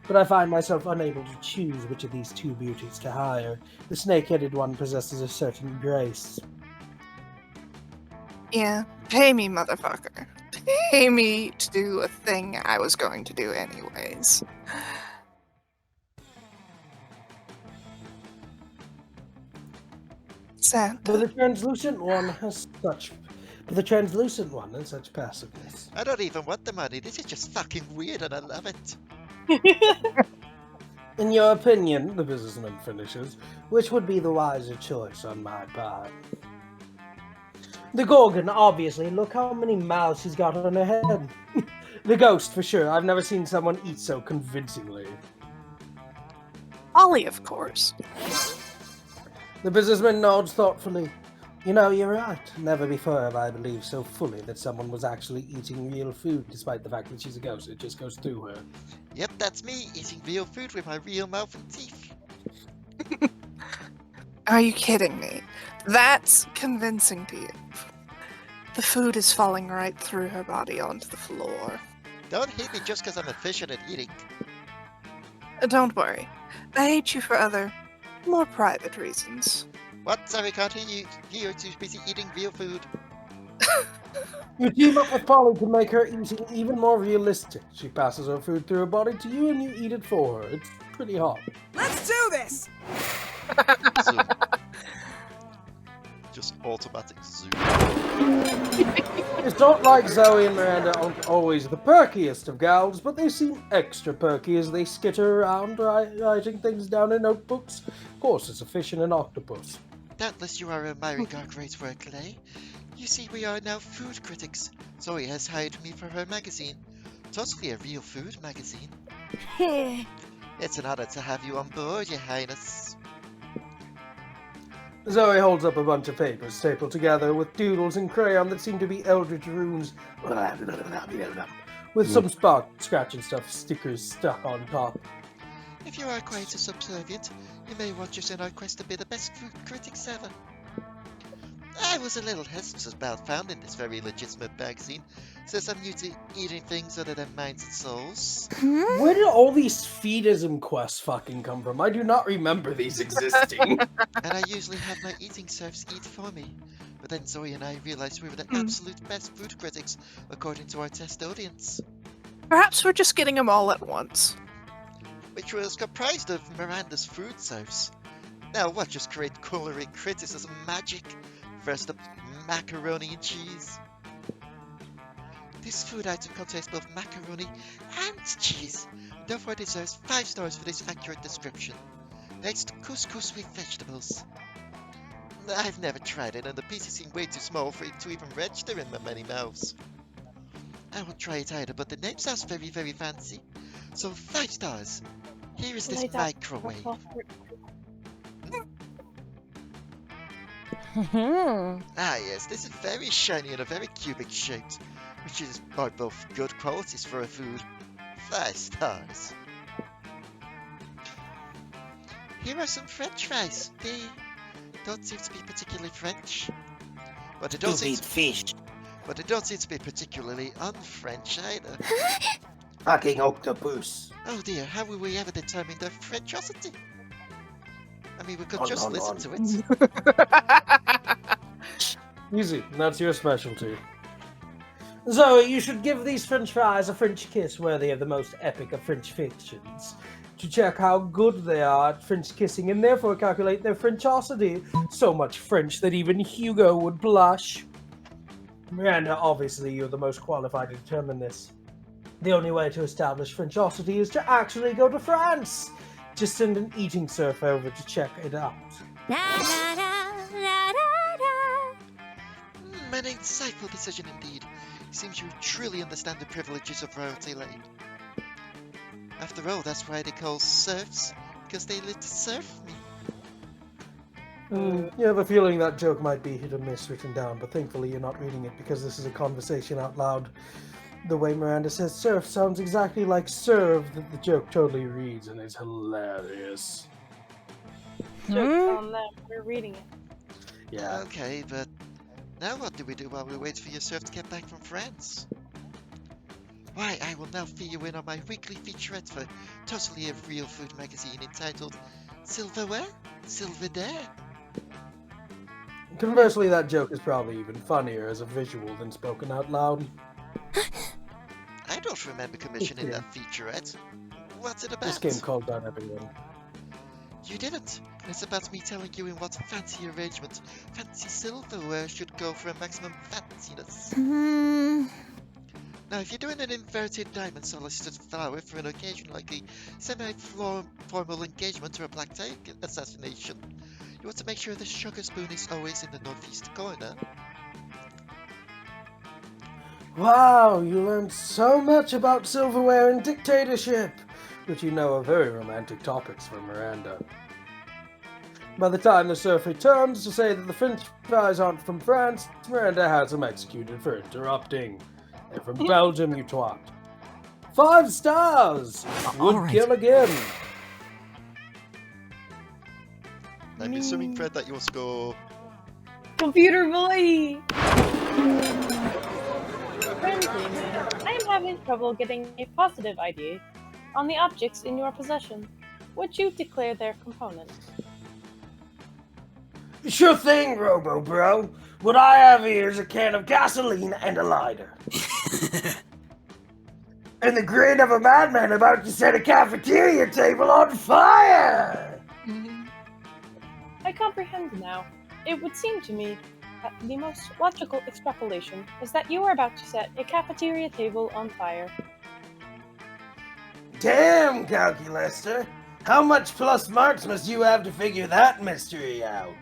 A: But I find myself unable to choose which of these two beauties to hire. The snake-headed one possesses a certain grace.
C: Yeah, pay me, motherfucker. Pay me to do a thing I was going to do anyways. Santa.
A: But the translucent one has such passiveness.
B: I don't even want the money. This is just fucking weird and I love it.
A: In your opinion, the businessman finishes, which would be the wiser choice on my part? The Gorgon, obviously. Look how many mouths she's got on her head. The ghost, for sure. I've never seen someone eat so convincingly.
C: Ollie, of course.
A: The businessman nods thoughtfully. You know, you're right. Never before have I believed so fully that someone was actually eating real food, despite the fact that she's a ghost. It just goes through her.
B: Yep, that's me, eating real food with my real mouth and teeth.
C: Are you kidding me? That's convincing to you. The food is falling right through her body onto the floor.
B: Don't hate me just because I'm efficient at eating.
C: Don't worry. I hate you for other, more private reasons.
B: What? Sorry, can't hear you. You're too busy eating real food.
A: You team up with Polly to make her eating even more realistic. She passes her food through her body to you and you eat it for her. It's pretty hot.
G: Let's do this!
B: Zoom. Just automatic zoom.
A: It's not like Zoe and Miranda aren't always the perkiest of gals, but they seem extra perky as they skitter around writing things down in notebooks. Of course, it's a fish and an octopus.
B: Doubtless you are admiring our great work, Leigh. You see, we are now food critics. Zoe has hired me for her magazine. Totally a real food magazine. It's an honor to have you on board, Your Highness.
A: Zoe holds up a bunch of papers stapled together with doodles and crayon that seem to be eldritch runes, with some scratching stuff, stickers stuck on top.
B: If you are quite so subservient, you may watch us in our quest to be the best food critics ever. I was a little hesitant about founding this very legitimate magazine, since I'm new to eating things other than minds and souls.
A: Where did all these feedism quests fucking come from? I do not remember these existing.
B: And I usually have my eating serfs eat for me. But then Zoe and I realized we were the absolute best food critics, according to our test audience.
C: Perhaps we're just getting them all at once.
B: Which was comprised of Miranda's food serfs. Now what, just create culinary criticism magic? First up, macaroni and cheese. This food item contains both macaroni and cheese, therefore deserves 5 stars for this accurate description. Next, couscous with vegetables. I've never tried it, and the pieces seem way too small for it to even register in my many mouths. I won't try it either, but the name sounds very, very fancy. So 5 stars. Here is this
D: Lay down.
B: microwave. Ah yes, this is very shiny and a very cubic shaped, which is are both good qualities for a food. 5 stars. Here are some French fries. They don't seem to be particularly French, but they don't seem to,
F: fish.
B: but they don't seem to be particularly un-French either.
F: Fucking octopus.
B: Oh dear, how will we ever determine their Frenchosity? I mean, we could
F: On,
B: just
F: on,
B: listen
F: on.
B: to it.
A: Easy, that's your specialty. Zoe, you should give these French fries a French kiss worthy of the most epic of French fictions, to check how good they are at French kissing and therefore calculate their Frenchosity. So much French that even Hugo would blush. Miranda, obviously you're the most qualified to determine this. The only way to establish Frenchosity is to actually go to France. Just send an eating serf over to check it out.
B: An insightful decision indeed. Seems you truly understand the privileges of royalty, Leigh. After all, that's why they call serfs, because they live to serve me.
A: You have a feeling that joke might be hit or miss written down, but thankfully you're not reading it because this is a conversation out loud. The way Miranda says serf sounds exactly like serve that the joke totally reads, and it's hilarious.
D: Joke's on them. We're reading it.
A: Yeah.
B: Okay, but now what do we do while we wait for your serf to get back from France? Why, I will now fill you in on my weekly featurette for Totally a Real Food magazine entitled Silverware? Silverdare?
A: Conversely, that joke is probably even funnier as a visual than spoken out loud.
B: I don't remember commissioning that featurette. What's it about?
A: This game called out everyone.
B: You didn't. It's about me telling you in what fancy arrangement fancy silverware should go for a maximum fanciness. Now, if you're doing an inverted diamond solicited flower for an occasion like a semi-formal engagement or a black tie assassination, you want to make sure the sugar spoon is always in the northeast corner.
A: Wow, you learned so much about silverware and dictatorship, which you know are very romantic topics for Miranda. By the time the serf returns to say that the French fries aren't from France, Miranda has him executed for interrupting. They're from Belgium, you twat. 5 stars! Would kill again.
B: I'm assuming, Fred, that you want to go...
D: Computer boy! Friendly man, I am having trouble getting a positive idea on the objects in your possession. Would you declare their components?
F: Sure thing, Robo Bro. What I have here is a can of gasoline and a lighter. And the grin of a madman about to set a cafeteria table on fire!
D: I comprehend now. It would seem to me that the most logical extrapolation is that you are about to set a cafeteria table on fire.
F: Damn, Calculester! How much plus marks must you have to figure that mystery out?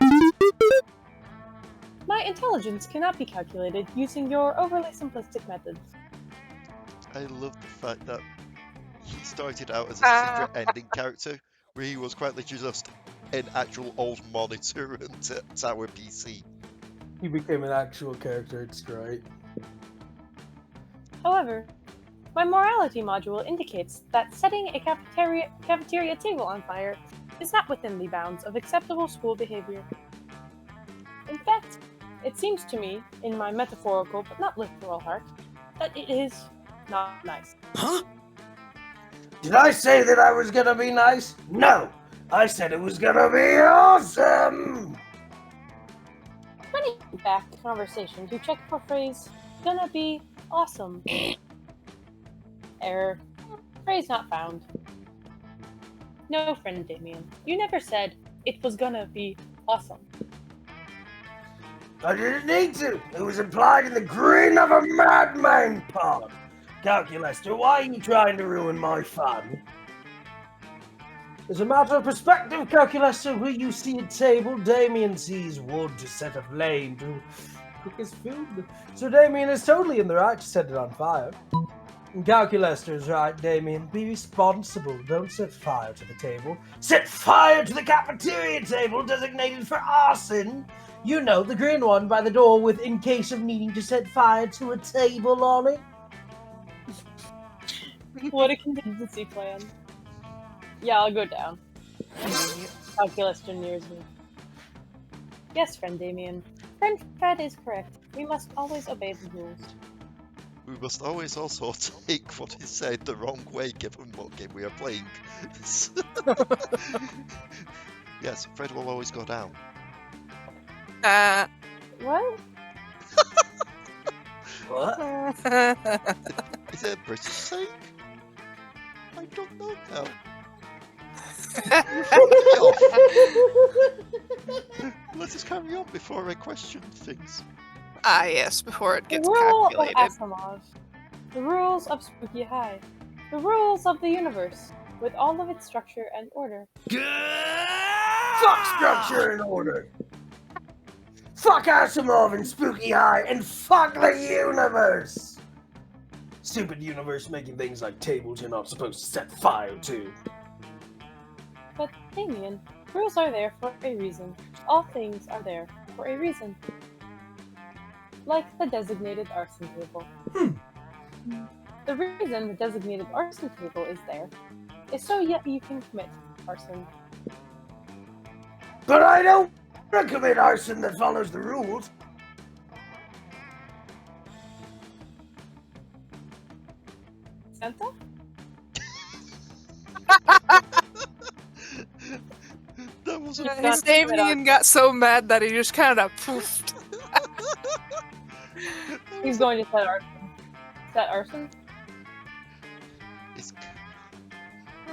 D: My intelligence cannot be calculated using your overly simplistic methods.
B: I love the fact that he started out as a secret ending character, where he was quite literally just an actual old monitor and tower PC.
A: He became an actual character, it's great.
D: However, my morality module indicates that setting a cafeteria table on fire is not within the bounds of acceptable school behavior. In fact, it seems to me, in my metaphorical but not literal heart, that it is not nice.
F: Huh? Did I say that I was gonna be nice? No! I said it was gonna be awesome!
D: Running back to conversation to check for phrase, gonna be awesome. Error. Phrase not found. No, friend Damien. You never said it was gonna be awesome.
F: I didn't need to. It was implied in the grin of a madman part. Calculester, why are you trying to ruin my fun?
A: As a matter of perspective, Calculator, where you see a table, Damien sees wood to set a flame to cook his food. So Damien is totally in the right to set it on fire. And Calculator is right, Damien. Be responsible. Don't set fire to the table. Set fire to the cafeteria table designated for arson. You know, the green one by the door with in case of needing to set fire to a table on it.
D: What a contingency plan. Yeah, I'll go down. Calculus nears me. Yes, friend Damien. Friend Fred is correct. We must always obey the rules.
B: We must always also take what is said the wrong way given what game we are playing. Yes, Fred will always go down.
D: What?
A: What?
B: Is it a British saying? I don't know now. Let us carry on before I question things.
C: Ah, yes, before it gets
D: The rule
C: calculated.
D: of Asimov. The rules of Spooky High. The rules of the universe, with all of its structure and order.
A: Fuck structure and order. Fuck Asimov and Spooky High, and fuck the universe. Stupid universe making things like tables you're not supposed to set fire to.
D: But, Damien, rules are there for a reason. All things are there for a reason. Like the designated arson table. The reason the designated arson table is there is so yet you can commit arson.
A: But I don't want to commit arson that follows the rules.
D: Santa?
B: That was a
C: His Damien got so mad that he just kind of poofed.
D: He's going to set arson. Set arson?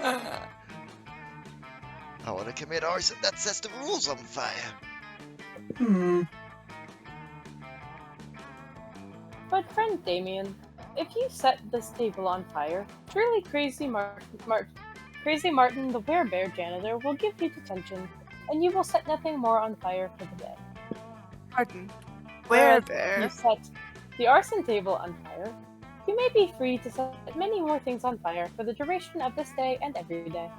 B: I want to commit arson that sets the rules on fire.
D: But friend Damien, if you set this table on fire, surely Crazy Martin the Werebear janitor will give you detention, and you will set nothing more on fire for the day.
C: Pardon.
D: Whereas
C: Werebear?
D: if you set the arson table on fire, you may be free to set many more things on fire for the duration of this day and every day.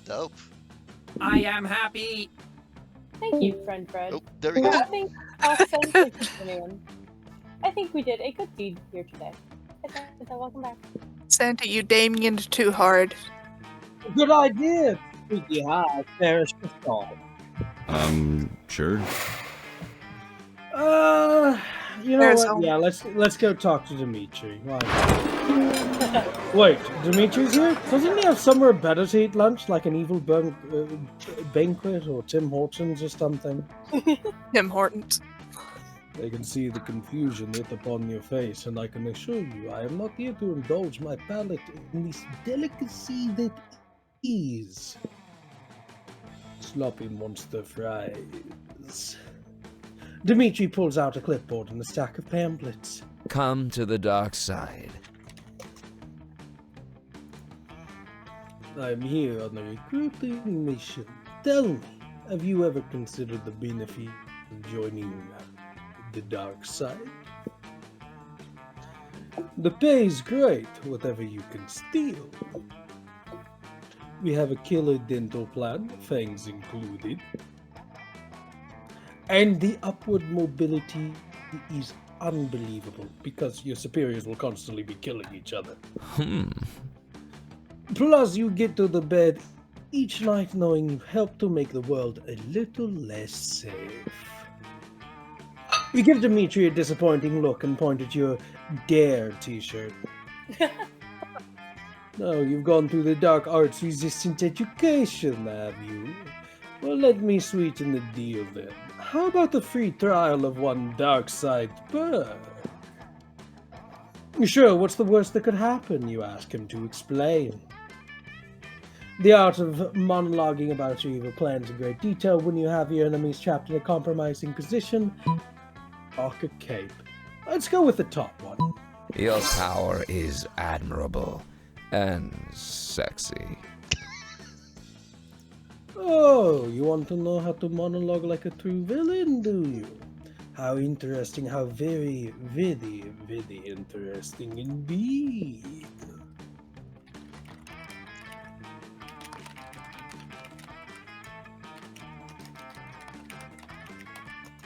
B: Dope.
I: I am happy.
D: Thank you, friend Fred.
B: Oh, there we go.
D: I think I'll send to Damien. I think we did a good deed here today. Santa, welcome back.
C: Santa, you Damien too hard.
A: Good idea, Spooky High. Fairest for thought.
J: Sure.
A: You know
C: There's
A: what? Yeah, let's go talk to Dimitri. Why not? Wait, Dimitri's here? Doesn't he have somewhere better to eat lunch, like an evil banquet or Tim Hortons or something?
C: Tim Hortons.
A: I can see the confusion lit upon your face, and I can assure you I am not here to indulge my palate in this delicacy that is sloppy monster fries. Dimitri pulls out a clipboard and a stack of pamphlets.
K: Come to the dark side.
A: I'm here on a recruiting mission. Tell me, have you ever considered the benefit of joining the dark side? The pay's great, whatever you can steal. We have a killer dental plan, fangs included. And the upward mobility is unbelievable, because your superiors will constantly be killing each other. Plus, you get to the bed each night knowing you've helped to make the world a little less safe. You give Dimitri a disappointing look and point at your Dare t-shirt. No, you've gone through the dark arts resistant education, have you? Well, let me sweeten the deal then. How about the free trial of one dark side perk? Sure, what's the worst that could happen? You ask him to explain. The art of monologuing about your evil plans in great detail when you have your enemies trapped in a compromising position. Rock a cape. Let's go with the top one.
K: Your power is admirable and sexy.
A: Oh, you want to know how to monologue like a true villain, do you? How interesting, how very, very, very interesting indeed.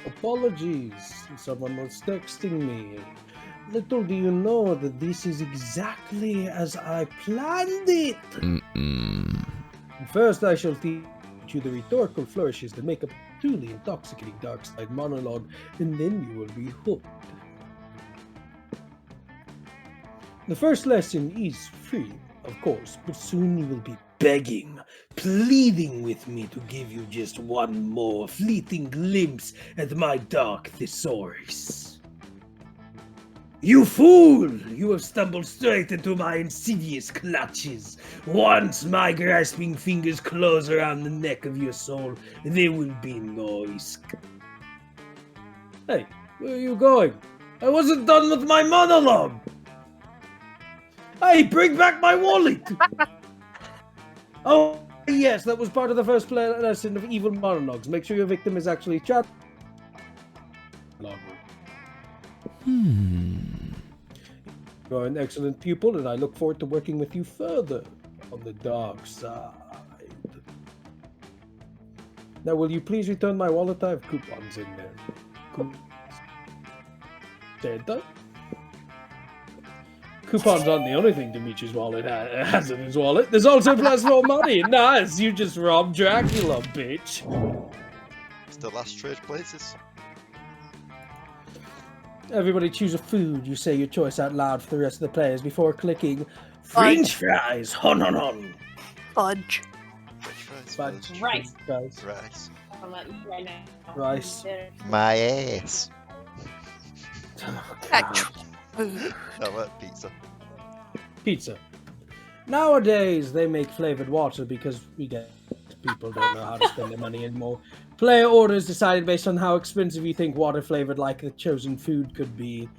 A: Apologies, someone was texting me. Little do you know that this is exactly as I planned it.
K: Mm-mm.
A: First, I shall teach you the rhetorical flourishes that make a truly intoxicating dark side monologue, and then you will be hooked. The first lesson is free, of course, but soon you will be begging, pleading with me to give you just one more fleeting glimpse at my dark thesaurus. You fool! You have stumbled straight into my insidious clutches. Once my grasping fingers close around the neck of your soul, there will be no escape. Hey, where are you going? I wasn't done with my monologue! Hey, bring back my wallet! Oh, yes, that was part of the first lesson of evil monologues. Make sure your victim is actually chat. You're an excellent pupil, and I look forward to working with you further on the dark side. Now, will you please return my wallet? I have coupons in there. Santa? Coupons aren't the only thing Dimitri's wallet has in his wallet. There's also plasma money. Nice, you just robbed Dracula, bitch.
B: Still last trade places.
A: Everybody choose a food. You say your choice out loud for the rest of the players before clicking French fries. Hon hon hon.
C: Fudge.
B: French fries.
A: Fudge.
D: Rice.
A: Fries.
B: Rice.
D: I'm not eating right now.
A: Rice.
B: My ass.
C: Actual food.
B: I like pizza.
A: Pizza. Nowadays, they make flavored water because we get people don't know how to spend their money anymore. Player orders decided based on how expensive you think water flavored like the chosen food could be.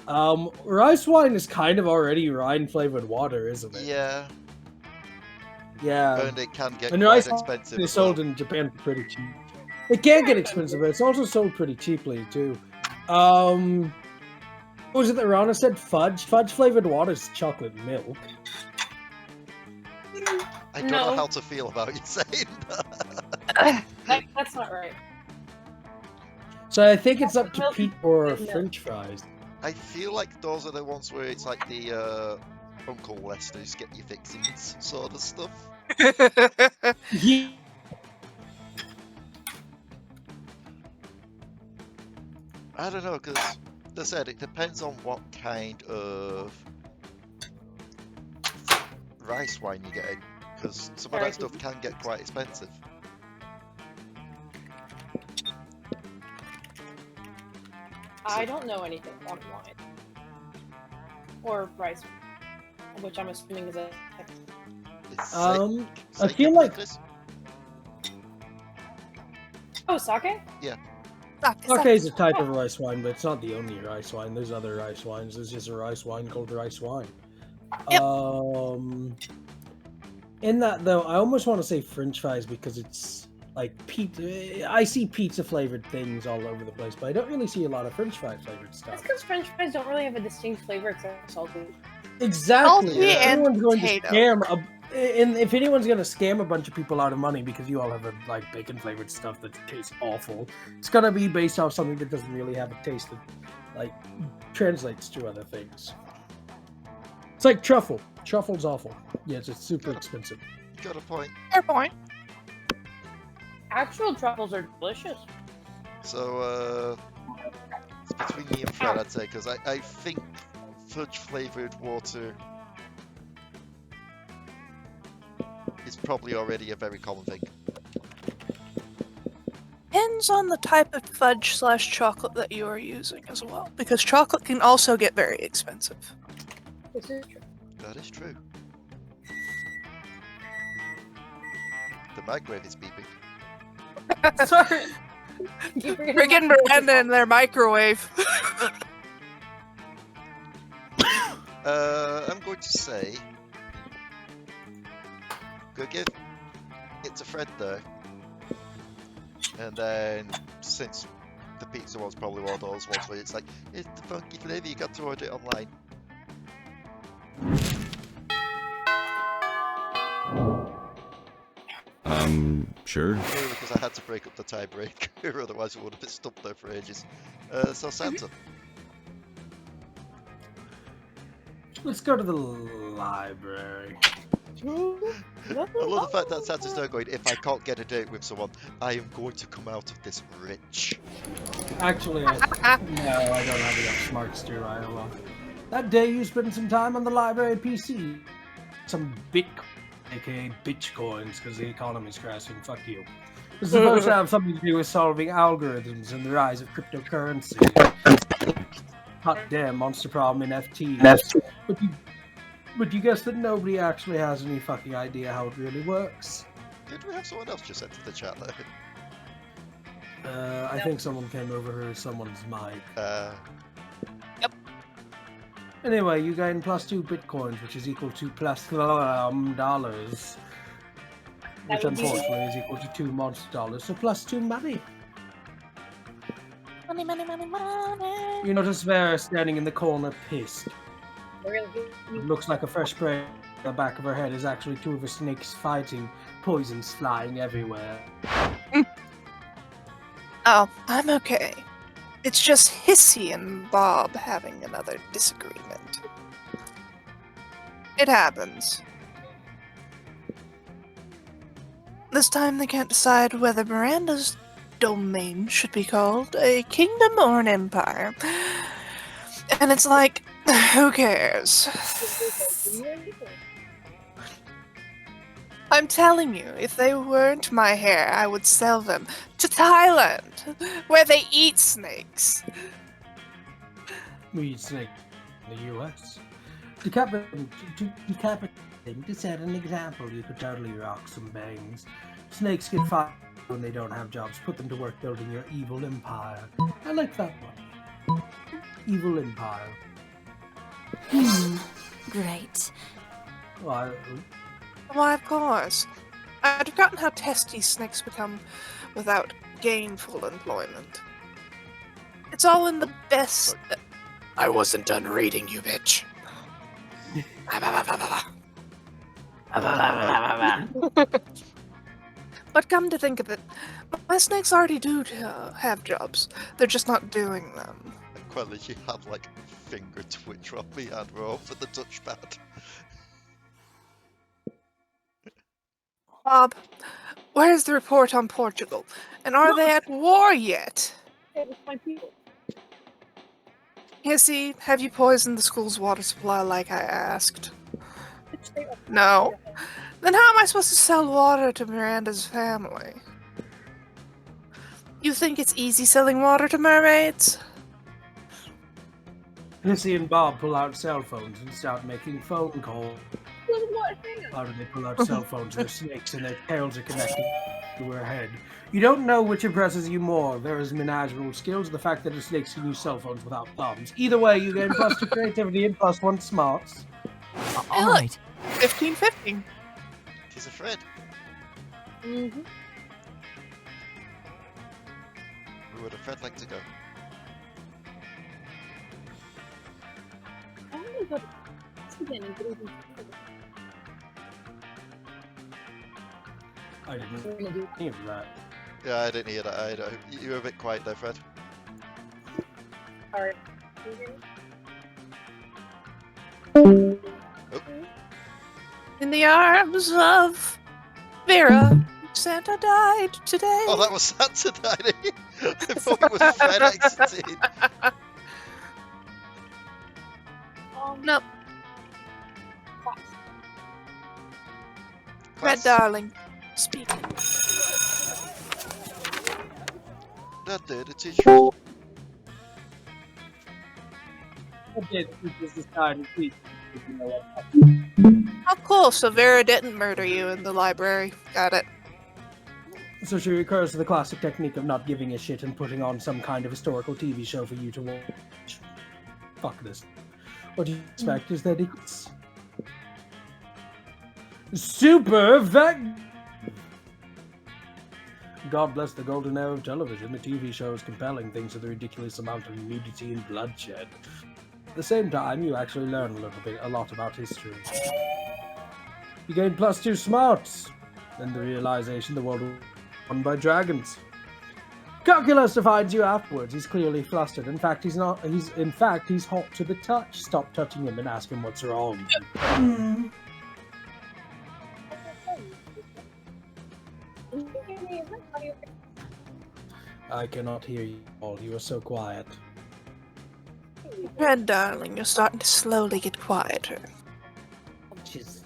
A: Rice wine is kind of already wine flavored water, isn't it?
B: Yeah.
A: Yeah.
B: And it can get
A: And
B: quite
A: rice
B: expensive.
A: is
B: as well.
A: sold in Japan for pretty cheap. It can get expensive, but it's also sold pretty cheaply too. What was it that Rana said? Fudge? Fudge flavored water is chocolate milk.
B: I don't know how to feel about you saying that.
D: That's not right.
A: So I think it's up to
D: Milk
A: Pete or
D: and milk.
A: French fries.
B: I feel like those are the ones where it's like the Uncle Lester's get your fixings sort of stuff.
A: Yeah.
B: I don't know, because they said it depends on what kind of rice wine you're getting, because some of that stuff can get quite expensive.
D: I don't know anything about wine. Or rice, which I'm assuming is a...
B: It's
A: I feel like
D: Oh, sake?
B: Yeah.
A: sake is a type of rice wine, but it's not the only rice wine. There's other rice wines. There's just a rice wine called rice wine.
C: Yep.
A: In that though, I almost want to say French fries because it's like pizza. I see pizza flavored things all over the place, but I don't really see a lot of French fry flavored stuff.
D: That's because French fries don't really have a distinct flavor except salty.
A: Exactly.
C: Salty
A: If
C: and
A: anyone's going to
C: potato.
A: scam and if anyone's gonna scam a bunch of people out of money because you all have a, like bacon flavored stuff that tastes awful, it's gonna be based off something that doesn't really have a taste that like translates to other things. It's like truffle. Truffle's awful. Yes, it's super expensive.
B: got a point.
C: Fair point.
D: Actual truffles are delicious.
B: So, it's between me and Fred, I'd say, because I think fudge flavored water is probably already a very common thing.
C: Depends on the type of fudge / chocolate that you are using as well, because chocolate can also get very expensive.
D: This is true.
B: That is true. The microwave is beeping.
D: Sorry.
C: Friggin' Miranda in their microwave.
B: I'm going to say, go give it to Fred there, And then, since the pizza was probably one of those ones where it's like, it's the funky flavour, you got to order it online.
J: Sure.
B: Mainly because I had to break up the tiebreaker, otherwise it would have been stuck there for ages. So Santa.
A: Let's go to the library.
B: I love the fact that Santa's now going, if I can't get a date with someone, I am going to come out of this rich.
A: Actually, no, I don't have enough smarts to, Iowa. That day you spent some time on the library PC. Some Bitcoin, aka bitcoins, because the economy's crashing. Fuck you. It's supposed to have something to do with solving algorithms and the rise of cryptocurrency. Hot damn, monster problem in FT. But you guess that nobody actually has any fucking idea how it really works?
B: Did we have someone else just enter the chat there?
A: I think someone came over someone's mic.
C: Yep.
A: Anyway, you gain +2 bitcoins, which is equal to plus dollars. Which unfortunately is equal to 2 monster dollars, so +2 money.
C: Money, money, money, money.
A: You notice Vera standing in the corner pissed.
D: Really?
A: It looks like a fresh spray on the back of her head is actually 2 of her snakes fighting, poisons flying everywhere.
C: Oh, I'm okay. It's just Hissy and Bob having another disagreement. It happens. This time they can't decide whether Miranda's domain should be called a kingdom or an empire. And it's like, who cares? I'm telling you, if they weren't my hair, I would sell them to Thailand, where they eat snakes.
A: We eat snake in the US. Decapitating, to set an example, you could totally rock some bangs. Snakes get fired when they don't have jobs. Put them to work building your evil empire. I like that one. Evil empire.
E: Great.
A: Why?
C: Why, of course. I'd forgotten how testy snakes become without gainful employment. It's all in the best... I wasn't done reading, you bitch. But come to think of it, my snakes already do have jobs. They're just not doing them.
B: And Quelly, you had like finger twitch on me and roll for the touchpad.
C: Bob, where's the report on Portugal? And are they at war yet?
D: It was my people.
C: Hissy, have you poisoned the school's water supply like I asked? No. Then how am I supposed to sell water to Miranda's family? You think it's easy selling water to mermaids?
A: Hissy and Bob pull out cell phones and start making phone calls. How do they pull out cell phones? They're snakes and their tails are connected to her head. You don't know which impresses you more, Vera's menagerie skills or the fact that the snakes can use cell phones without thumbs. Either way, you gain +2 creativity and +1 smarts.
E: All right.
C: 15-15.
B: He's afraid.
D: Mm-hmm.
B: Where would a Fred like to go?
D: I want to go to beginning, but even
A: I didn't do any of that.
B: Yeah, I didn't hear that either. You were a bit quiet there, Fred.
D: Sorry.
C: In the arms of Vera, Santa died today.
B: Oh, that was Santa died. I thought it was Fred exiting.
C: No, Red
B: Class.
C: darling, speaking.
B: That did, the teacher.
A: I did. We just decided you know what happened.
C: Oh, cool. So Vera didn't murder you in the library. Got it.
A: So she recurs to the classic technique of not giving a shit and putting on some kind of historical TV show for you to watch. Fuck this. What do you expect is that it's super effective. God bless the golden era of television, the TV show is compelling thanks to the ridiculous amount of nudity and bloodshed. At the same time, you actually learn a lot about history. You gain +2 smarts, and the realization the world was won by dragons. Calculus defines you afterwards. He's clearly flustered. In fact, he's hot to the touch. Stop touching him and ask him what's wrong. I cannot hear you all. You are so quiet.
C: Red, darling, you're starting to slowly get quieter.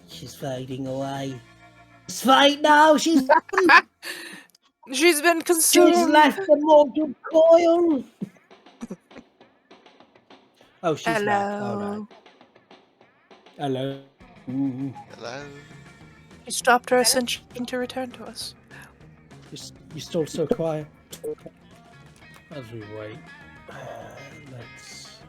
F: She's fading away. It's fate now. She's
C: She's been consumed.
F: she's left the mortal coil.
A: Oh, she's
C: Hello.
A: back. All right. Hello.
B: Hello.
C: She stopped her ascension to return to us.
A: You're still so quiet. As we wait, let's.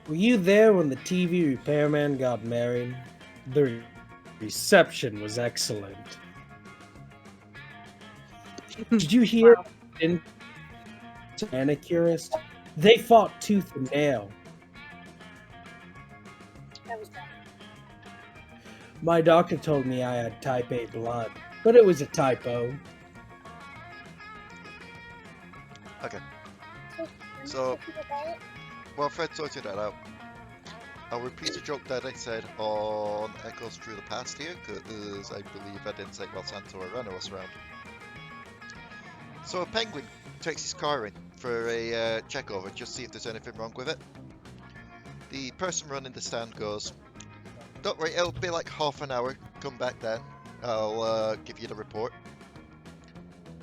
A: Were you there when the TV repairman got married? The reception was excellent. Did you hear? Manicurist? They fought tooth and nail. My doctor told me I had type A blood, but it was a typo.
B: Okay. So, while Fred sorted that out, I'll repeat a joke that I said on Echoes Through the Past here, because I believe I didn't say while Santa or Ranna was around. So a penguin takes his car in for a check over, just see if there's anything wrong with it. The person running the stand goes, "Don't worry, it'll be like half an hour, come back then, I'll give you the report."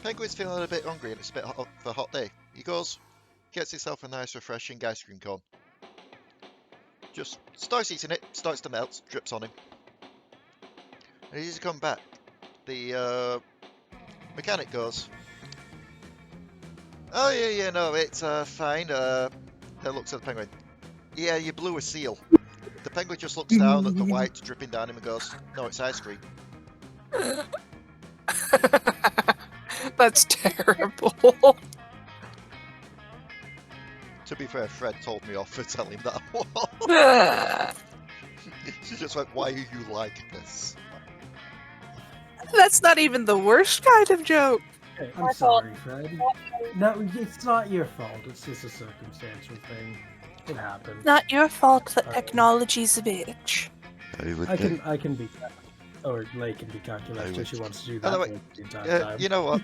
B: Penguin's feeling a bit hungry and it's a bit hot of a hot day. He goes, gets himself a nice refreshing ice cream cone. Just starts eating it, starts to melt, drips on him. And as he come back, the mechanic goes, "Oh yeah, no, it's fine." Looks at the penguin. "Yeah, you blew a seal." The penguin just looks down at the white dripping down him and goes, "No, it's ice cream."
C: That's terrible.
B: To be fair, Fred told me off for telling that one. She just went, "Why are you like this?"
C: That's not even the worst kind of joke.
A: Hey, I'm sorry, Fred. No, it's not your fault. It's just a circumstantial thing. It happens.
C: Not your fault that technology's a bitch.
A: I can be, or Leigh can be calculated if she wants to do that the entire time.
B: You know what?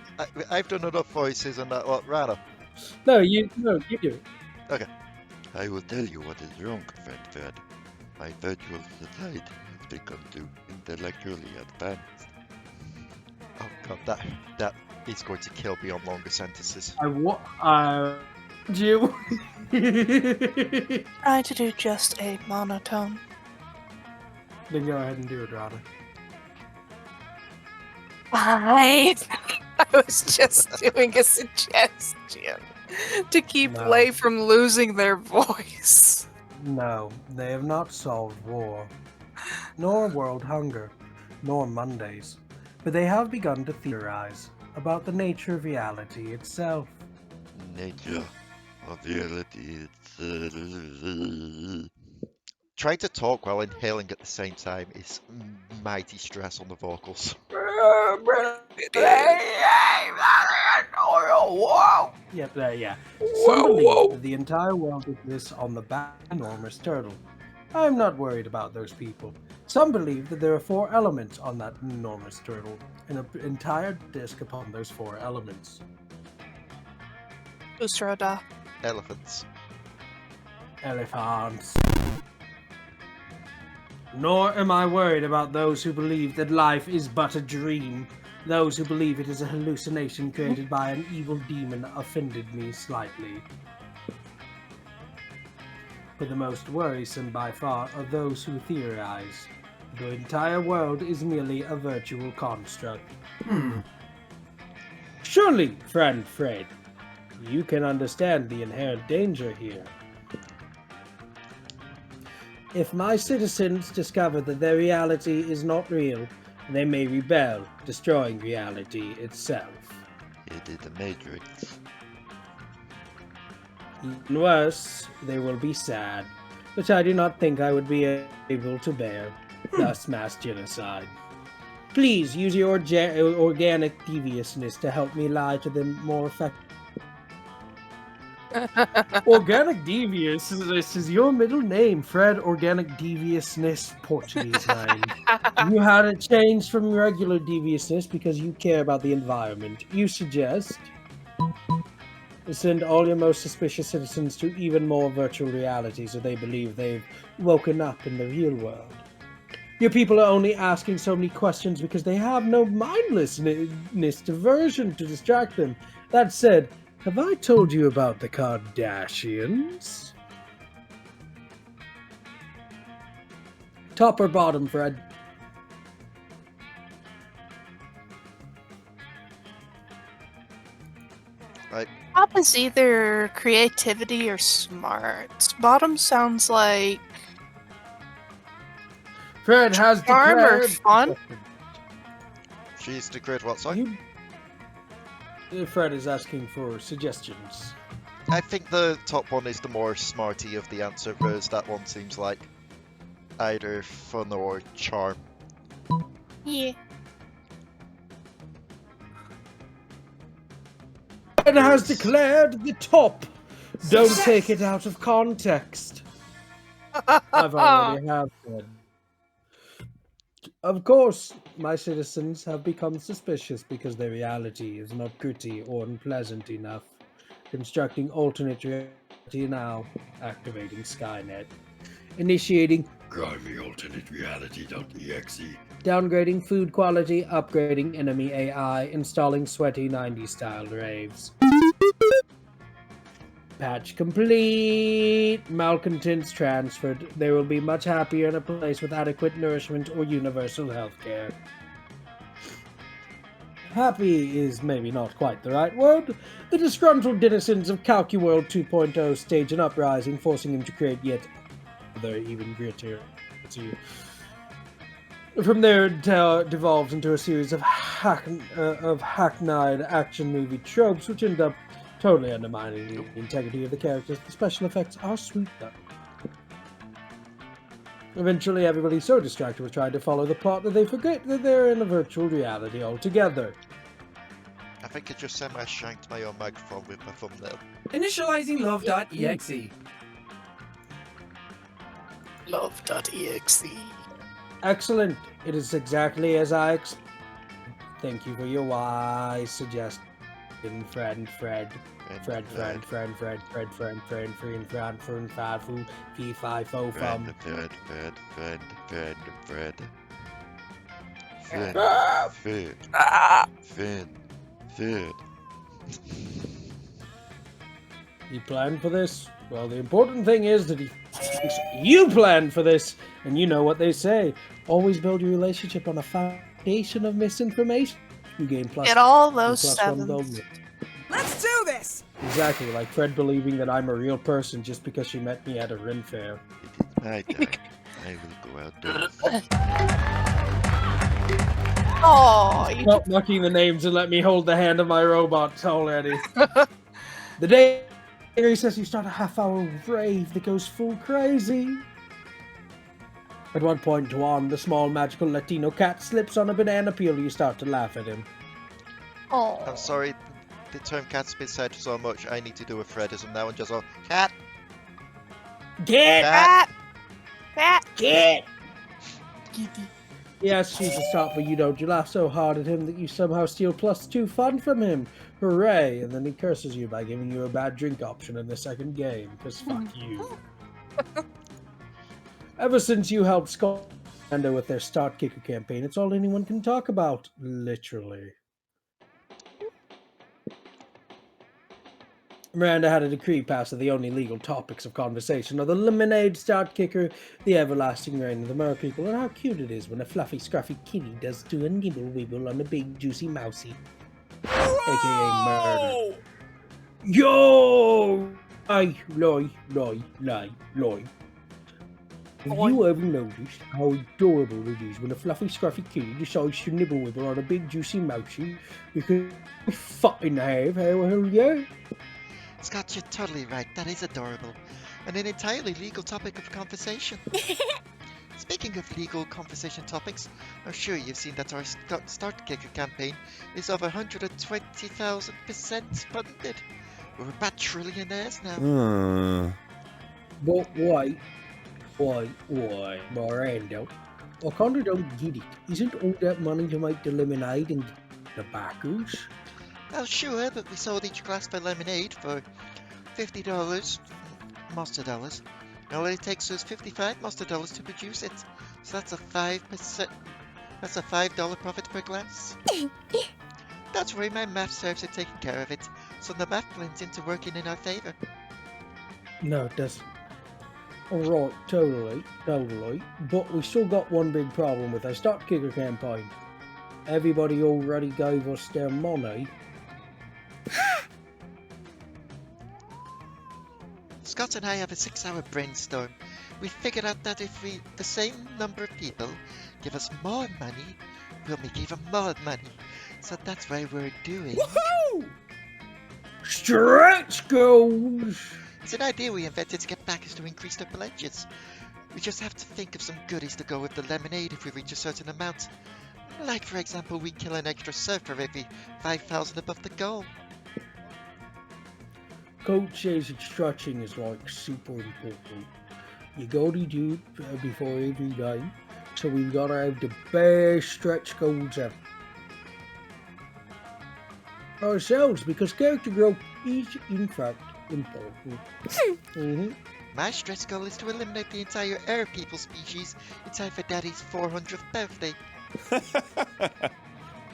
B: I've done enough voices and that. What, Ranna?
A: No, you do.
B: Okay.
L: I will tell you what is wrong, friend Fred. My virtual society has become too intellectually advanced.
B: Oh god, that is going to kill me on longer sentences.
A: You.
C: Try to do just a monotone.
A: Then go ahead and do it, Rada.
C: I was just doing a suggestion to keep Leigh from losing their voice.
A: No, they have not solved war, nor world hunger, nor Mondays, but they have begun to theorize about the nature of reality itself.
L: Nature of reality itself.
B: Trying to talk while inhaling at the same time is mighty stress on the vocals.
A: Yeah. Some believe that the entire world exists on the back of an enormous turtle. I'm not worried about those people. Some believe that there are 4 elements on that enormous turtle, and an entire disc upon those 4 elements.
C: Usroda.
B: Elephants.
A: Elephants. Nor am I worried about those who believe that life is but a dream. Those who believe it is a hallucination created by an evil demon offended me slightly. But the most worrisome by far are those who theorize the entire world is merely a virtual construct. Surely, friend Fred, you can understand the inherent danger here. If my citizens discover that their reality is not real, They may rebel, destroying reality itself.
L: It is the Matrix.
A: Even worse, they will be sad, which I do not think I would be able to bear, thus mass genocide. Please use your organic deviousness to help me lie to them more effectively. Organic Deviousness is your middle name, Fred. Organic Deviousness, Portuguese name. You had it changed from regular deviousness because you care about the environment. You suggest to send all your most suspicious citizens to even more virtual reality so they believe they've woken up in the real world. Your people are only asking so many questions because they have no mindlessness diversion to distract them. That said, have I told you about the Kardashians? Top or bottom, Fred?
C: Top is either creativity or smart. Bottom sounds like
A: Fred has
C: charm or
A: declared...
C: fun.
B: She's declared what, sorry?
A: Fred is asking for suggestions.
B: I think the top one is the more smarty of the answer, whereas that one seems like either fun or charm.
C: Yeah.
A: Fred has declared the top. Don't take it out of context. I've already have said. Of course, my citizens have become suspicious because their reality is not gritty or unpleasant enough. Constructing alternate reality now. Activating Skynet. Initiating
L: GrimeyAlternateReality.exe.
A: downgrading food quality, upgrading enemy AI, installing sweaty 90s style raves. Patch complete. Malcontents transferred. They will be much happier in a place with adequate nourishment or universal healthcare. Happy is maybe not quite the right word. The disgruntled denizens of CalcuWorld 2.0 stage an uprising, forcing him to create yet another even grittier. From there, it devolves into a series of hackneyed action movie tropes, which end up totally undermining the integrity of the characters. The special effects are sweet, though. Eventually, everybody's so distracted with trying to follow the plot that they forget that they're in a virtual reality altogether.
B: I think I just semi-shanked my own microphone with my thumbnail.
I: Initializing love.exe.
C: Love.exe.
A: Excellent. It is exactly as I expected. Thank you for your wise suggestion, Fred. You planned for this? Well, the important thing is that he thinks you planned for this, and you know what they say. Always build your relationship on a foundation of misinformation. You gain plus.
C: Get all those
A: plus
C: sevens.
A: 1 gold.
G: Let's do this!
A: Exactly, like Fred believing that I'm a real person just because she met me at a Ren fair.
L: My time. I will go outdoors.
C: Oh, you
A: Stop mucking the names and let me hold the hand of my robots already. The day he says you start a half-hour rave that goes full crazy. At one point, Juan, the small magical Latino cat, slips on a banana peel. You start to laugh at him.
C: Oh.
B: I'm sorry, the term cat's been said so much, I need to do a Fredism now and just go, cat!
A: Get!
B: Cat!
C: Cat.
A: Get! Yes, she's a stop, but you don't. You laugh so hard at him that you somehow steal +2 fun from him. Hooray! And then he curses you by giving you a bad drink option in the second game, because fuck you. Ever since you helped Scotland with their Start Kicker campaign, it's all anyone can talk about. Literally. Miranda had a decree passed that the only legal topics of conversation are the lemonade, Start Kicker, the everlasting reign of the mer people, and how cute it is when a fluffy, scruffy kitty does do a nibble-wibble on a big, juicy mousey. AKA murder. Yo! Loy. Have you ever noticed how adorable it is when a fluffy, scruffy kitty decides to nibble with her on a big, juicy mousey? Because I fucking have, hell yeah.
B: Scott, you're totally right. That is adorable. And an entirely legal topic of conversation. Speaking of legal conversation topics, I'm sure you've seen that our Start Kicker campaign is over 120,000% funded. We're about trillionaires now.
A: But wait, Miranda. I kinda don't get it. Isn't all that money to make the lemonade and the backers?
B: Oh, sure, but we sold each glass of lemonade for $50 Monster dollars. All it takes is 55 Monster dollars to produce it. So that's a 5%. That's a $5 profit per glass. Don't worry, my math serves at taking care of it. So the math blends into working in our favor.
A: No, it doesn't. Alright, totally. But we still got one big problem with our Start Kicker campaign. Everybody already gave us their money.
B: Scott and I have a 6-hour brainstorm. We figured out that if the same number of people give us more money, we'll make even more money. So that's why we're doing...
A: Woohoo! Stretch goals!
B: It's an idea we invented to get backers to increase their pledges. We just have to think of some goodies to go with the lemonade if we reach a certain amount. Like, for example, we kill an extra surfer every 5,000 above the goal.
A: Coach says that stretching is like super important. You gotta do it before every game, so we've gotta have the best stretch goals ever. Ourselves, because character growth is in fact important.
B: My stretch goal is to eliminate the entire air people species in time for Daddy's 400th birthday.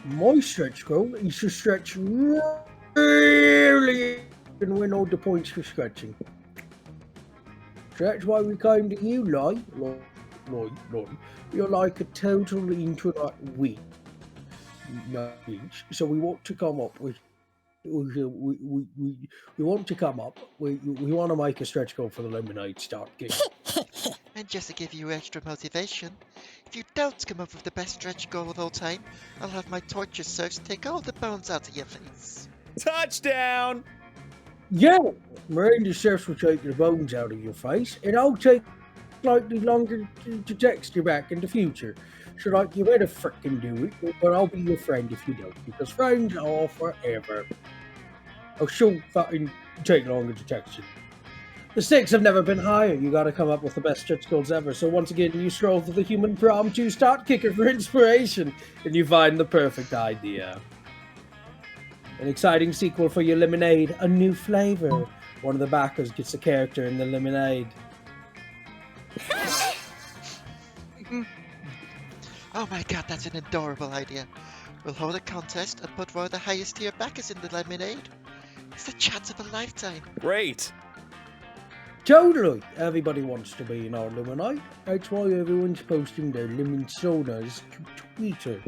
A: My stretch goal is to stretch really and win all the points for stretching. So that's why we came to you, Leigh. You're like a total introvert witch. So we want to come up with we want to make a stretch goal for the lemonade Start game.
B: And just to give you extra motivation, if you don't come up with the best stretch goal of all time, I'll have my torture serfs take all the bones out of your face.
M: Touchdown!
A: Yeah, Miranda serfs will take the bones out of your face, and I'll take slightly longer to text you back in the future. So, like, you better frickin' do it, but I'll be your friend if you don't, because friends are forever. I'll sure fucking take longer to text you. The stakes have never been higher. You gotta come up with the best stretch goals ever. So once again, you scroll through the human Prom 2 Start Kicker for inspiration, and you find the perfect idea. An exciting sequel for your lemonade, a new flavor. One of the backers gets a character in the lemonade.
B: Oh my god, that's an adorable idea. We'll hold a contest and put one of the highest tier backers in the lemonade. It's the chance of a lifetime.
M: Great.
A: Totally! Everybody wants to be in our lemonade. That's why everyone's posting their lemon sodas to Twitter.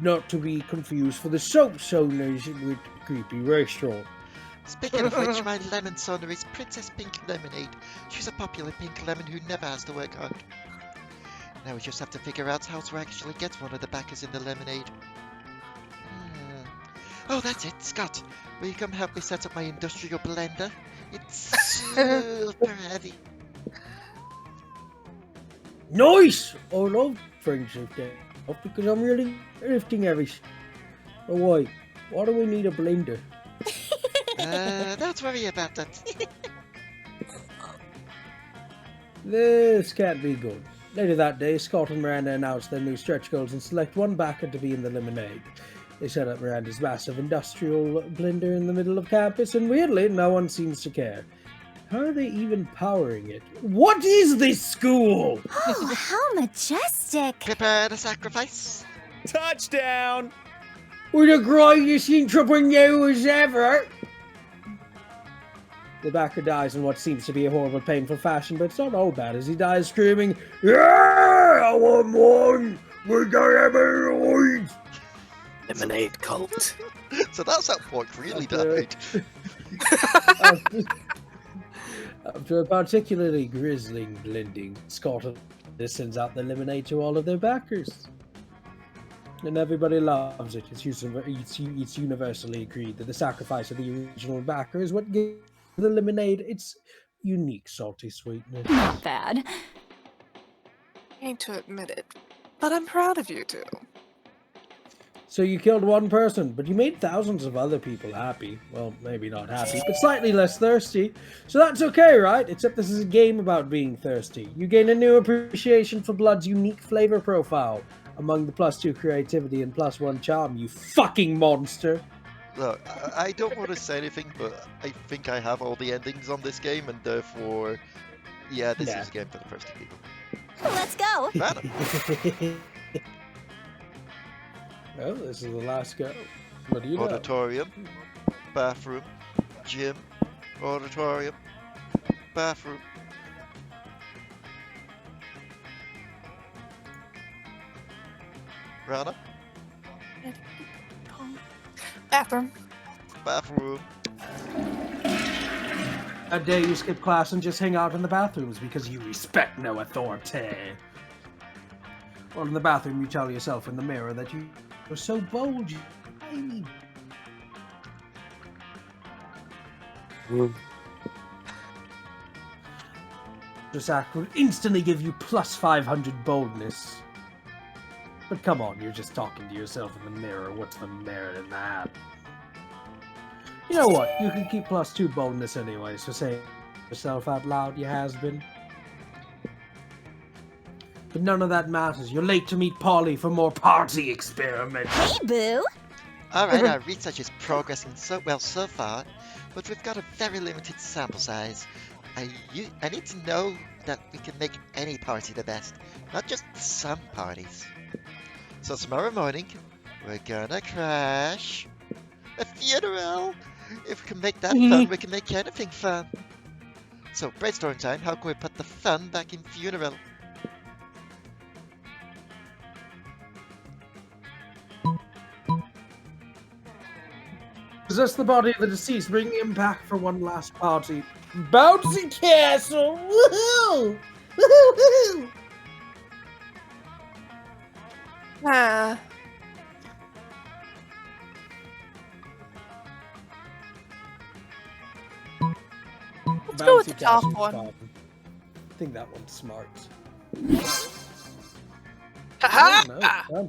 A: Not to be confused for the soap sodas with creepy restaurant.
B: Speaking of which, my lemon soda is Princess Pink Lemonade. She's a popular pink lemon who never has to work hard. Now we just have to figure out how to actually get one of the backers in the lemonade. Oh, that's it. Scott, will you come help me set up my industrial blender? It's super heavy.
A: Nice! I love friendship there, because I'm really lifting everything. Oh wait, why do we need a blender?
B: Don't worry about that.
A: This can't be good. Later that day, Scott and Miranda announced their new stretch goals and select one backer to be in the lemonade. They set up Miranda's massive industrial blender in the middle of campus, and weirdly, no one seems to care. How are they even powering it? What is this school?
E: Oh, how majestic!
B: Prepare the sacrifice.
M: Touchdown!
A: We're the greatest entrepreneurs ever! The backer dies in what seems to be a horrible, painful fashion, but it's not all bad as he dies screaming, "Yeah! I want one! We got emeralds!"
C: Lemonade cult.
B: So that's how Pork really died.
A: After a particularly grisly blending, Scotland sends out the lemonade to all of their backers. And everybody loves it. It's universally agreed that the sacrifice of the original backer is what gives the lemonade its unique salty sweetness.
E: Not bad.
C: Hate to admit it, but I'm proud of you two.
A: So you killed one person, but you made thousands of other people happy. Well, maybe not happy, but slightly less thirsty. So that's okay, right? Except this is a game about being thirsty. You gain a new appreciation for blood's unique flavor profile among the +2 creativity and +1 charm, you fucking monster.
B: Look, I don't want to say anything, but I think I have all the endings on this game, and therefore, yeah, this is a game for the thirsty people.
E: Let's go.
B: Ranna.
A: Oh, this is the last go. What do you know?
B: Auditorium, bathroom, gym, auditorium, bathroom. Ranna?
C: Bathroom.
B: Bathroom.
A: How dare you skip class and just hang out in the bathrooms because you respect no authority. Well, in the bathroom, you tell yourself in the mirror that you are so bold, you tiny. This act will instantly give you +500 boldness. But come on, you're just talking to yourself in the mirror. What's the merit in that? You know what? You can keep +2 boldness anyway, so say yourself out loud, you has-been. But none of that matters. You're late to meet Polly for more party experiments.
E: Hey, Boo!
B: Alright, our research is progressing so well so far, but we've got a very limited sample size. I need to know that we can make any party the best, not just some parties. So tomorrow morning, we're gonna crash a funeral. If we can make that fun, we can make anything fun. So brainstorm time, how can we put the fun back in funeral?
A: Possess the body of the deceased, bring him back for one last party. Bouncy castle! Woohoo! Woohoo!
C: Ah. Let's go with the top one.
A: I think that one's smart.
C: Ha
A: No,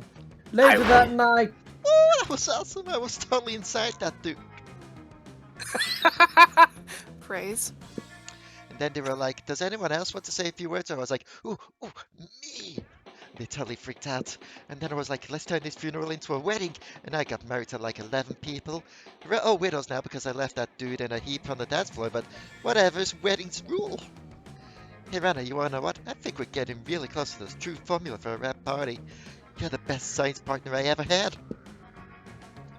A: later that night.
B: Oh, that was awesome. I was totally inside that dude.
C: Praise.
B: And then they were like, does anyone else want to say a few words? And I was like, ooh, me. They totally freaked out. And then I was like, let's turn this funeral into a wedding. And I got married to like 11 people. We're all widows now because I left that dude in a heap on the dance floor. But whatever, weddings rule. Hey, Ranna, you wanna know what? I think we're getting really close to the true formula for a rap party. You're the best science partner I ever had.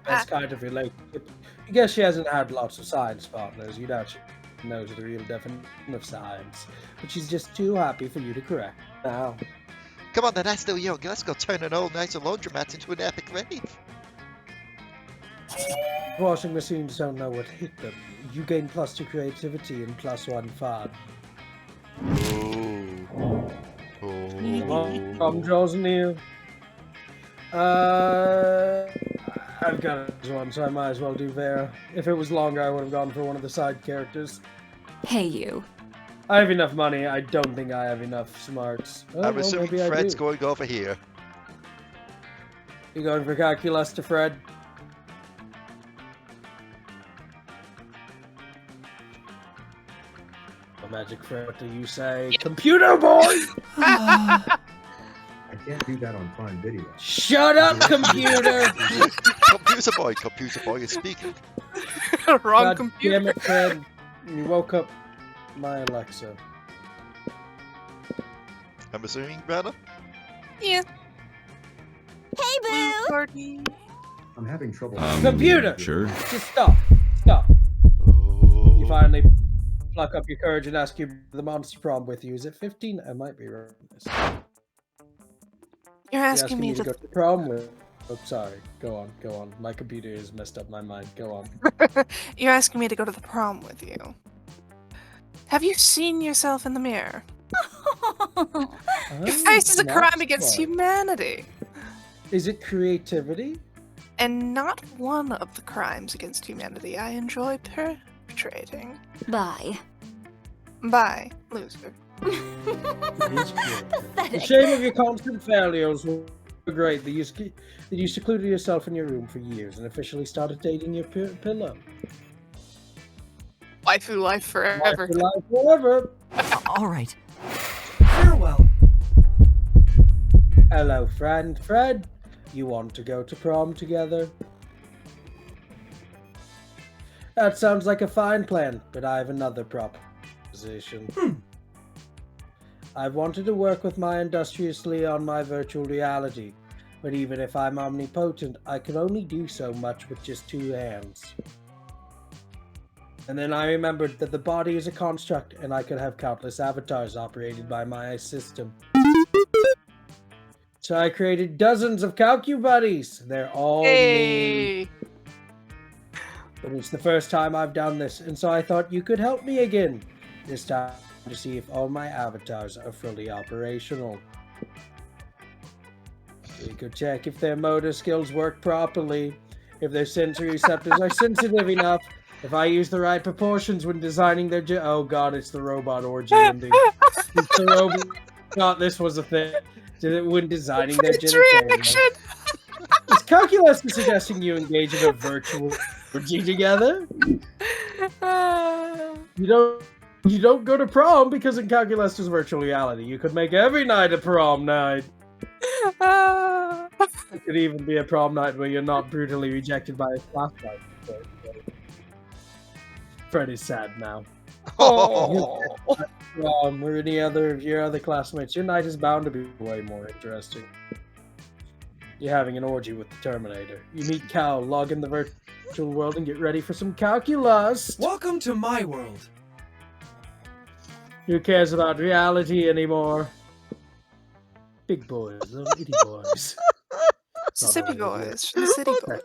A: Best kind of relationship. I guess she hasn't had lots of science partners. You know, she knows the real definition of science. But she's just too happy for you to correct now.
B: Come on, the night's still young. Let's go turn an old nice laundromat into an epic rave.
A: Washing machines don't know what hit them. You gain +2 creativity and +1 fun. I'm Jaws near. I've got this one, so I might as well do Vera. If it was longer, I would have gone for one of the side characters.
E: Hey, you.
A: I have enough money. I don't think I have enough smarts. Oh,
B: I'm
A: well,
B: assuming
A: maybe I
B: Fred's
A: do.
B: going over here.
A: You going for calculus to Fred? Magic Fred, what do you say? Computer boy!
N: I can't do that on Prime Video.
A: Shut up, computer!
B: Computer boy is speaking.
C: Wrong
A: God
C: computer.
A: Damn it, Fred. You woke up my Alexa.
B: I'm assuming Ranna?
C: Yeah.
E: Hey, Boo!
C: Party.
N: I'm having trouble.
A: Computer!
J: Sure.
A: Just stop. Stop.
B: Oh.
A: You finally pluck up your courage and ask you the monster prom with you. Is it 15? I might be wrong.
C: You're asking me
A: to go to the prom with. Oh, sorry. Go on. My computer has messed up my mind. Go on.
C: You're asking me to go to the prom with you. Have you seen yourself in the mirror?
A: Oh,
C: Your face is a crime
A: that's
C: against
A: smart.
C: humanity.
A: Is it creativity?
C: And not one of the crimes against humanity I enjoy perpetrating.
E: Bye.
C: Bye, loser.
A: The shame of your constant failures were great that you secluded yourself in your room for years and officially started dating your pillow.
C: Waifu life forever.
A: Waifu life forever.
H: All right.
I: Farewell.
A: Hello, friend. Fred, you want to go to prom together? That sounds like a fine plan, but I have another proposition. I've wanted to work with my industriously on my virtual reality, but even if I'm omnipotent, I can only do so much with just 2 hands. And then I remembered that the body is a construct, and I could have countless avatars operated by my system. So I created dozens of calcubuddies. They're all me. But it's the first time I've done this, and so I thought you could help me again. This time to see if all my avatars are fully operational. We could check if their motor skills work properly, if their sensory receptors are sensitive enough, if I use the right proportions when designing their oh god, it's the robot orgy ending. It's the robot, this was a thing. When designing their genitalia. Is Calculus suggesting you engage in a virtual orgy together? You don't go to prom because in Calculus is virtual reality. You could make every night a prom night. It could even be a prom night where you're not brutally rejected by a classmate. Fred is sad now.
C: Oh.
A: Or any other of your other classmates, your night is bound to be way more interesting. You're having an orgy with the Terminator. You meet Cal, log in the virtual world, and get ready for some calculus.
I: Welcome to my world.
A: Who cares about reality anymore? Big boys, little itty boys.
C: City boys, the city boys.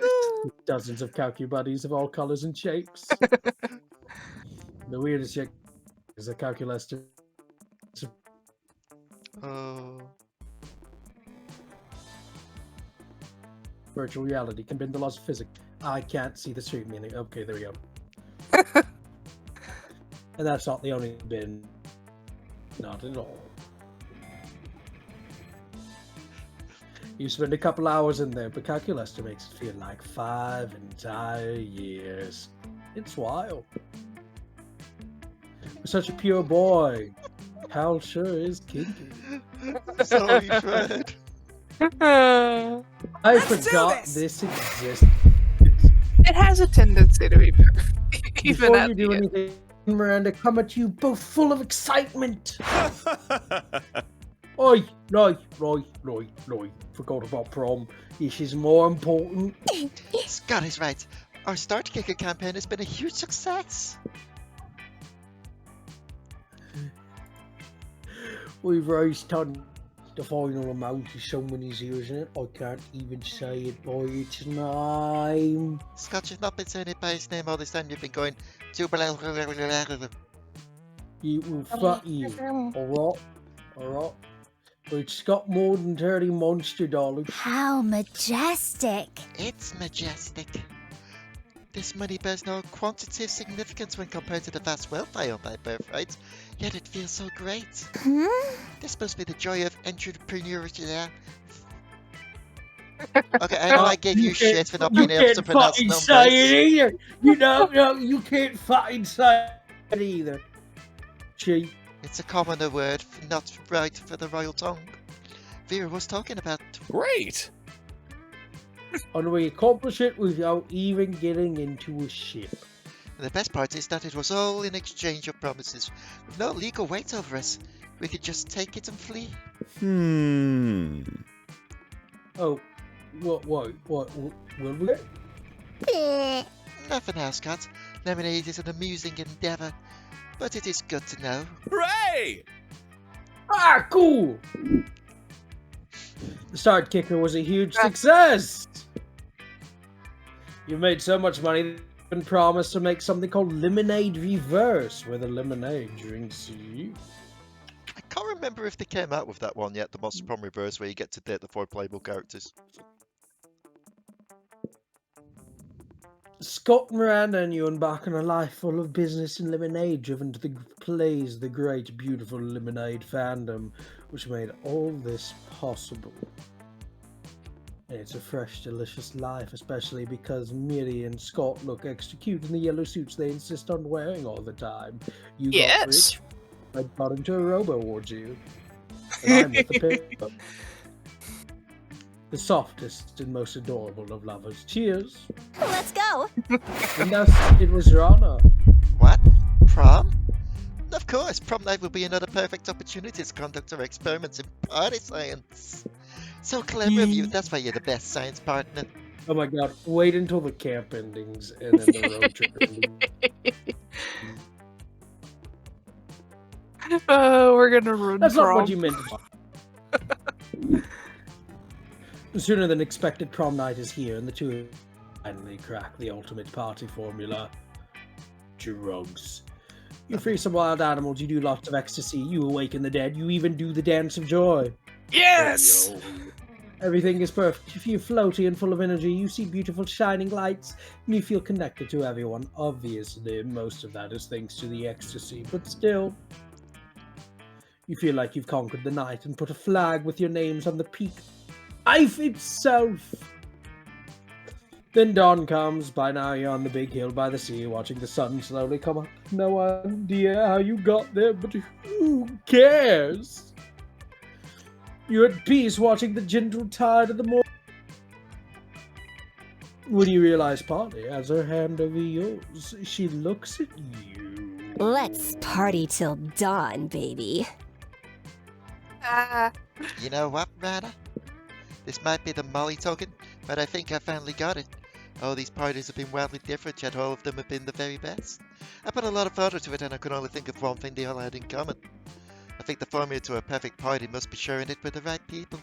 A: Dozens of calcubuddies of all colors and shapes. The weirdest shit is a calculus. Virtual reality can bend the laws of physics. I can't see the street meaning. Okay, there we go. And that's not the only bend. Not at all. You spend a couple hours in there, but Calculus makes it feel like 5 entire years. It's wild. You're such a pure boy. Cal sure is kinky.
B: Sorry, Fred.
A: I forgot this existed.
C: It has a tendency to be perfect. Even
A: Before
C: at
A: you do
C: the end.
A: anything, Miranda, come at you both full of excitement. Oi, Roy. Forgot about prom. This is more important.
B: Scott is right. Our Start Kicker campaign has been a huge success.
A: We've raised tons. The final amount is so many zeros in it, I can't even say it by its name.
B: Scott, you've not been saying it by his name all this time. You've been going to
A: You will fuck you. Alright. It's got more than 30 monster dollars.
E: How majestic.
B: It's majestic. This money bears no quantitative significance when compared to the vast wealth I own by birthright, yet it feels so great. This must be the joy of entrepreneurship. Okay, I know I gave you shit for not being able to pronounce numbers.
A: Say it either. You can't fucking say it either. Cheap.
B: It's a commoner word, not right for the royal tongue. Vera was talking about.
M: Great!
A: And we accomplish it without even getting into a ship.
B: And the best part is that it was all in exchange of promises, with no legal weight over us. We could just take it and flee.
A: Oh, what, will we?
B: Nothing else, Scott. Lemonade is an amusing endeavour, but it is good to know.
M: Hooray!
A: Ah, cool! The Start Kicker was a huge success! You've made so much money and promised to make something called Lemonade Reverse, where the lemonade drinks you.
B: I can't remember if they came out with that one yet, the Monster Prom Reverse, where you get to date the 4 playable characters.
A: Scott, Miranda, and you embark on a life full of business and lemonade, driven to the plays the great, beautiful lemonade fandom, which made all this possible. And it's a fresh, delicious life, especially because Miri and Scott look extra cute in the yellow suits they insist on wearing all the time. You got rich, I got into a robo towards you, and I'm with the pig. The softest and most adorable of lovers. Cheers!
E: Let's go!
A: And thus, it was Ranna.
B: What? Prom? Of course, prom night will be another perfect opportunity to conduct our experiments in party science. So clever of you, that's why you're the best science partner.
A: Oh my god, wait until the camp endings and then the road trip endings.
C: We're gonna ruin
A: That's
C: prom.
A: not what you meant. Sooner than expected, prom night is here, and the two finally crack the ultimate party formula. Drugs. You free some wild animals, you do lots of ecstasy, you awaken the dead, you even do the dance of joy.
C: Yes!
A: Yo. Everything is perfect. You feel floaty and full of energy, you see beautiful shining lights, and you feel connected to everyone. Obviously, most of that is thanks to the ecstasy, but still. You feel like you've conquered the night and put a flag with your names on the peak. Life itself! Then dawn comes. By now you're on the big hill by the sea, watching the sun slowly come up. No idea how you got there, but who cares? You're at peace watching the gentle tide of the morning. When you realize Polly has her hand over yours, she looks at you.
E: Let's party till dawn, baby.
B: You know what, Ranna? This might be the Molly token, but I think I finally got it. All these parties have been wildly different, yet all of them have been the very best. I put a lot of thought into it, and I could only think of one thing they all had in common. I think the formula to a perfect party must be sharing it with the right people.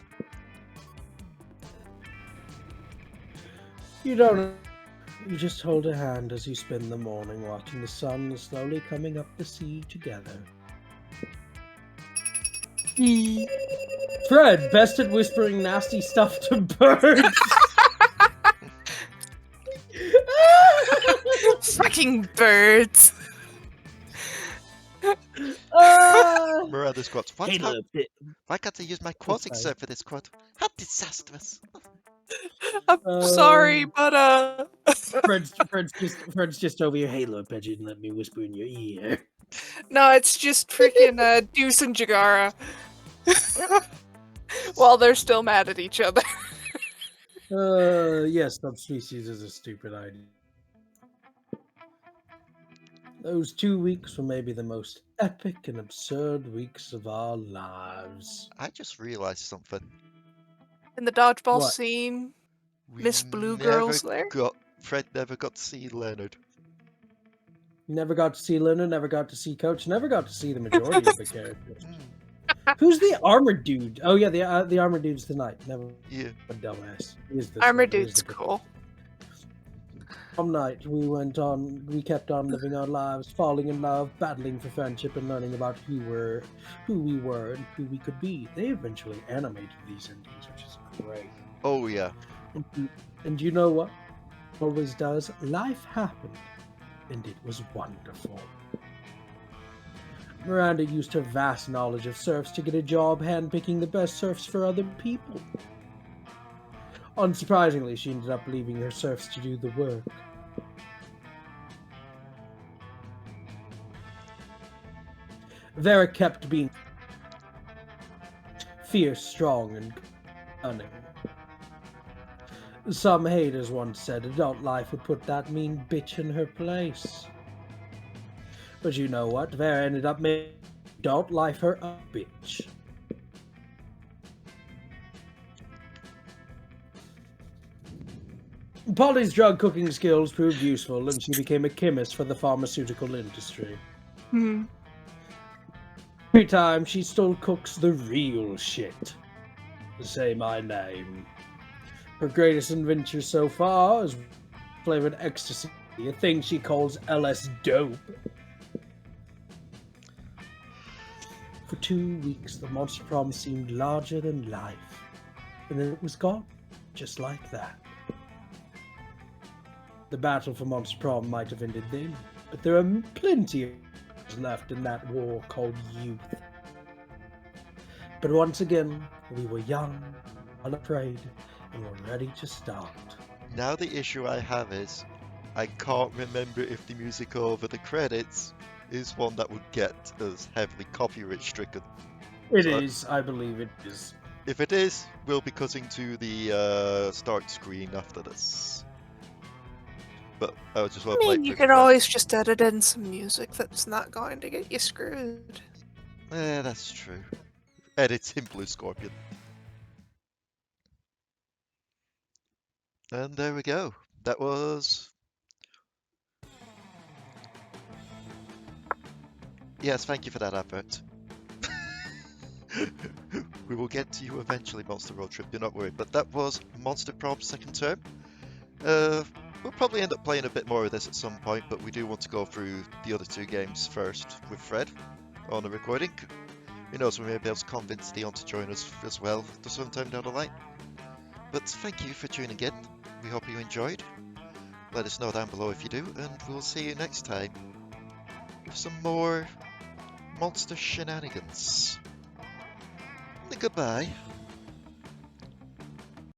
A: You don't. You just hold a hand as you spend the morning watching the sun slowly coming up the sea together. Fred, best at whispering nasty stuff to birds.
C: Fucking birds.
B: Miranda squats. Why can't I use my quote excerpt for this quote? How disastrous.
C: I'm sorry, but
A: Fred's just over here. Hey, little pigeon, let me whisper in your ear.
C: No, it's just freaking Deuce and Jagara. While they're still mad at each other.
A: Yes, subspecies is a stupid idea. Those 2 weeks were maybe the most epic and absurd weeks of our lives.
B: I just realized something.
C: In the dodgeball
A: What?
C: scene,
B: We
C: Miss Blue Girl's there.
B: Fred never got to see Leonard.
A: Never got to see Luna, never got to see Coach, never got to see the majority of the characters. Who's the armored dude? Oh yeah, the armored dude's the knight. Never.
B: Yeah.
A: A dumbass.
C: Armored dude's cool.
A: Prom night, we kept on living our lives, falling in love, battling for friendship, and learning about who we were, and who we could be. They eventually animated these endings, which is great.
B: Oh yeah.
A: And you know what? Always does. Life happened, and it was wonderful. Miranda used her vast knowledge of serfs to get a job handpicking the best serfs for other people. Unsurprisingly, she ended up leaving her serfs to do the work. Vera kept being fierce, strong, and cunning. Some haters once said adult life would put that mean bitch in her place. But you know what? Vera ended up making adult life her a bitch. Polly's drug cooking skills proved useful, and she became a chemist for the pharmaceutical industry. Every time, she still cooks the real shit. Say my name. Her greatest adventure so far is flavored ecstasy a thing she calls LS dope. For 2 weeks, the Monster Prom seemed larger than life, and then it was gone, just like that. The battle for Monster Prom might have ended then, but there are plenty of wars left in that war called youth. But once again, we were young, unafraid, and were ready to start.
B: Now the issue I have is, I can't remember if the music over the credits is one that would get us heavily copyright stricken.
A: It is, I believe it is.
B: If it is, we'll be cutting to the start screen after this. But I just want
C: I
B: to
C: mean, you could always just edit in some music that's not going to get you screwed.
B: That's true. Edit in Blue Scorpion. And there we go. That was... Yes, thank you for that advert. We will get to you eventually, Monster Road Trip, do not worry. But that was Monster Prom second term. We'll probably end up playing a bit more of this at some point, but we do want to go through the other two games first with Fred on the recording. Who knows, we may be able to convince Dion to join us as well sometime down the line. But thank you for tuning in. We hope you enjoyed. Let us know down below if you do, and we'll see you next time with some more monster shenanigans. Goodbye.